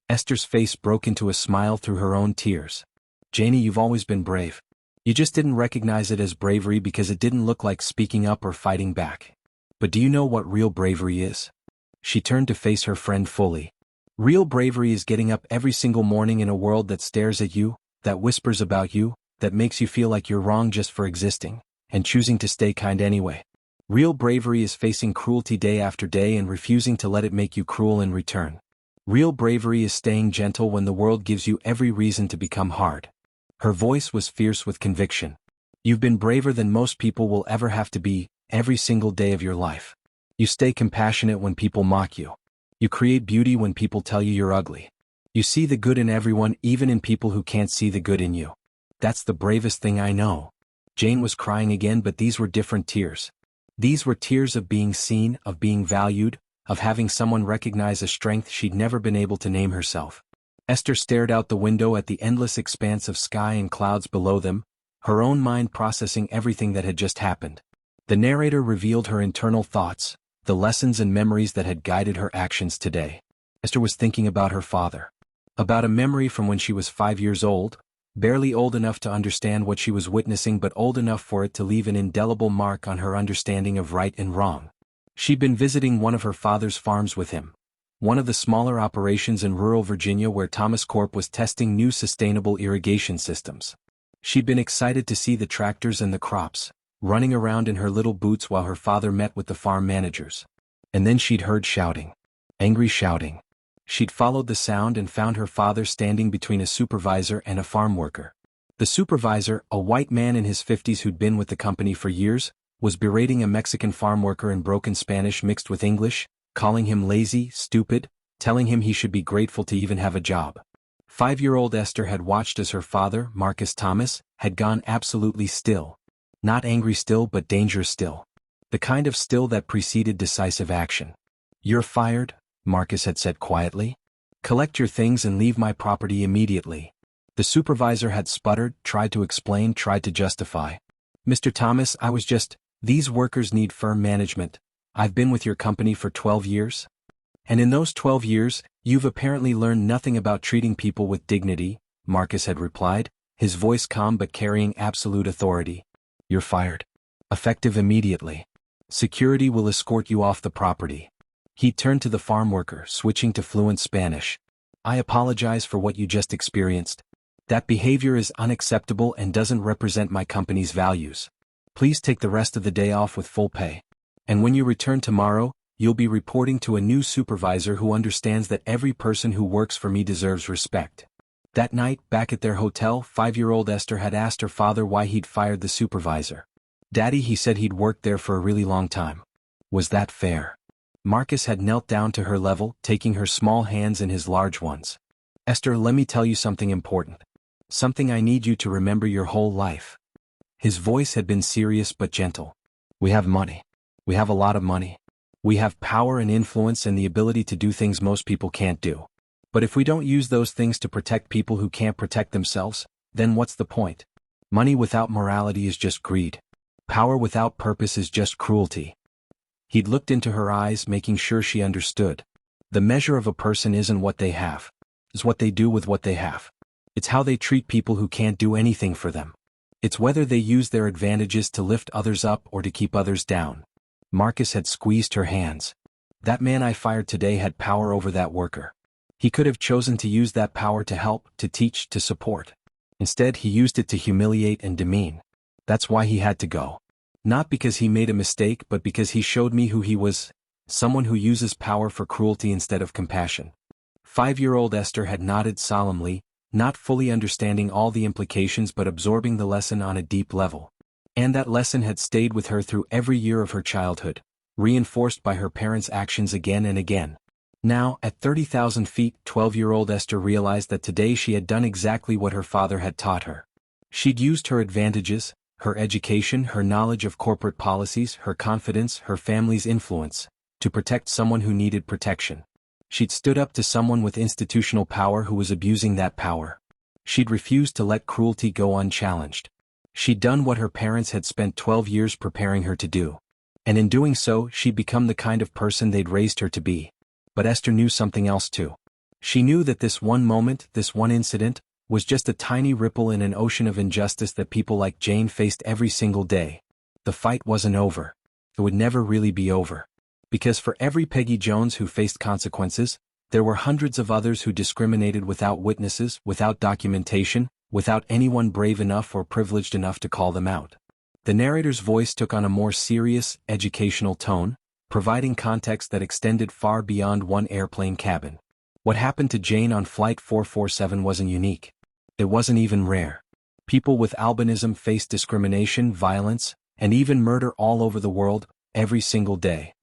Esther's face broke into a smile through her own tears. "Janie, you've always been brave. You just didn't recognize it as bravery because it didn't look like speaking up or fighting back. But do you know what real bravery is?" She turned to face her friend fully. "Real bravery is getting up every single morning in a world that stares at you, that whispers about you, that makes you feel like you're wrong just for existing, and choosing to stay kind anyway. Real bravery is facing cruelty day after day and refusing to let it make you cruel in return. Real bravery is staying gentle when the world gives you every reason to become hard." Her voice was fierce with conviction. "You've been braver than most people will ever have to be, every single day of your life. You stay compassionate when people mock you. You create beauty when people tell you you're ugly. You see the good in everyone, even in people who can't see the good in you. That's the bravest thing I know." Jane was crying again, but these were different tears. These were tears of being seen, of being valued, of having someone recognize a strength she'd never been able to name herself. Esther stared out the window at the endless expanse of sky and clouds below them, her own mind processing everything that had just happened. The narrator revealed her internal thoughts, the lessons and memories that had guided her actions today. Esther was thinking about her father. About a memory from when she was 5 years old, barely old enough to understand what she was witnessing but old enough for it to leave an indelible mark on her understanding of right and wrong. She'd been visiting one of her father's farms with him, one of the smaller operations in rural Virginia where Thomas Corp was testing new sustainable irrigation systems. She'd been excited to see the tractors and the crops, running around in her little boots while her father met with the farm managers. And then she'd heard shouting. Angry shouting. She'd followed the sound and found her father standing between a supervisor and a farm worker. The supervisor, a white man in his 50s who'd been with the company for years, was berating a Mexican farm worker in broken Spanish mixed with English, calling him lazy, stupid, telling him he should be grateful to even have a job. 5-year-old Esther had watched as her father, Marcus Thomas, had gone absolutely still. Not angry still but dangerous still. The kind of still that preceded decisive action. "You're fired," Marcus had said quietly. "Collect your things and leave my property immediately." The supervisor had sputtered, tried to explain, tried to justify. "Mr. Thomas, I was just, these workers need firm management. I've been with your company for 12 years. And in those 12 years, you've apparently learned nothing about treating people with dignity," Marcus had replied, his voice calm but carrying absolute authority. "You're fired. Effective immediately. Security will escort you off the property." He turned to the farm worker, switching to fluent Spanish. "I apologize for what you just experienced. That behavior is unacceptable and doesn't represent my company's values. Please take the rest of the day off with full pay. And when you return tomorrow, you'll be reporting to a new supervisor who understands that every person who works for me deserves respect." That night, back at their hotel, 5-year-old Esther had asked her father why he'd fired the supervisor. "Daddy," he said, "he'd worked there for a really long time. Was that fair?" Marcus had knelt down to her level, taking her small hands in his large ones. "Esther, let me tell you something important. Something I need you to remember your whole life." His voice had been serious but gentle. "We have money. We have a lot of money. We have power and influence and the ability to do things most people can't do. But if we don't use those things to protect people who can't protect themselves, then what's the point? Money without morality is just greed. Power without purpose is just cruelty. He'd looked into her eyes, making sure she understood. The measure of a person isn't what they have. It's what they do with what they have. It's how they treat people who can't do anything for them. It's whether they use their advantages to lift others up or to keep others down. Marcus had squeezed her hands. That man I fired today had power over that worker. He could have chosen to use that power to help, to teach, to support. Instead, he used it to humiliate and demean. That's why he had to go. Not because he made a mistake, but because he showed me who he was, someone who uses power for cruelty instead of compassion. 5-year-old Esther had nodded solemnly, not fully understanding all the implications but absorbing the lesson on a deep level. And that lesson had stayed with her through every year of her childhood, reinforced by her parents' actions again and again. Now, at 30,000 feet, 12-year-old Esther realized that today she had done exactly what her father had taught her. She'd used her advantages, her education, her knowledge of corporate policies, her confidence, her family's influence, to protect someone who needed protection. She'd stood up to someone with institutional power who was abusing that power. She'd refused to let cruelty go unchallenged. She'd done what her parents had spent 12 years preparing her to do. And in doing so, she'd become the kind of person they'd raised her to be. But Esther knew something else too. She knew that this one moment, this one incident, was just a tiny ripple in an ocean of injustice that people like Jane faced every single day. The fight wasn't over. It would never really be over. Because for every Peggy Jones who faced consequences, there were hundreds of others who discriminated without witnesses, without documentation, without anyone brave enough or privileged enough to call them out. The narrator's voice took on a more serious, educational tone, providing context that extended far beyond one airplane cabin. What happened to Jane on Flight 447 wasn't unique. It wasn't even rare. People with albinism face discrimination, violence, and even murder all over the world, every single day.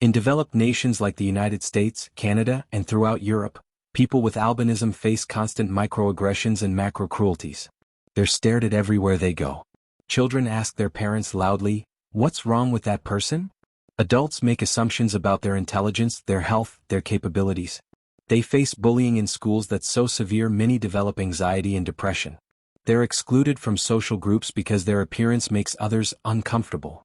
In developed nations like the United States, Canada, and throughout Europe, people with albinism face constant microaggressions and macro-cruelties. They're stared at everywhere they go. Children ask their parents loudly, "What's wrong with that person?" Adults make assumptions about their intelligence, their health, their capabilities. They face bullying in schools that's so severe many develop anxiety and depression. They're excluded from social groups because their appearance makes others uncomfortable.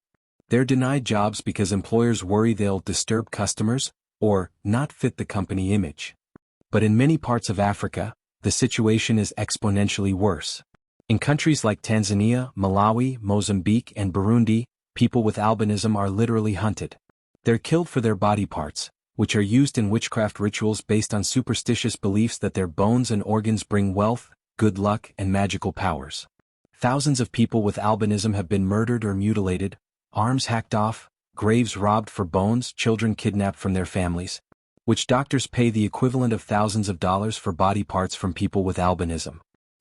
They're denied jobs because employers worry they'll disturb customers, or not fit the company image. But in many parts of Africa, the situation is exponentially worse. In countries like Tanzania, Malawi, Mozambique, and Burundi, people with albinism are literally hunted. They're killed for their body parts, which are used in witchcraft rituals based on superstitious beliefs that their bones and organs bring wealth, good luck, and magical powers. Thousands of people with albinism have been murdered or mutilated, arms hacked off, graves robbed for bones, children kidnapped from their families, which doctors pay the equivalent of thousands of dollars for body parts from people with albinism.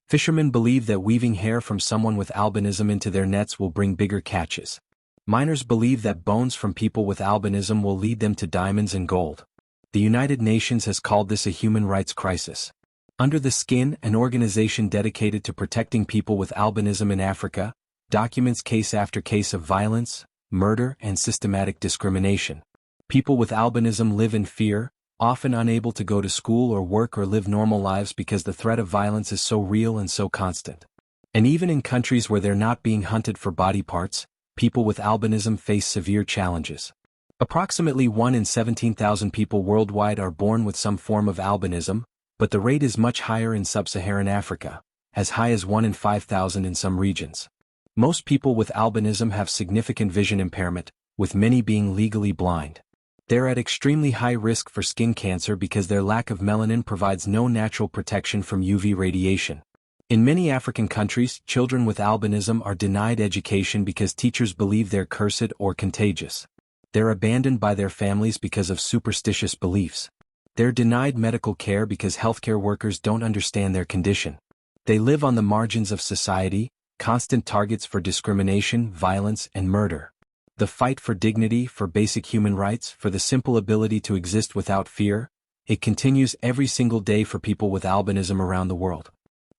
Fishermen believe that weaving hair from someone with albinism into their nets will bring bigger catches. Miners believe that bones from people with albinism will lead them to diamonds and gold. The United Nations has called this a human rights crisis. Under the Skin, an organization dedicated to protecting people with albinism in Africa, documents case after case of violence, murder, and systematic discrimination. People with albinism live in fear, often unable to go to school or work or live normal lives because the threat of violence is so real and so constant. And even in countries where they're not being hunted for body parts, people with albinism face severe challenges. Approximately 1 in 17,000 people worldwide are born with some form of albinism, but the rate is much higher in sub-Saharan Africa, as high as 1 in 5,000 in some regions. Most people with albinism have significant vision impairment, with many being legally blind. They're at extremely high risk for skin cancer because their lack of melanin provides no natural protection from UV radiation. In many African countries, children with albinism are denied education because teachers believe they're cursed or contagious. They're abandoned by their families because of superstitious beliefs. They're denied medical care because healthcare workers don't understand their condition. They live on the margins of society, constant targets for discrimination, violence, and murder. The fight for dignity, for basic human rights, for the simple ability to exist without fear, it continues every single day for people with albinism around the world.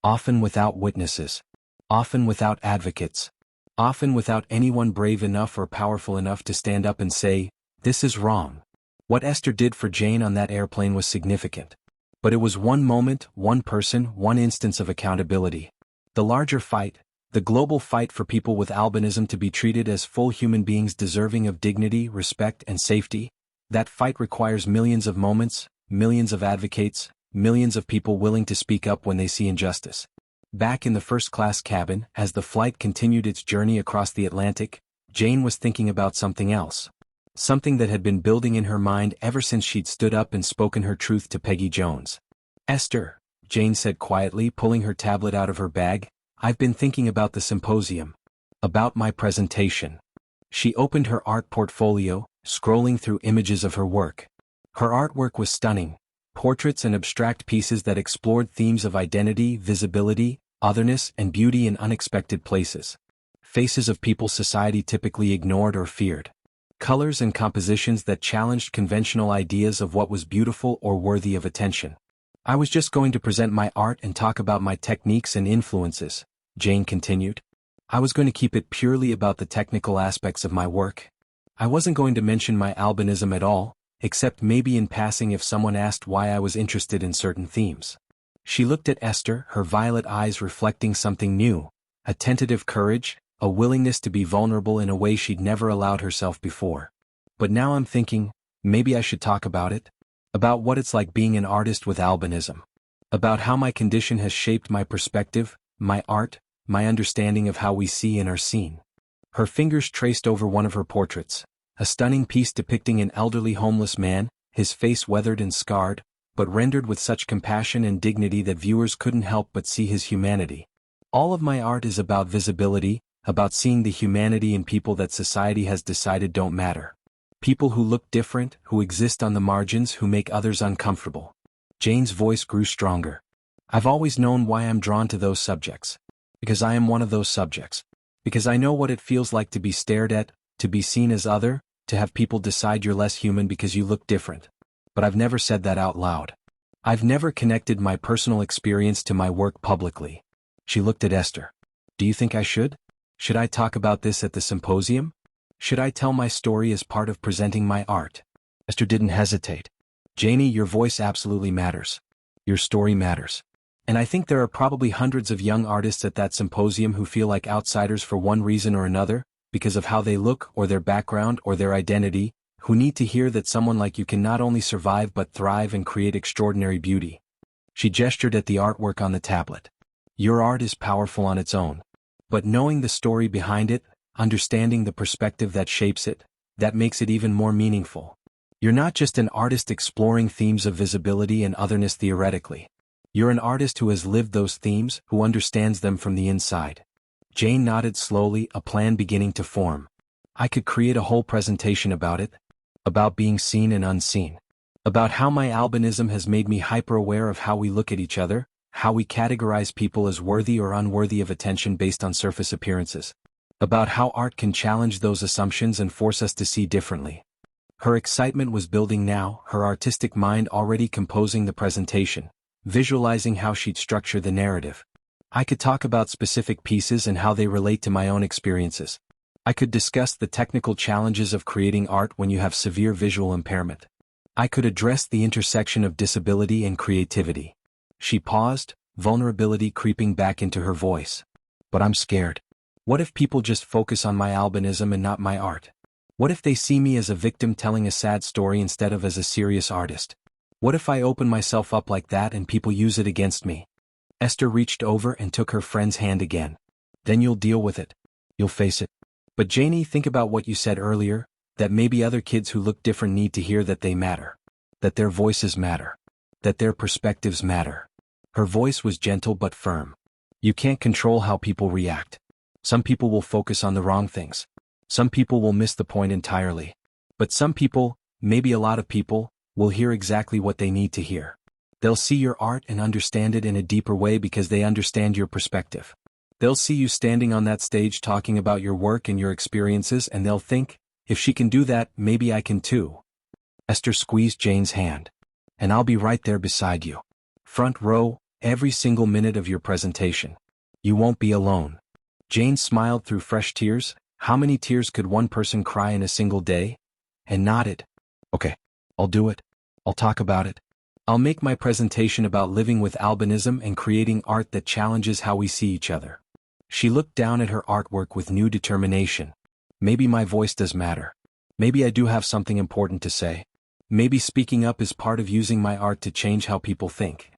Often without witnesses. Often without advocates. Often without anyone brave enough or powerful enough to stand up and say, This is wrong. What Esther did for Jane on that airplane was significant. But it was one moment, one person, one instance of accountability. The larger fight, the global fight for people with albinism to be treated as full human beings deserving of dignity, respect, and safety, that fight requires millions of moments, millions of advocates, millions of people willing to speak up when they see injustice. Back in the first-class cabin, as the flight continued its journey across the Atlantic, Jane was thinking about something else. Something that had been building in her mind ever since she'd stood up and spoken her truth to Peggy Jones. "Esther," Jane said quietly, pulling her tablet out of her bag, "I've been thinking about the symposium. About my presentation." She opened her art portfolio, scrolling through images of her work. Her artwork was stunning. Portraits and abstract pieces that explored themes of identity, visibility, otherness, and beauty in unexpected places. Faces of people society typically ignored or feared. Colors and compositions that challenged conventional ideas of what was beautiful or worthy of attention. "I was just going to present my art and talk about my techniques and influences," Jane continued. "I was going to keep it purely about the technical aspects of my work. I wasn't going to mention my albinism at all, except maybe in passing if someone asked why I was interested in certain themes." She looked at Esther, her violet eyes reflecting something new, a tentative courage, a willingness to be vulnerable in a way she'd never allowed herself before. "But now I'm thinking, maybe I should talk about it? About what it's like being an artist with albinism. About how my condition has shaped my perspective, my art, my understanding of how we see and are seen." Her fingers traced over one of her portraits, a stunning piece depicting an elderly homeless man, his face weathered and scarred, but rendered with such compassion and dignity that viewers couldn't help but see his humanity. "All of my art is about visibility, about seeing the humanity in people that society has decided don't matter. People who look different, who exist on the margins, who make others uncomfortable." Jane's voice grew stronger. "I've always known why I'm drawn to those subjects. Because I am one of those subjects. Because I know what it feels like to be stared at, to be seen as other, to have people decide you're less human because you look different. But I've never said that out loud. I've never connected my personal experience to my work publicly." She looked at Esther. "Do you think I should? Should I talk about this at the symposium? Should I tell my story as part of presenting my art?" Esther didn't hesitate. "Janie, your voice absolutely matters. Your story matters. And I think there are probably hundreds of young artists at that symposium who feel like outsiders for one reason or another, because of how they look or their background or their identity, who need to hear that someone like you can not only survive but thrive and create extraordinary beauty." She gestured at the artwork on the tablet. "Your art is powerful on its own. But knowing the story behind it, understanding the perspective that shapes it, that makes it even more meaningful. You're not just an artist exploring themes of visibility and otherness theoretically. You're an artist who has lived those themes, who understands them from the inside." Jane nodded slowly, a plan beginning to form. "I could create a whole presentation about it. About being seen and unseen. About how my albinism has made me hyper-aware of how we look at each other, how we categorize people as worthy or unworthy of attention based on surface appearances. About how art can challenge those assumptions and force us to see differently." Her excitement was building now, her artistic mind already composing the presentation, visualizing how she'd structure the narrative. "I could talk about specific pieces and how they relate to my own experiences. I could discuss the technical challenges of creating art when you have severe visual impairment. I could address the intersection of disability and creativity." She paused, vulnerability creeping back into her voice. "But I'm scared. What if people just focus on my albinism and not my art? What if they see me as a victim telling a sad story instead of as a serious artist? What if I open myself up like that and people use it against me?" Esther reached over and took her friend's hand again. "Then you'll deal with it. You'll face it. But Janie, think about what you said earlier, that maybe other kids who look different need to hear that they matter. That their voices matter. That their perspectives matter." Her voice was gentle but firm. "You can't control how people react. Some people will focus on the wrong things. Some people will miss the point entirely. But some people, maybe a lot of people, will hear exactly what they need to hear. They'll see your art and understand it in a deeper way because they understand your perspective. They'll see you standing on that stage talking about your work and your experiences and they'll think, if she can do that, maybe I can too." Esther squeezed Jane's hand. "And I'll be right there beside you. Front row, every single minute of your presentation. You won't be alone." Jane smiled through fresh tears. How many tears could one person cry in a single day? and nodded. Okay, I'll do it. I'll talk about it. I'll make my presentation about living with albinism and creating art that challenges how we see each other. She looked down at her artwork with new determination. Maybe my voice does matter. Maybe I do have something important to say. Maybe speaking up is part of using my art to change how people think.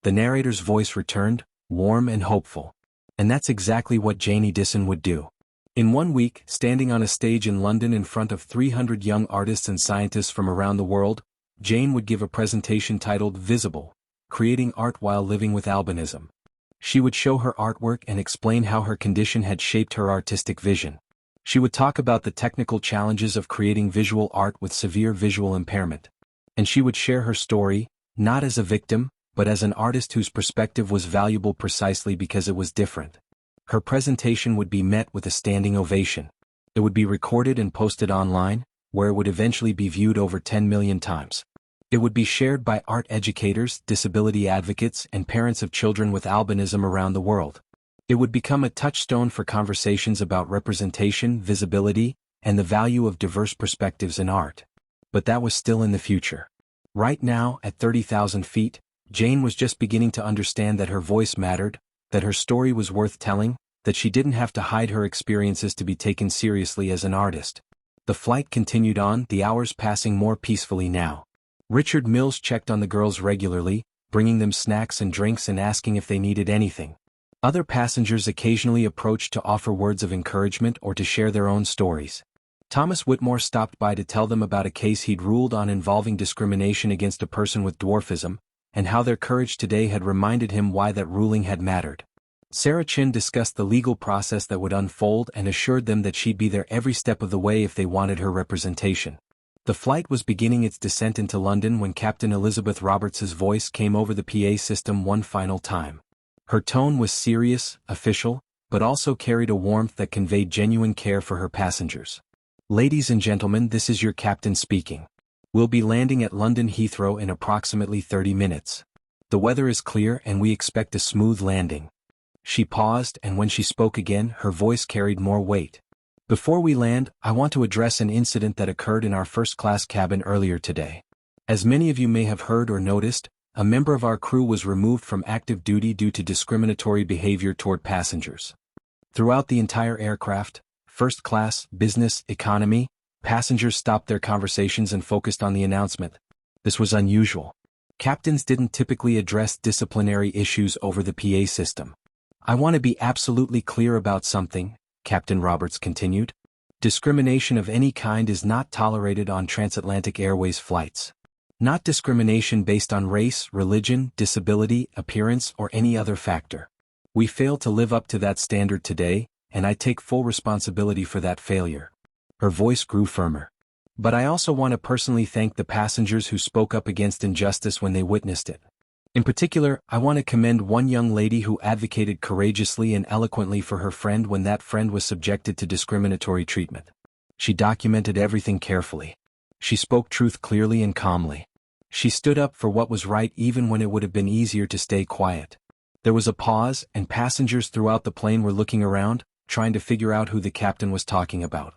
The narrator's voice returned, warm and hopeful. And that's exactly what Janie Disson would do. In 1 week, standing on a stage in London in front of 300 young artists and scientists from around the world, Jane would give a presentation titled Visible, Creating Art While Living with Albinism. She would show her artwork and explain how her condition had shaped her artistic vision. She would talk about the technical challenges of creating visual art with severe visual impairment. And she would share her story, not as a victim, but as an artist whose perspective was valuable precisely because it was different. Her presentation would be met with a standing ovation. It would be recorded and posted online, where it would eventually be viewed over 10 million times. It would be shared by art educators, disability advocates, and parents of children with albinism around the world. It would become a touchstone for conversations about representation, visibility, and the value of diverse perspectives in art. But that was still in the future. Right now, at 30,000 feet, Jane was just beginning to understand that her voice mattered, that her story was worth telling, that she didn't have to hide her experiences to be taken seriously as an artist. The flight continued on, the hours passing more peacefully now. Richard Mills checked on the girls regularly, bringing them snacks and drinks and asking if they needed anything. Other passengers occasionally approached to offer words of encouragement or to share their own stories. Thomas Whitmore stopped by to tell them about a case he'd ruled on involving discrimination against a person with dwarfism, and how their courage today had reminded him why that ruling had mattered. Sarah Chin discussed the legal process that would unfold and assured them that she'd be there every step of the way if they wanted her representation. The flight was beginning its descent into London when Captain Elizabeth Roberts's voice came over the PA system one final time. Her tone was serious, official, but also carried a warmth that conveyed genuine care for her passengers. Ladies and gentlemen, this is your captain speaking. We'll be landing at London Heathrow in approximately 30 minutes. The weather is clear and we expect a smooth landing. She paused, and when she spoke again, her voice carried more weight. Before we land, I want to address an incident that occurred in our first-class cabin earlier today. As many of you may have heard or noticed, a member of our crew was removed from active duty due to discriminatory behavior toward passengers. Throughout the entire aircraft, first class, business, economy, passengers stopped their conversations and focused on the announcement. This was unusual. Captains didn't typically address disciplinary issues over the PA system. I want to be absolutely clear about something, Captain Roberts continued. Discrimination of any kind is not tolerated on TransAtlantic Airways flights. Not discrimination based on race, religion, disability, appearance, or any other factor. We failed to live up to that standard today, and I take full responsibility for that failure. Her voice grew firmer. But I also want to personally thank the passengers who spoke up against injustice when they witnessed it. In particular, I want to commend one young lady who advocated courageously and eloquently for her friend when that friend was subjected to discriminatory treatment. She documented everything carefully. She spoke truth clearly and calmly. She stood up for what was right even when it would have been easier to stay quiet. There was a pause, and passengers throughout the plane were looking around, trying to figure out who the captain was talking about.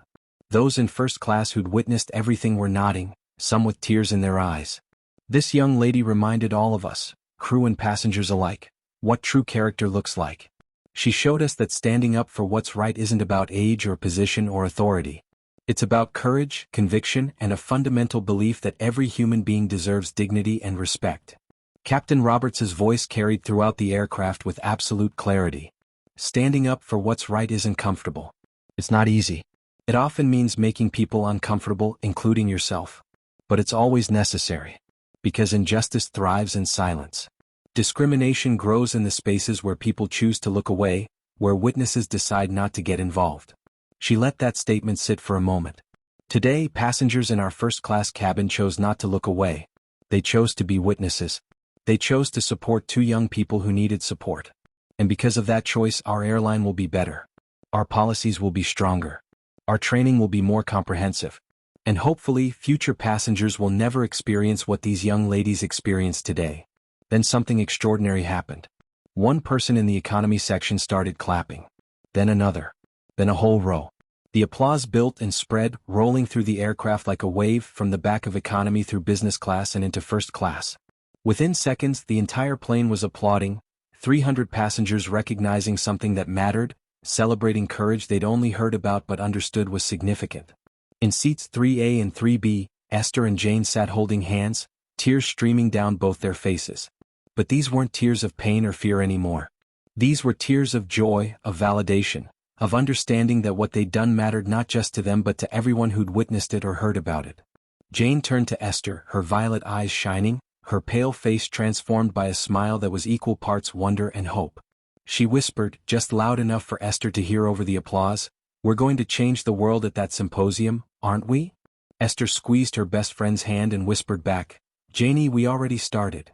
Those in first class who'd witnessed everything were nodding, some with tears in their eyes. This young lady reminded all of us, crew and passengers alike, what true character looks like. She showed us that standing up for what's right isn't about age or position or authority. It's about courage, conviction, and a fundamental belief that every human being deserves dignity and respect. Captain Roberts's voice carried throughout the aircraft with absolute clarity. Standing up for what's right isn't comfortable. It's not easy. It often means making people uncomfortable, including yourself. But it's always necessary. Because injustice thrives in silence. Discrimination grows in the spaces where people choose to look away, where witnesses decide not to get involved. She let that statement sit for a moment. Today, passengers in our first-class cabin chose not to look away. They chose to be witnesses. They chose to support two young people who needed support. And because of that choice, our airline will be better. Our policies will be stronger. Our training will be more comprehensive. And hopefully, future passengers will never experience what these young ladies experienced today. Then something extraordinary happened. One person in the economy section started clapping. Then another. Then a whole row. The applause built and spread, rolling through the aircraft like a wave from the back of economy through business class and into first class. Within seconds, the entire plane was applauding, 300 passengers recognizing something that mattered, celebrating courage they'd only heard about but understood was significant. In seats 3A and 3B, Esther and Jane sat holding hands, tears streaming down both their faces. But these weren't tears of pain or fear anymore. These were tears of joy, of validation, of understanding that what they'd done mattered not just to them but to everyone who'd witnessed it or heard about it. Jane turned to Esther, her violet eyes shining, her pale face transformed by a smile that was equal parts wonder and hope. She whispered, just loud enough for Esther to hear over the applause, "We're going to change the world at that symposium, aren't we?" Esther squeezed her best friend's hand and whispered back, "Janie, we already started."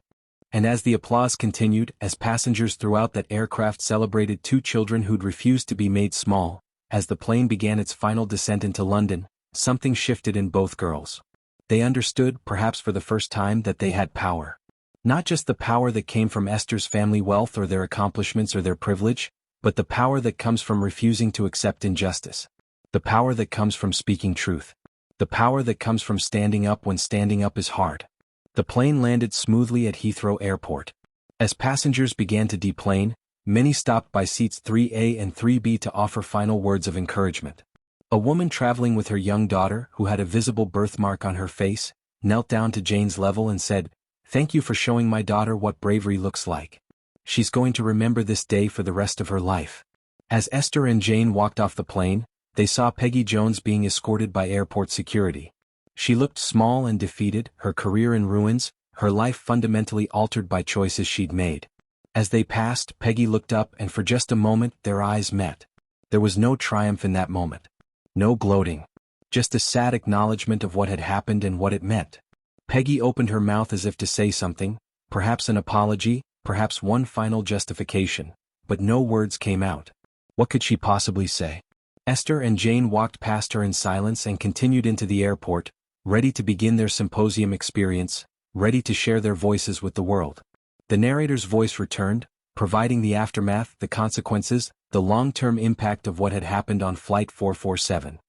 And as the applause continued, as passengers throughout that aircraft celebrated two children who'd refused to be made small, as the plane began its final descent into London, something shifted in both girls. They understood, perhaps for the first time, that they had power. Not just the power that came from Esther's family wealth or their accomplishments or their privilege, but the power that comes from refusing to accept injustice. The power that comes from speaking truth. The power that comes from standing up when standing up is hard. The plane landed smoothly at Heathrow Airport. As passengers began to deplane, many stopped by seats 3A and 3B to offer final words of encouragement. A woman traveling with her young daughter, who had a visible birthmark on her face, knelt down to Jane's level and said, "Thank you for showing my daughter what bravery looks like. She's going to remember this day for the rest of her life." As Esther and Jane walked off the plane, they saw Peggy Jones being escorted by airport security. She looked small and defeated, her career in ruins, her life fundamentally altered by choices she'd made. As they passed, Peggy looked up and for just a moment their eyes met. There was no triumph in that moment. No gloating. Just a sad acknowledgement of what had happened and what it meant. Peggy opened her mouth as if to say something, perhaps an apology, perhaps one final justification, but no words came out. What could she possibly say? Esther and Jane walked past her in silence and continued into the airport, ready to begin their symposium experience, ready to share their voices with the world. The narrator's voice returned, providing the aftermath, the consequences, the long-term impact of what had happened on Flight 447.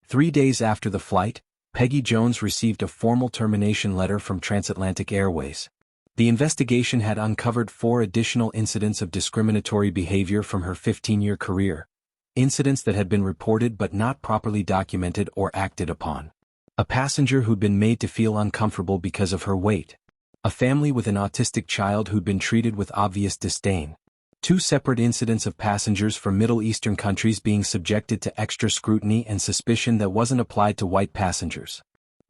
3 days after the flight, Peggy Jones received a formal termination letter from TransAtlantic Airways. The investigation had uncovered 4 additional incidents of discriminatory behavior from her 15-year career, incidents that had been reported but not properly documented or acted upon. A passenger who'd been made to feel uncomfortable because of her weight. A family with an autistic child who'd been treated with obvious disdain. 2 separate incidents of passengers from Middle Eastern countries being subjected to extra scrutiny and suspicion that wasn't applied to white passengers.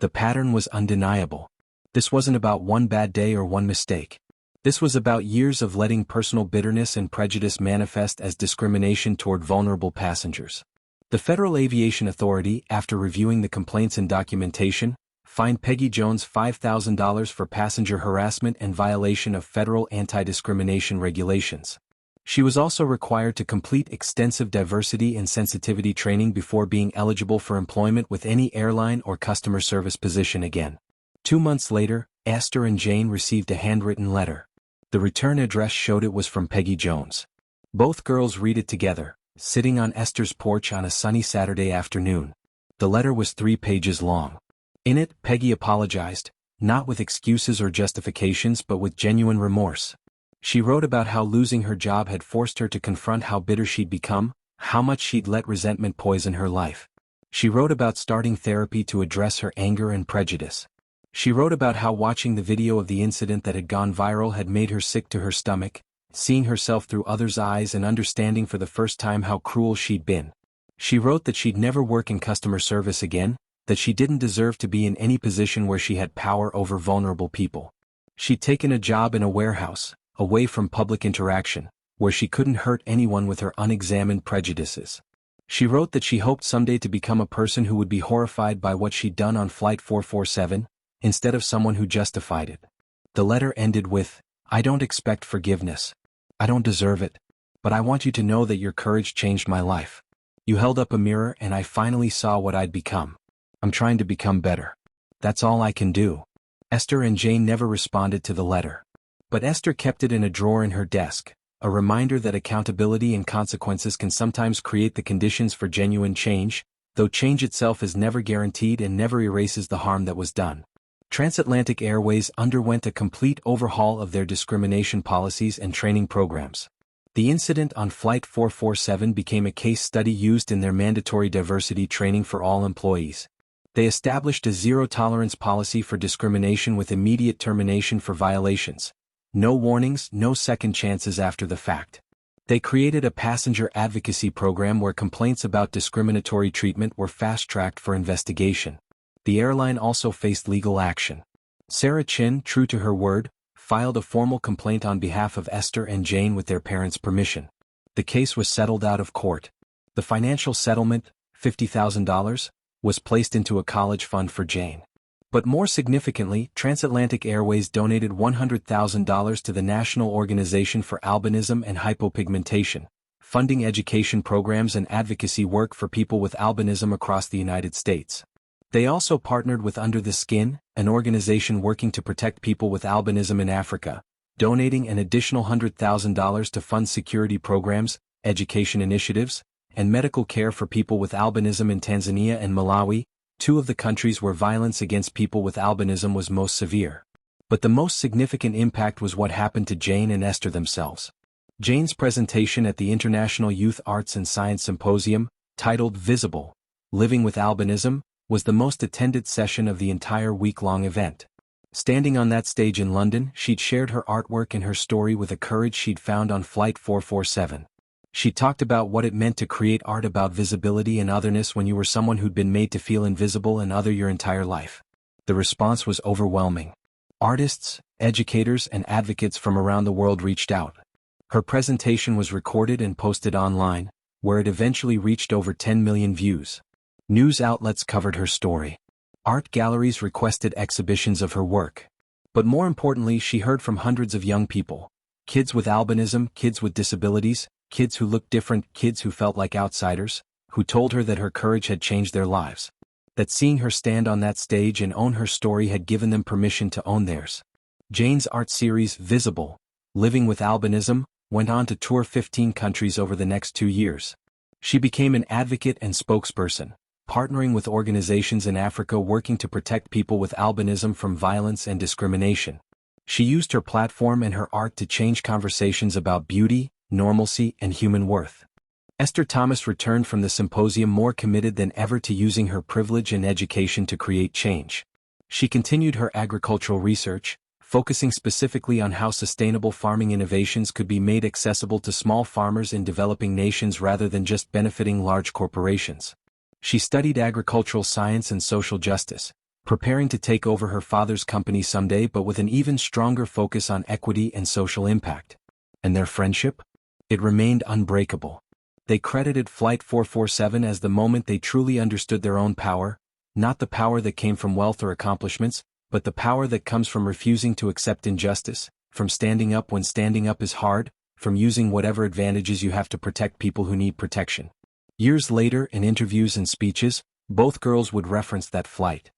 The pattern was undeniable. This wasn't about one bad day or one mistake. This was about years of letting personal bitterness and prejudice manifest as discrimination toward vulnerable passengers. The Federal Aviation Authority, after reviewing the complaints and documentation, fined Peggy Jones $5,000 for passenger harassment and violation of federal anti-discrimination regulations. She was also required to complete extensive diversity and sensitivity training before being eligible for employment with any airline or customer service position again. 2 months later, Esther and Jane received a handwritten letter. The return address showed it was from Peggy Jones. Both girls read it together, sitting on Esther's porch on a sunny Saturday afternoon. The letter was 3 pages long. In it, Peggy apologized, not with excuses or justifications but with genuine remorse. She wrote about how losing her job had forced her to confront how bitter she'd become, how much she'd let resentment poison her life. She wrote about starting therapy to address her anger and prejudice. She wrote about how watching the video of the incident that had gone viral had made her sick to her stomach, seeing herself through others' eyes and understanding for the first time how cruel she'd been. She wrote that she'd never work in customer service again, that she didn't deserve to be in any position where she had power over vulnerable people. She'd taken a job in a warehouse, away from public interaction, where she couldn't hurt anyone with her unexamined prejudices. She wrote that she hoped someday to become a person who would be horrified by what she'd done on Flight 447, instead of someone who justified it. The letter ended with, "I don't expect forgiveness. I don't deserve it. But I want you to know that your courage changed my life. You held up a mirror and I finally saw what I'd become. I'm trying to become better. That's all I can do." Esther and Jane never responded to the letter. But Esther kept it in a drawer in her desk, a reminder that accountability and consequences can sometimes create the conditions for genuine change, though change itself is never guaranteed and never erases the harm that was done. TransAtlantic Airways underwent a complete overhaul of their discrimination policies and training programs. The incident on Flight 447 became a case study used in their mandatory diversity training for all employees. They established a zero-tolerance policy for discrimination with immediate termination for violations. No warnings, no second chances after the fact. They created a passenger advocacy program where complaints about discriminatory treatment were fast-tracked for investigation. The airline also faced legal action. Sarah Chin, true to her word, filed a formal complaint on behalf of Esther and Jane with their parents' permission. The case was settled out of court. The financial settlement, $50,000, was placed into a college fund for Jane. But more significantly, TransAtlantic Airways donated $100,000 to the National Organization for Albinism and Hypopigmentation, funding education programs and advocacy work for people with albinism across the United States. They also partnered with Under the Skin, an organization working to protect people with albinism in Africa, donating an additional $100,000 to fund security programs, education initiatives, and medical care for people with albinism in Tanzania and Malawi, two of the countries where violence against people with albinism was most severe. But the most significant impact was what happened to Jane and Esther themselves. Jane's presentation at the International Youth Arts and Science Symposium, titled Visible, Living with Albinism, was the most attended session of the entire week-long event. Standing on that stage in London, she'd shared her artwork and her story with a courage she'd found on Flight 447. She talked about what it meant to create art about visibility and otherness when you were someone who'd been made to feel invisible and other your entire life. The response was overwhelming. Artists, educators, and advocates from around the world reached out. Her presentation was recorded and posted online, where it eventually reached over 10 million views. News outlets covered her story. Art galleries requested exhibitions of her work. But more importantly, she heard from hundreds of young people. Kids with albinism, kids with disabilities, kids who looked different, kids who felt like outsiders, who told her that her courage had changed their lives. That seeing her stand on that stage and own her story had given them permission to own theirs. Jane's art series, Visible, Living with Albinism, went on to tour 15 countries over the next 2 years. She became an advocate and spokesperson, partnering with organizations in Africa working to protect people with albinism from violence and discrimination. She used her platform and her art to change conversations about beauty, normalcy, and human worth. Esther Thomas returned from the symposium more committed than ever to using her privilege and education to create change. She continued her agricultural research, focusing specifically on how sustainable farming innovations could be made accessible to small farmers in developing nations rather than just benefiting large corporations. She studied agricultural science and social justice, preparing to take over her father's company someday but with an even stronger focus on equity and social impact. And their friendship? It remained unbreakable. They credited Flight 447 as the moment they truly understood their own power, not the power that came from wealth or accomplishments, but the power that comes from refusing to accept injustice, from standing up when standing up is hard, from using whatever advantages you have to protect people who need protection. Years later, in interviews and speeches, both girls would reference that flight.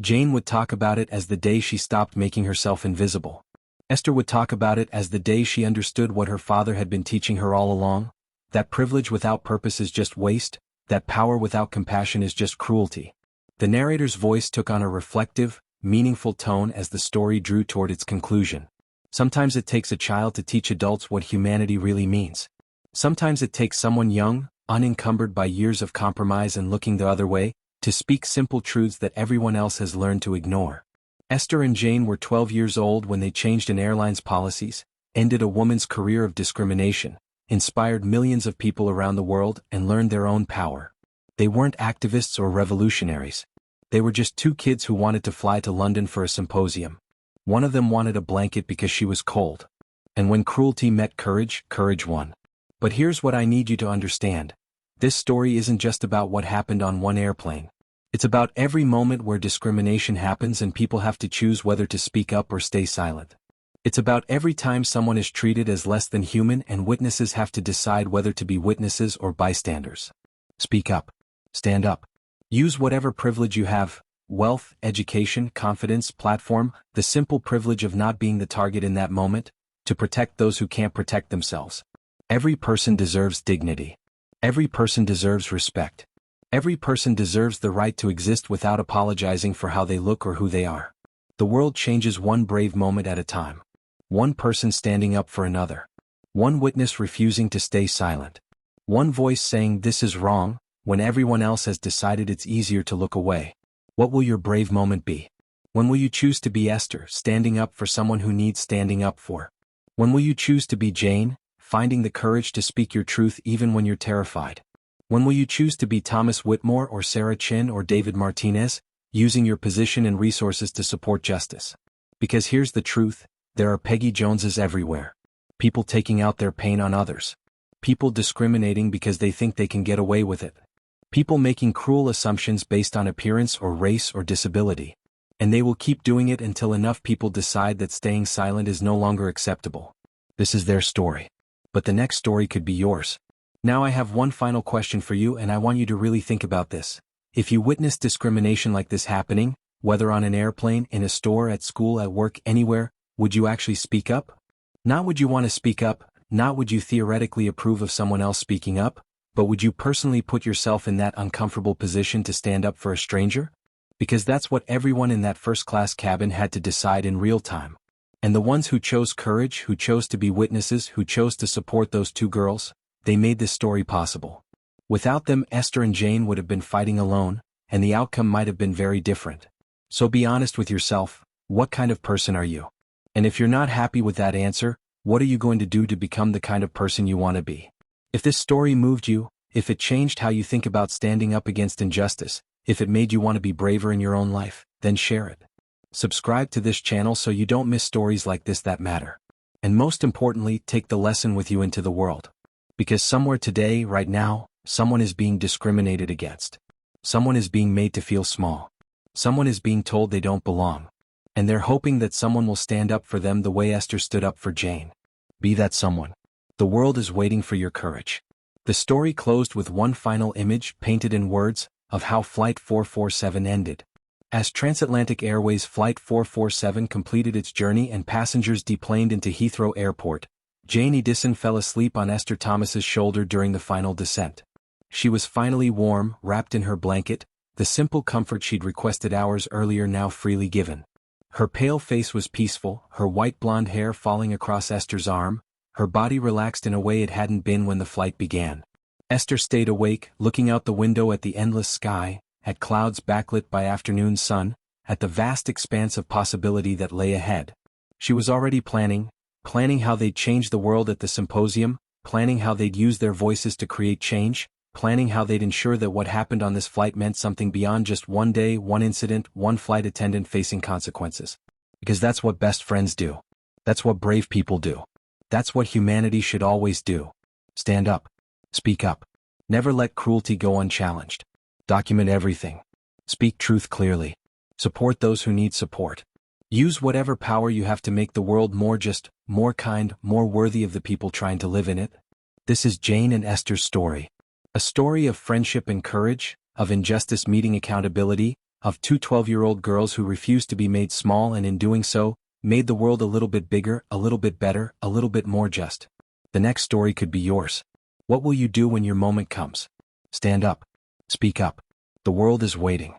Jane would talk about it as the day she stopped making herself invisible. Esther would talk about it as the day she understood what her father had been teaching her all along, that privilege without purpose is just waste, that power without compassion is just cruelty. The narrator's voice took on a reflective, meaningful tone as the story drew toward its conclusion. Sometimes it takes a child to teach adults what humanity really means. Sometimes it takes someone young, unencumbered by years of compromise and looking the other way, to speak simple truths that everyone else has learned to ignore. Esther and Jane were 12 years old when they changed an airline's policies, ended a woman's career of discrimination, inspired millions of people around the world, and learned their own power. They weren't activists or revolutionaries. They were just two kids who wanted to fly to London for a symposium. One of them wanted a blanket because she was cold. And when cruelty met courage, courage won. But here's what I need you to understand. This story isn't just about what happened on one airplane. It's about every moment where discrimination happens and people have to choose whether to speak up or stay silent. It's about every time someone is treated as less than human and witnesses have to decide whether to be witnesses or bystanders. Speak up. Stand up. Use whatever privilege you have, wealth, education, confidence, platform, the simple privilege of not being the target in that moment, to protect those who can't protect themselves. Every person deserves dignity. Every person deserves respect. Every person deserves the right to exist without apologizing for how they look or who they are. The world changes one brave moment at a time. One person standing up for another. One witness refusing to stay silent. One voice saying this is wrong, when everyone else has decided it's easier to look away. What will your brave moment be? When will you choose to be Esther, standing up for someone who needs standing up for? When will you choose to be Jane, finding the courage to speak your truth even when you're terrified? When will you choose to be Thomas Whitmore or Sarah Chin or David Martinez, using your position and resources to support justice? Because here's the truth, there are Peggy Joneses everywhere. People taking out their pain on others. People discriminating because they think they can get away with it. People making cruel assumptions based on appearance or race or disability. And they will keep doing it until enough people decide that staying silent is no longer acceptable. This is their story. But the next story could be yours. Now I have one final question for you, and I want you to really think about this. If you witness discrimination like this happening, whether on an airplane, in a store, at school, at work, anywhere, would you actually speak up? Not would you want to speak up, not would you theoretically approve of someone else speaking up, but would you personally put yourself in that uncomfortable position to stand up for a stranger? Because that's what everyone in that first-class cabin had to decide in real time. And the ones who chose courage, who chose to be witnesses, who chose to support those two girls, they made this story possible. Without them, Esther and Jane would have been fighting alone, and the outcome might have been very different. So be honest with yourself, what kind of person are you? And if you're not happy with that answer, what are you going to do to become the kind of person you want to be? If this story moved you, if it changed how you think about standing up against injustice, if it made you want to be braver in your own life, then share it. Subscribe to this channel so you don't miss stories like this that matter. And most importantly, take the lesson with you into the world. Because somewhere today, right now, someone is being discriminated against. Someone is being made to feel small. Someone is being told they don't belong. And they're hoping that someone will stand up for them the way Esther stood up for Jane. Be that someone. The world is waiting for your courage. The story closed with one final image, painted in words, of how Flight 447 ended. As TransAtlantic Airways Flight 447 completed its journey and passengers deplaned into Heathrow Airport, Jane Edison fell asleep on Esther Thomas's shoulder during the final descent. She was finally warm, wrapped in her blanket, the simple comfort she'd requested hours earlier now freely given. Her pale face was peaceful, her white blonde hair falling across Esther's arm, her body relaxed in a way it hadn't been when the flight began. Esther stayed awake, looking out the window at the endless sky, at clouds backlit by afternoon sun, at the vast expanse of possibility that lay ahead. She was already planning how they'd change the world at the symposium, planning how they'd use their voices to create change, planning how they'd ensure that what happened on this flight meant something beyond just one day, one incident, one flight attendant facing consequences. Because that's what best friends do. That's what brave people do. That's what humanity should always do. Stand up. Speak up. Never let cruelty go unchallenged. Document everything. Speak truth clearly. Support those who need support. Use whatever power you have to make the world more just, more kind, more worthy of the people trying to live in it. This is Jane and Esther's story. A story of friendship and courage, of injustice meeting accountability, of two 12-year-old girls who refused to be made small and in doing so, made the world a little bit bigger, a little bit better, a little bit more just. The next story could be yours. What will you do when your moment comes? Stand up. Speak up. The world is waiting.